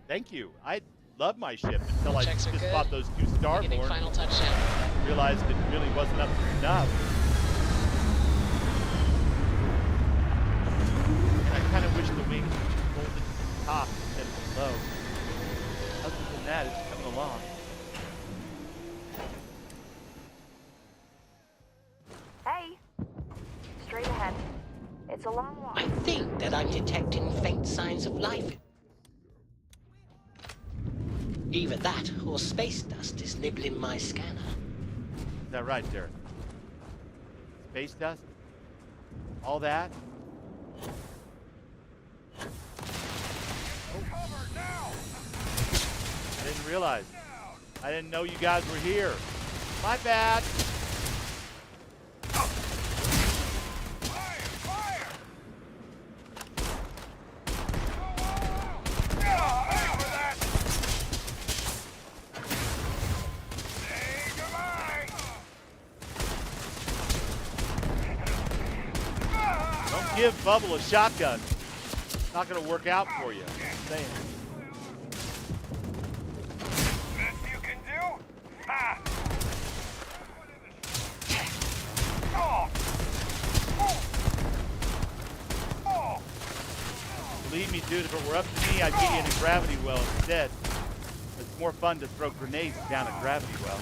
Thank you. I love my ship until I Checks are just good. bought those 2 Getting Starborn. final touchdown. Realized it really wasn't up to snuff. kind of wish the wings would fold into the top instead of below. Other than that, it's coming along. Hey! Straight ahead. It's a long walk. I think that I'm detecting faint signs of life. Either that or space dust is nibbling my scanner. Is that right, Derek? Space dust? All that? I didn't realize. I didn't know you guys were here. My bad. Don't give Bubble a shotgun. It's not going to work out for you. I'm saying. Believe me, dude, if it were up to me, I'd get you in a gravity well instead. It's more fun to throw grenades down a gravity well.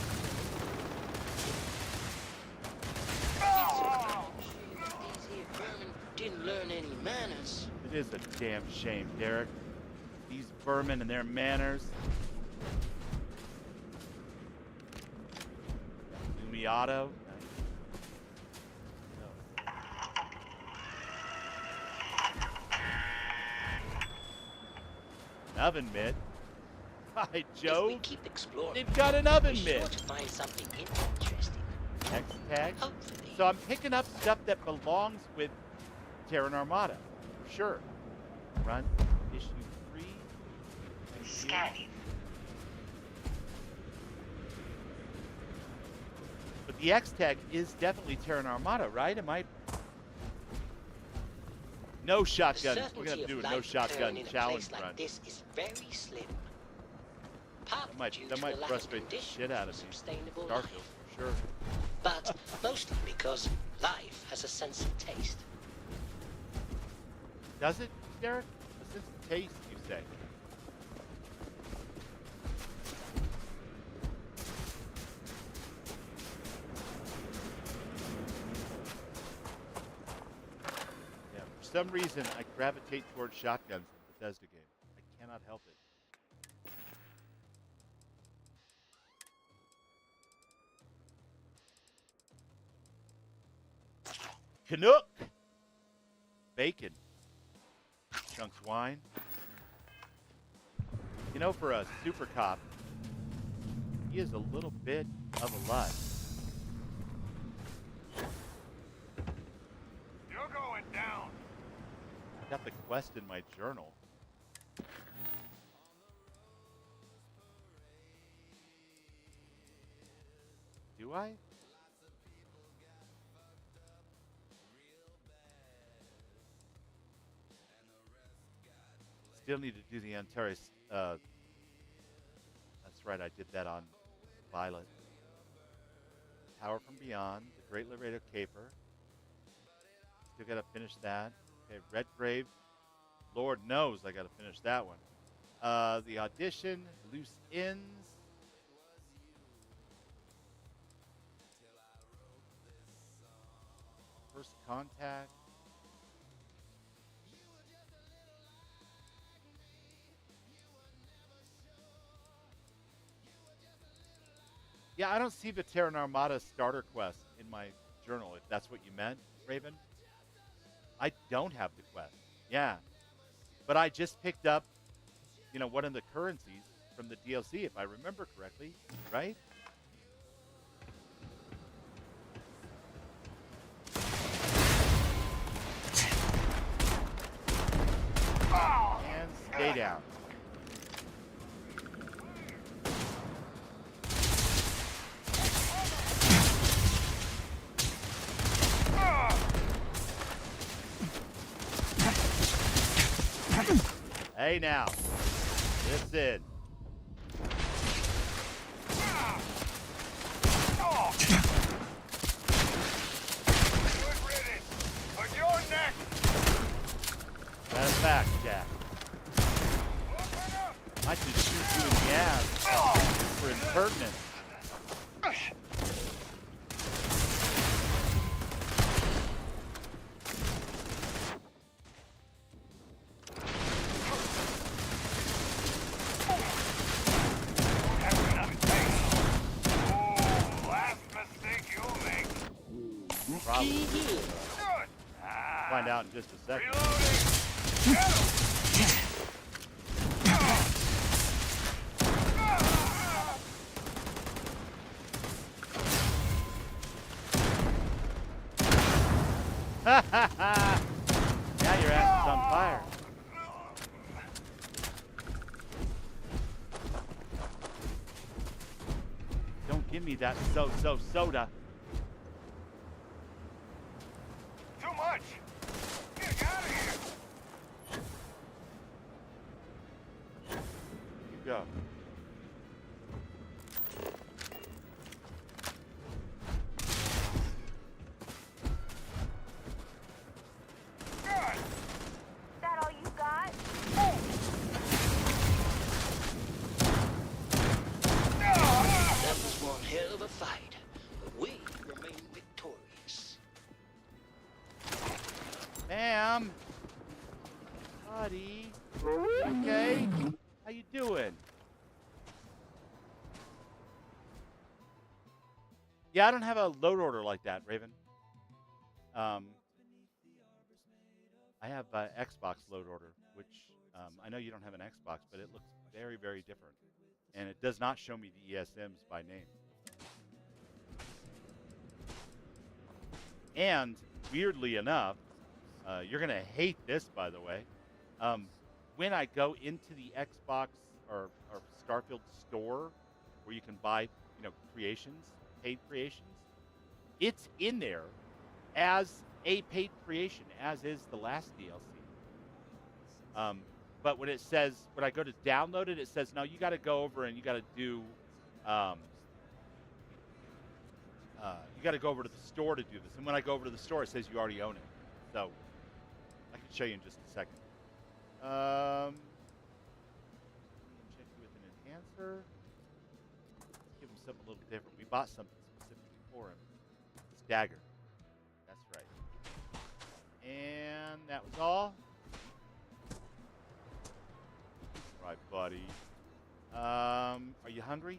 Didn't learn any manners. It is a damn shame, Derek. These vermin and their manners. Lumiato. An oven mitt. By Joe. If we keep exploring, they've got an oven we're mitt. sure to find something interesting. X tag. So I'm picking up stuff that belongs with Terran Armada. For sure. Run issue 3. Scanning. But the X tag is definitely Terran Armada, right? Am I? No shotgun. We're gonna do a no shotgun challenge like run. This is very slim. That might frustrate the shit out of me. Starfield, for sure. But mostly because life has a sense of taste. Does it, Derek? A sense of taste, you say? Yeah, for some reason, I gravitate towards shotguns in the Bethesda game. I cannot help it. Canuck! Bacon. Chunks wine. You know, for a super cop, he is a little bit of a lush. You're going down. I got the quest in my journal. Do I? Still need to do the Antares. That's right, I did that on Violet. Power from Beyond, the Great Laredo Caper. Still got to finish that. Okay, Redgrave. Lord knows I got to finish that one. The Audition, Loose Ends. First Contact. Yeah, I don't see the Terran Armada starter quest in my journal, if that's what you meant, Raven. I don't have the quest. Yeah. But I just picked up, you know, one of the currencies from the DLC, if I remember correctly, right? And stay down. Hey now, listen. That's in the ass for impertinence. Probably. Find out in just a second. Now your ass is on fire. Don't give me that soda. Too much! Get out of here! You go. That all you got? That was one hell of a fight, but we remain victorious. Ma'am. Buddy. Okay. How you doing? Yeah, I don't have a load order like that, Raven. I have Xbox load order, which I know you don't have an Xbox, but it looks very, very different. And it does not show me the ESMs by name. And weirdly enough, you're going to hate this, by the way. When I go into the Xbox or Starfield store where you can buy, creations, paid creations, it's in there as a paid creation, as is the last DLC. But when I go to download it, it says, no, you got to go over and you got to do, you got to go over to the store to do this. And when I go over to the store, it says you already own it. So I can show you in just a second. Check with an enhancer. Let's give him something a little different. We bought something specifically for him. This dagger. That's right. And that was all. Right, buddy. Are you hungry?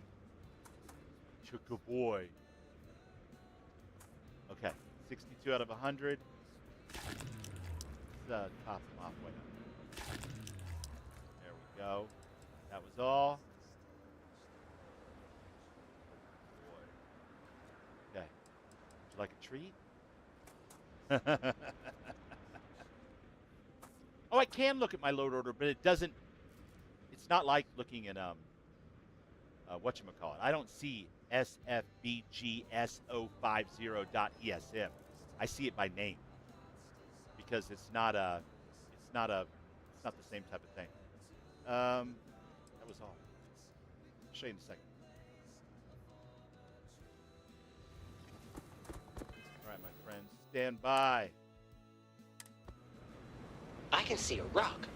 Good boy. Okay, 62 out of 100. Let's top him off. Wait. There we go. That was all. Boy. Okay. Would you like a treat? Oh, I can look at my load order, but it doesn't. It's not like looking at whatchamacallit. I don't see sfbgso50.esm. I see it by name because it's not the same type of thing. That was all. I'll show you in a second. All right, my friends, stand by. I can see a rock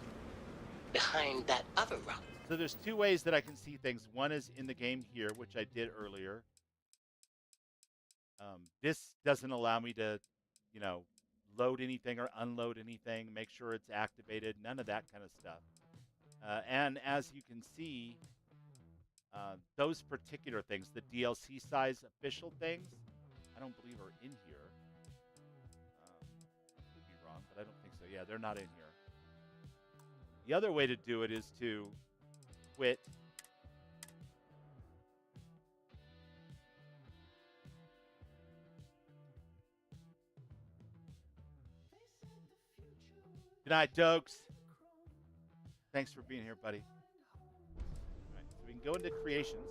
behind that other rock. So there's two ways that I can see things. One is in the game here, which I did earlier. This doesn't allow me to, load anything or unload anything, make sure it's activated, none of that kind of stuff. And as you can see, those particular things, the DLC size official things, I don't believe are in here. I could be wrong, but I don't think so. Yeah, they're not in here. The other way to do it is to quit. Good night, Dokes. Thanks for being here, buddy. All right, so we can go into creations.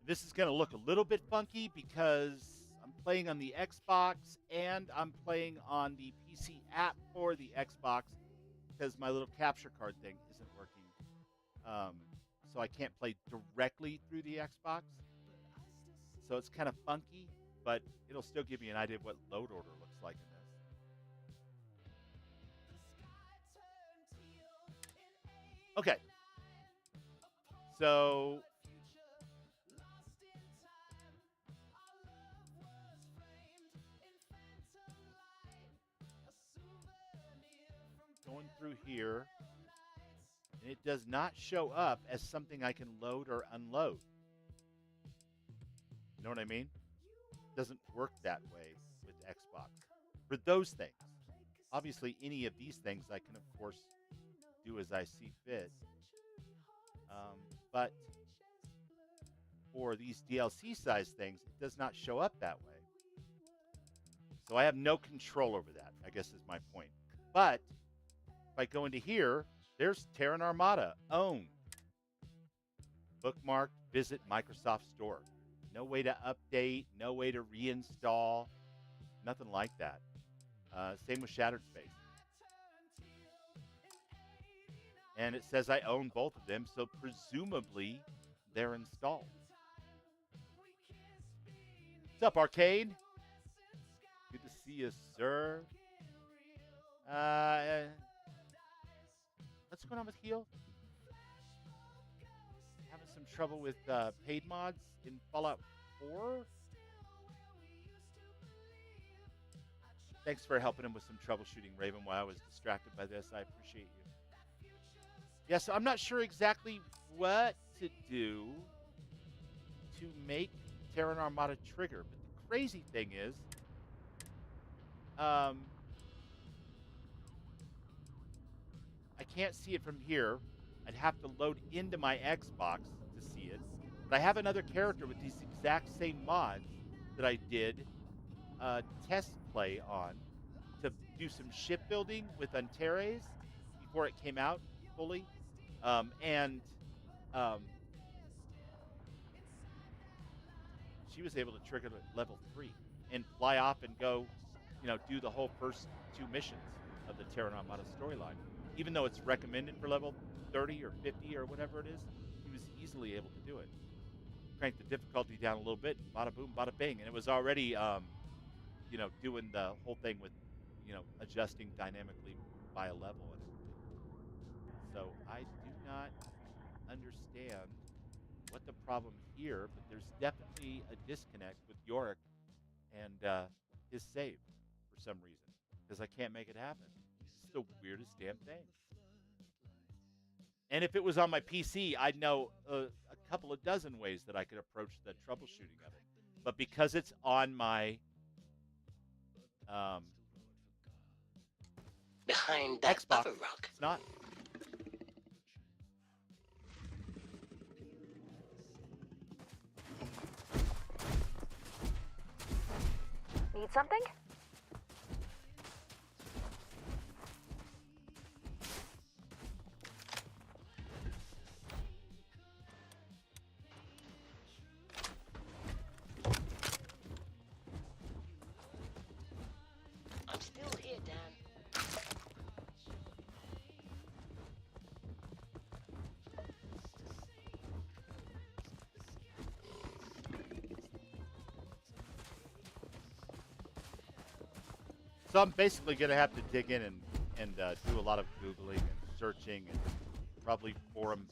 This is going to look a little bit funky because I'm playing on the Xbox and I'm playing on the PC app for the Xbox because my little capture card thing isn't working. So I can't play directly through the Xbox. So it's kind of funky, but it'll still give me an idea of what load order looks like in this. Okay. So going through here, and it does not show up as something I can load or unload. You know what I mean? It doesn't work that way with Xbox. For those things. Obviously, any of these things I can, of course, do as I see fit. But for these DLC size things, it does not show up that way. So I have no control over that, I guess is my point. But if I go into here, there's Terran Armada, own. Bookmarked, visit Microsoft Store. No way to update, no way to reinstall, nothing like that. Same with Shattered Space. And it says I own both of them, so presumably they're installed. What's up, Arcade? Good to see you, sir. What's going on with Heal? Having some trouble with paid mods in Fallout 4? Thanks for helping him with some troubleshooting, Raven, while I was distracted by this. I appreciate you. Yeah, so I'm not sure exactly what to do to make Terran Armada trigger, but the crazy thing is, I can't see it from here. I'd have to load into my Xbox to see it. But I have another character with these exact same mods that I did test play on to do some shipbuilding with Antares before it came out fully. She was able to trigger at level 3 and fly off and go, do the whole first 2 missions of the Terran Armada storyline. Even though it's recommended for level 30 or 50 or whatever it is, he was easily able to do it. Crank the difficulty down a little bit, bada boom, bada bing, and it was already, doing the whole thing with, adjusting dynamically by a level and everything. So I do not understand what the problem here, but there's definitely a disconnect with Yorick and his save for some reason, because I can't make it happen. It's the weirdest damn thing. And if it was on my PC, I'd know a couple of dozen ways that I could approach the troubleshooting of it. But because it's on my behind that Xbox, other rock. It's not. Need something? I'm still here, Dan. So I'm basically going to have to dig in and do a lot of Googling and searching and probably forum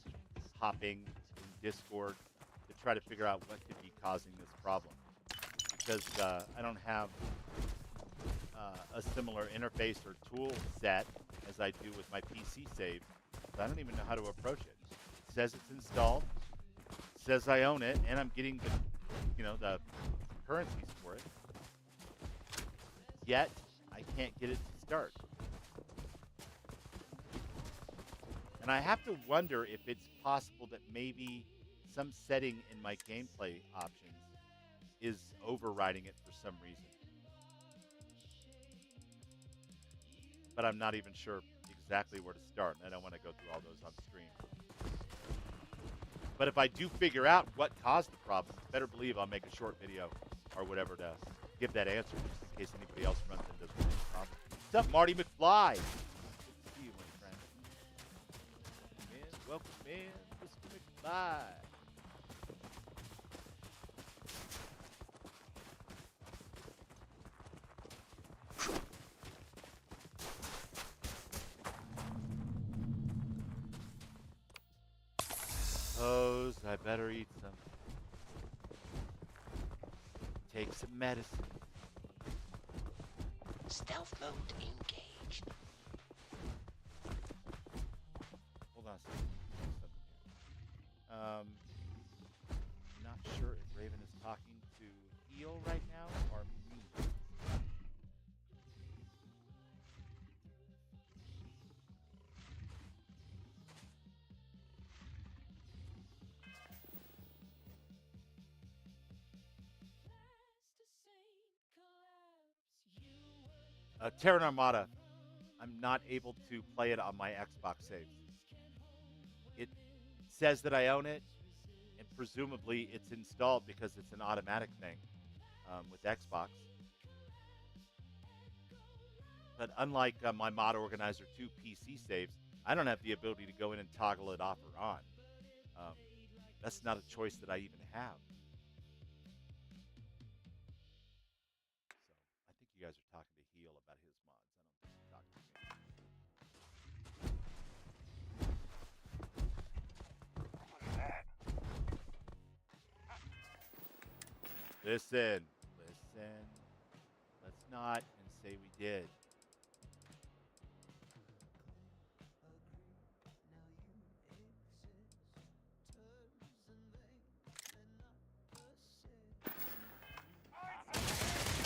hopping in Discord to try to figure out what could be causing this problem. Because I don't have a similar interface or tool set as I do with my PC save. So I don't even know how to approach it. It says it's installed, it says I own it, and I'm getting the currencies for it. Yet I can't get it to start. And I have to wonder if it's possible that maybe some setting in my gameplay options is overriding it for some reason. But I'm not even sure exactly where to start, and I don't want to go through all those on stream. But if I do figure out what caused the problem, better believe I'll make a short video or whatever to give that answer, just in case anybody else runs into the same problem. What's up, Marty McFly? Good to see you, my friend. Welcome in, Mr. McFly. suppose I better eat some. Take some medicine. Stealth mode engaged. Hold on a second. Not sure if Raven is talking to Heel right now or me. Terran Armada. I'm not able to play it on my Xbox saves. It says that I own it, and presumably it's installed because it's an automatic thing with Xbox. But unlike my Mod Organizer 2 PC saves, I don't have the ability to go in and toggle it off or on. That's not a choice that I even have. So I think you guys are talking to Heel about his mods. I don't think you're talking to me. Listen. Let's not and say we did.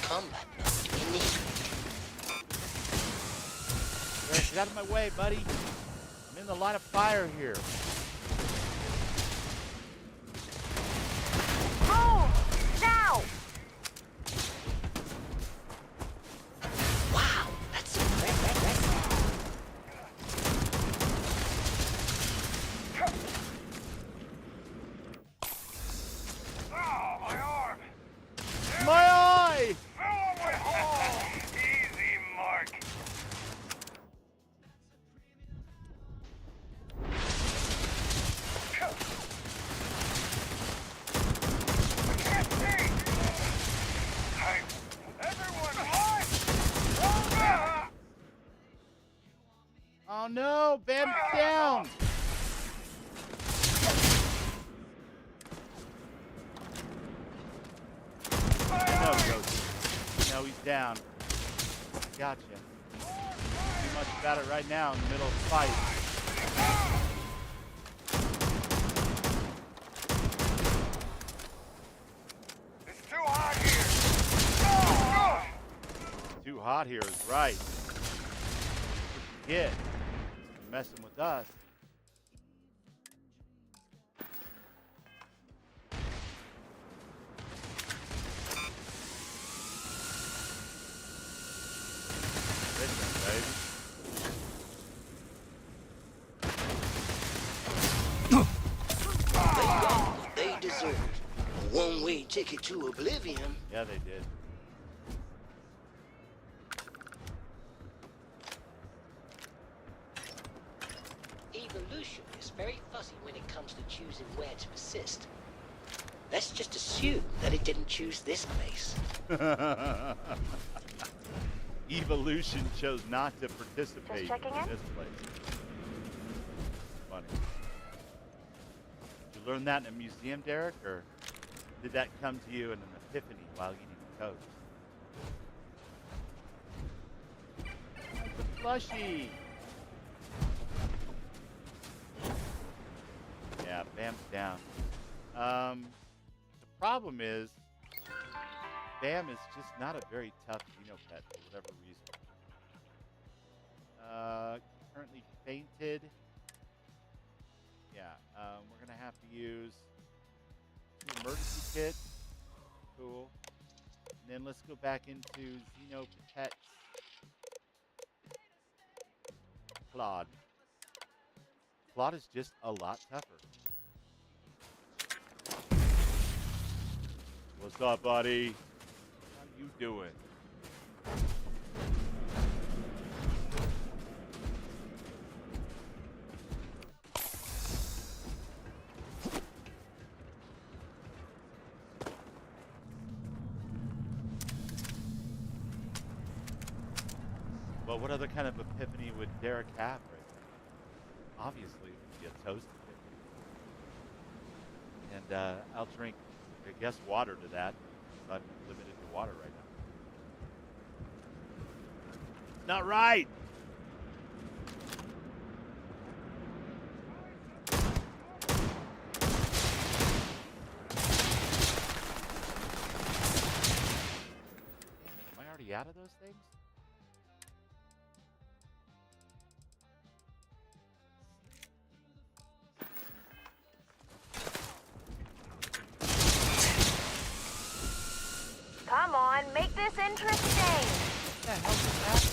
Combat mode initiated. Get out of my way, buddy. I'm in the line of fire here. Move! Now! Wow, that's My arm! My eye! Easy, Mark. Oh no, Bam's down! No, Ghost. No, he's down. Gotcha. Too much about it right now in the middle of the fight. It's too hot here. Too hot here is right. Kid, messing with us. Listen, baby. They got what they deserve. A one-way ticket to oblivion. Yeah, they did. Evolution is very fuzzy when it comes to choosing where to persist. Let's just assume that it didn't choose this place. Evolution chose not to participate Just checking in in? this place. Funny. Did you learn that in a museum, Derek, or did that come to you in an epiphany while eating toast? That's a plushie. Yeah, Bam's down. The problem is, Bam is just not a very tough Xenopet for whatever reason. Currently fainted. Yeah, we're going to have to use 2 emergency kits. Cool. And then let's go back into Xenopets. Claude. Claude is just a lot tougher. What's up, buddy? How you doing? Well, what other kind of epiphany would Derek have right now? Obviously, it would be a toast epiphany. And I'll drink, I guess, water to that. I'm limited to water right now. Not right! Am I already out of those things? Come on, make this interesting. What the hell is that?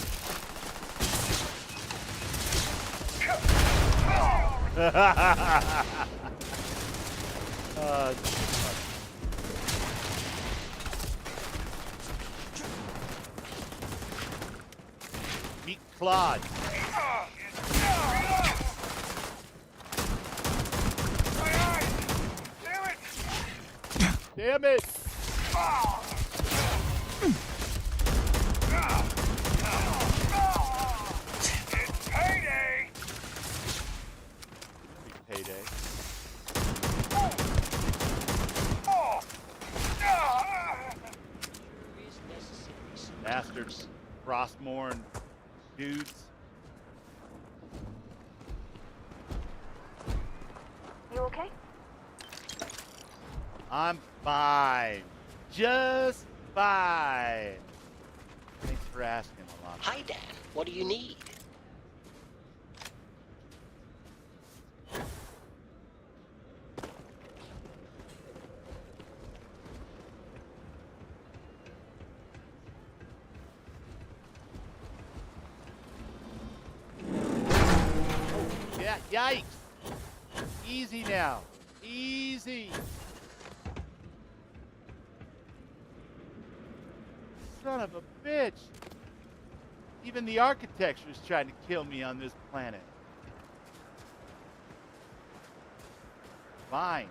Meat Claude. Damn it! It's payday! Big payday. Bastards. Frostmourne dudes. You okay? I'm fine. Just fine. Thanks for asking, Alana. Hi, Dan. What do you need? Yeah, yikes. Easy now. Easy. Son of a bitch. Even the architecture is trying to kill me on this planet. Fine.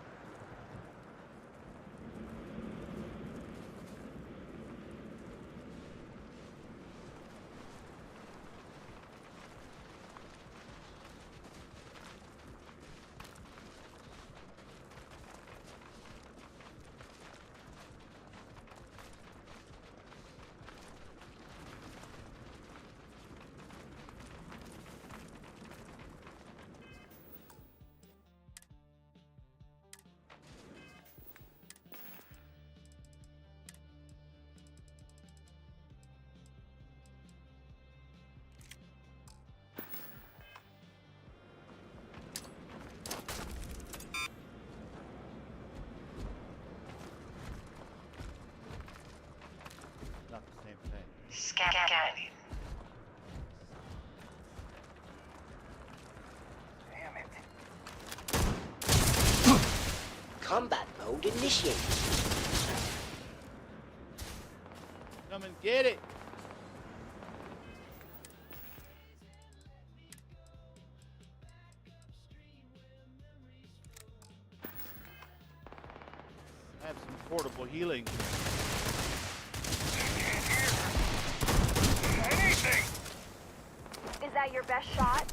Not the same thing. Scanning. Damn it. Combat mode initiated. Come and get it. I have some portable healing. Anything! Is that your best shot?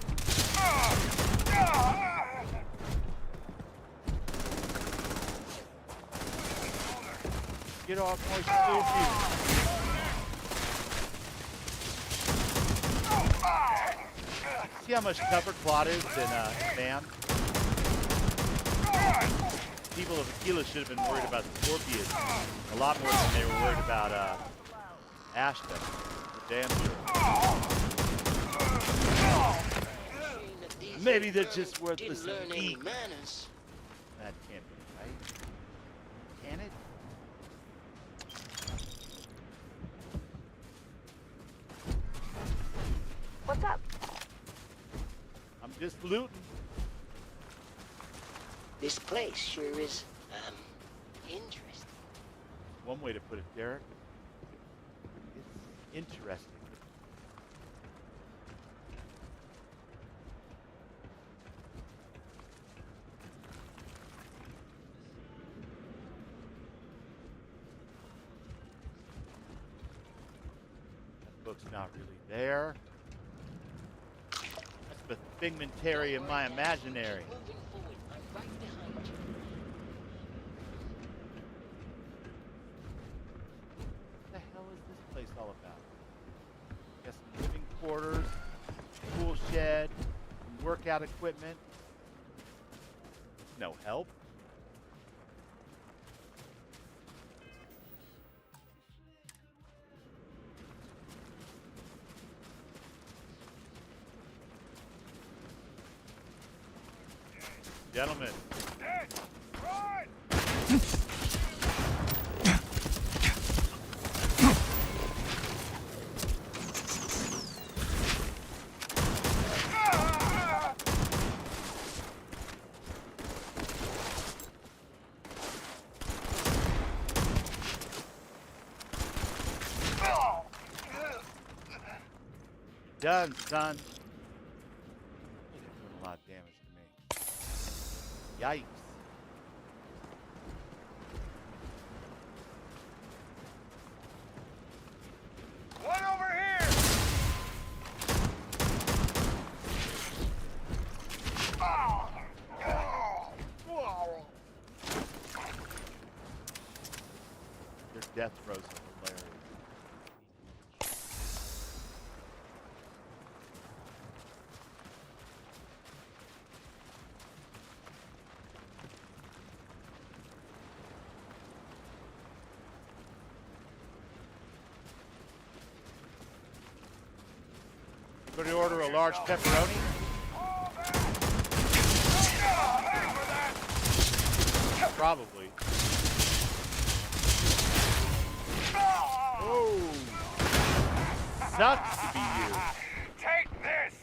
Get off my spooky. See how much cover Claude is in Sam? People of Aquila should have been worried about Scorpius a lot more than they were worried about Ashton. Damn sure. Maybe they're just worthless Didn't learn and any weak. manners. That can't be right. Can it? What's up? I'm just looting. This place sure is, interesting. One way to put it, Derek. It's interesting. That book's not really there. That's the figmentary in my imaginary. Moving forward, I'm right behind you. quarters, tool shed, workout equipment. No help. Gentlemen. Done, son. You're doing a lot of damage to me. Yikes. One over here! Their death throws are hilarious. Could you order a large pepperoni? Probably. Oh, sucks to be you. Take this!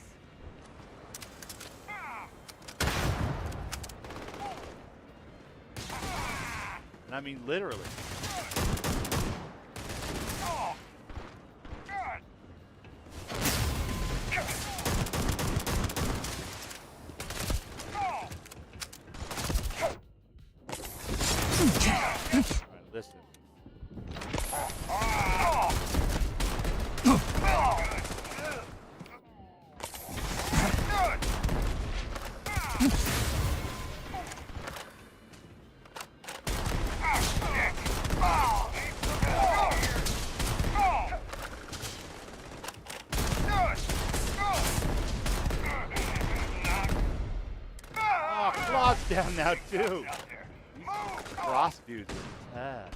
And I mean literally. Listen. Oh, Claw's down now too. These cross dudes are bad.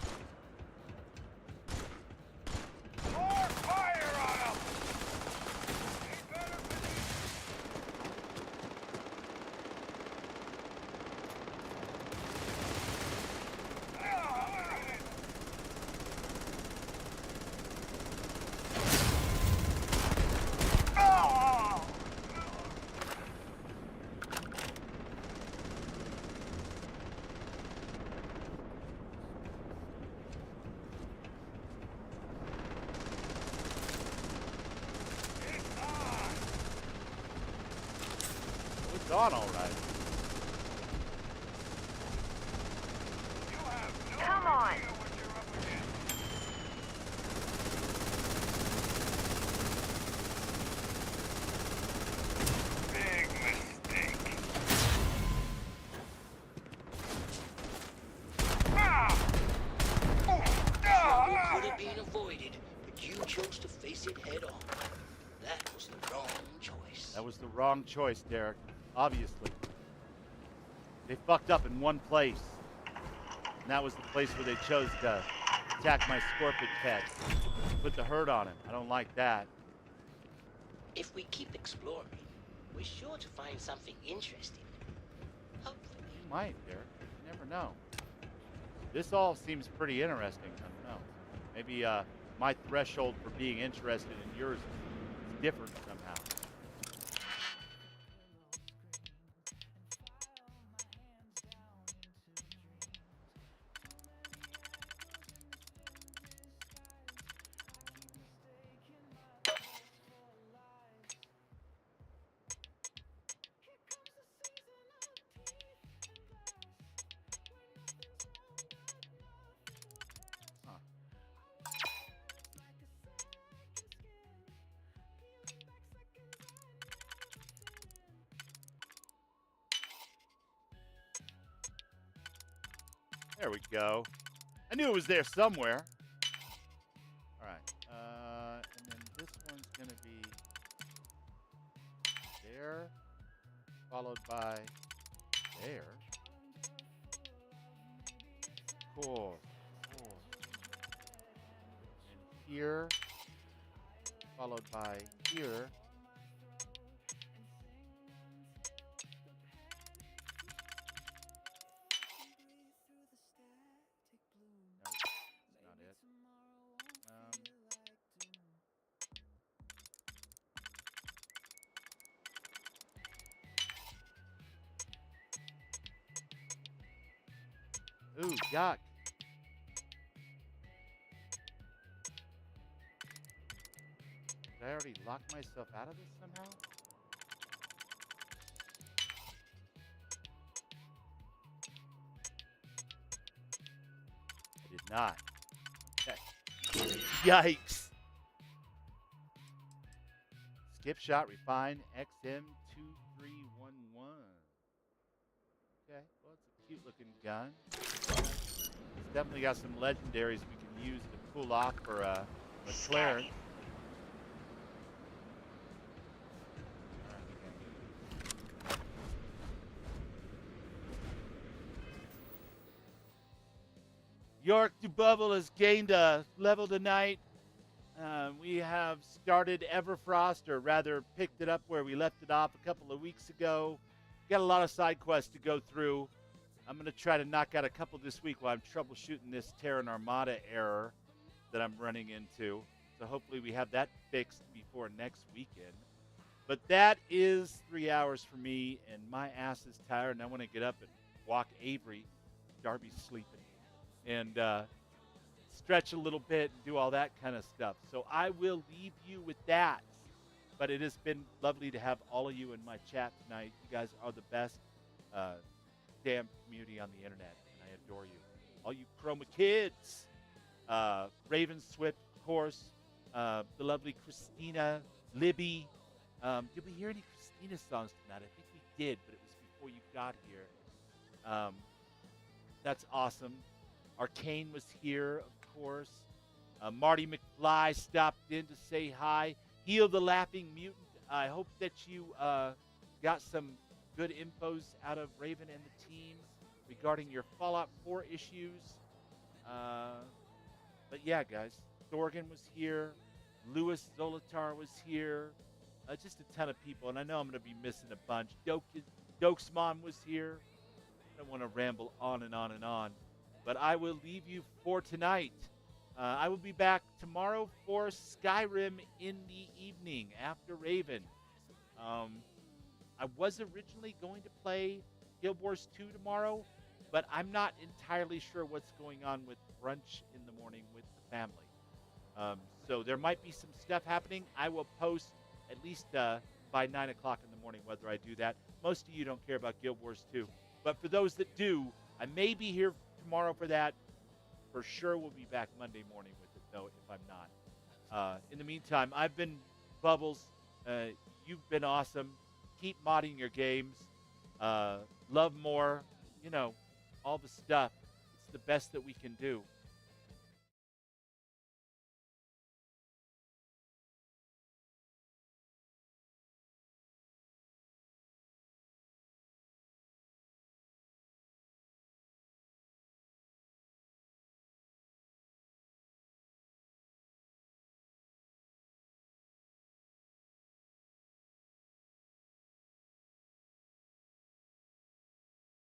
It's on all right. Come on. Big mistake. Could have been avoided, but you chose to face it head on. That was the wrong choice. That was the wrong choice, Derek. Obviously. They fucked up in one place. And that was the place where they chose to attack my scorpion pet. Put the hurt on him. I don't like that. If we keep exploring, we're sure to find something interesting. Hopefully. You might, Derek. You never know. This all seems pretty interesting. I don't know. Maybe my threshold for being interested in yours is different somehow. There we go. I knew it was there somewhere. All right. And then this one's going to be there, followed by there. Cool. Cool. And here, followed by here. Nope, that's not it. Ooh, yuck. Did I already lock myself out of this somehow? I did not. Okay. Yikes. Skip shot, refine, XM2311. Okay, well, it's a cute looking gun. It's definitely got some legendaries we can use to cool off for McLaren. York to Bubble has gained a level tonight. We have started Everfrost, or rather picked it up where we left it off a couple of weeks ago. Got a lot of side quests to go through. I'm going to try to knock out a couple this week while I'm troubleshooting this Terran Armada error that I'm running into. So hopefully we have that fixed before next weekend. But that is 3 hours for me, and my ass is tired, and I want to get up and walk Avery. Darby's sleeping. And stretch a little bit and do all that kind of stuff. So I will leave you with that. But it has been lovely to have all of you in my chat tonight. You guys are the best damn community on the internet, and I adore you. All you Chroma kids. Raven Swift, of course. The lovely Christina, Libby. Did we hear any Christina songs tonight? I think we did, but it was before you got here. That's awesome. Arcane was here, of course. Marty McFly stopped in to say hi. Heal the Laughing Mutant. I hope that you got some good infos out of Raven and the team regarding your Fallout 4 issues. But yeah, guys. Thorgan was here. Louis Zolotar was here. Just a ton of people. And I know I'm going to be missing a bunch. Dokesmon was here. I don't want to ramble on and on and on. But I will leave you for tonight. I will be back tomorrow for Skyrim in the evening after Raven. I was originally going to play Guild Wars 2 tomorrow, but I'm not entirely sure what's going on with brunch in the morning with the family. So there might be some stuff happening. I will post at least by 9 o'clock in the morning whether I do that. Most of you don't care about Guild Wars 2. But for those that do, I may be here tomorrow for that. For sure we'll be back Monday morning with it, though, if I'm not. In the meantime, I've been Bubbles. You've been awesome. Keep modding your games. Love more. You know, all the stuff. It's the best that we can do.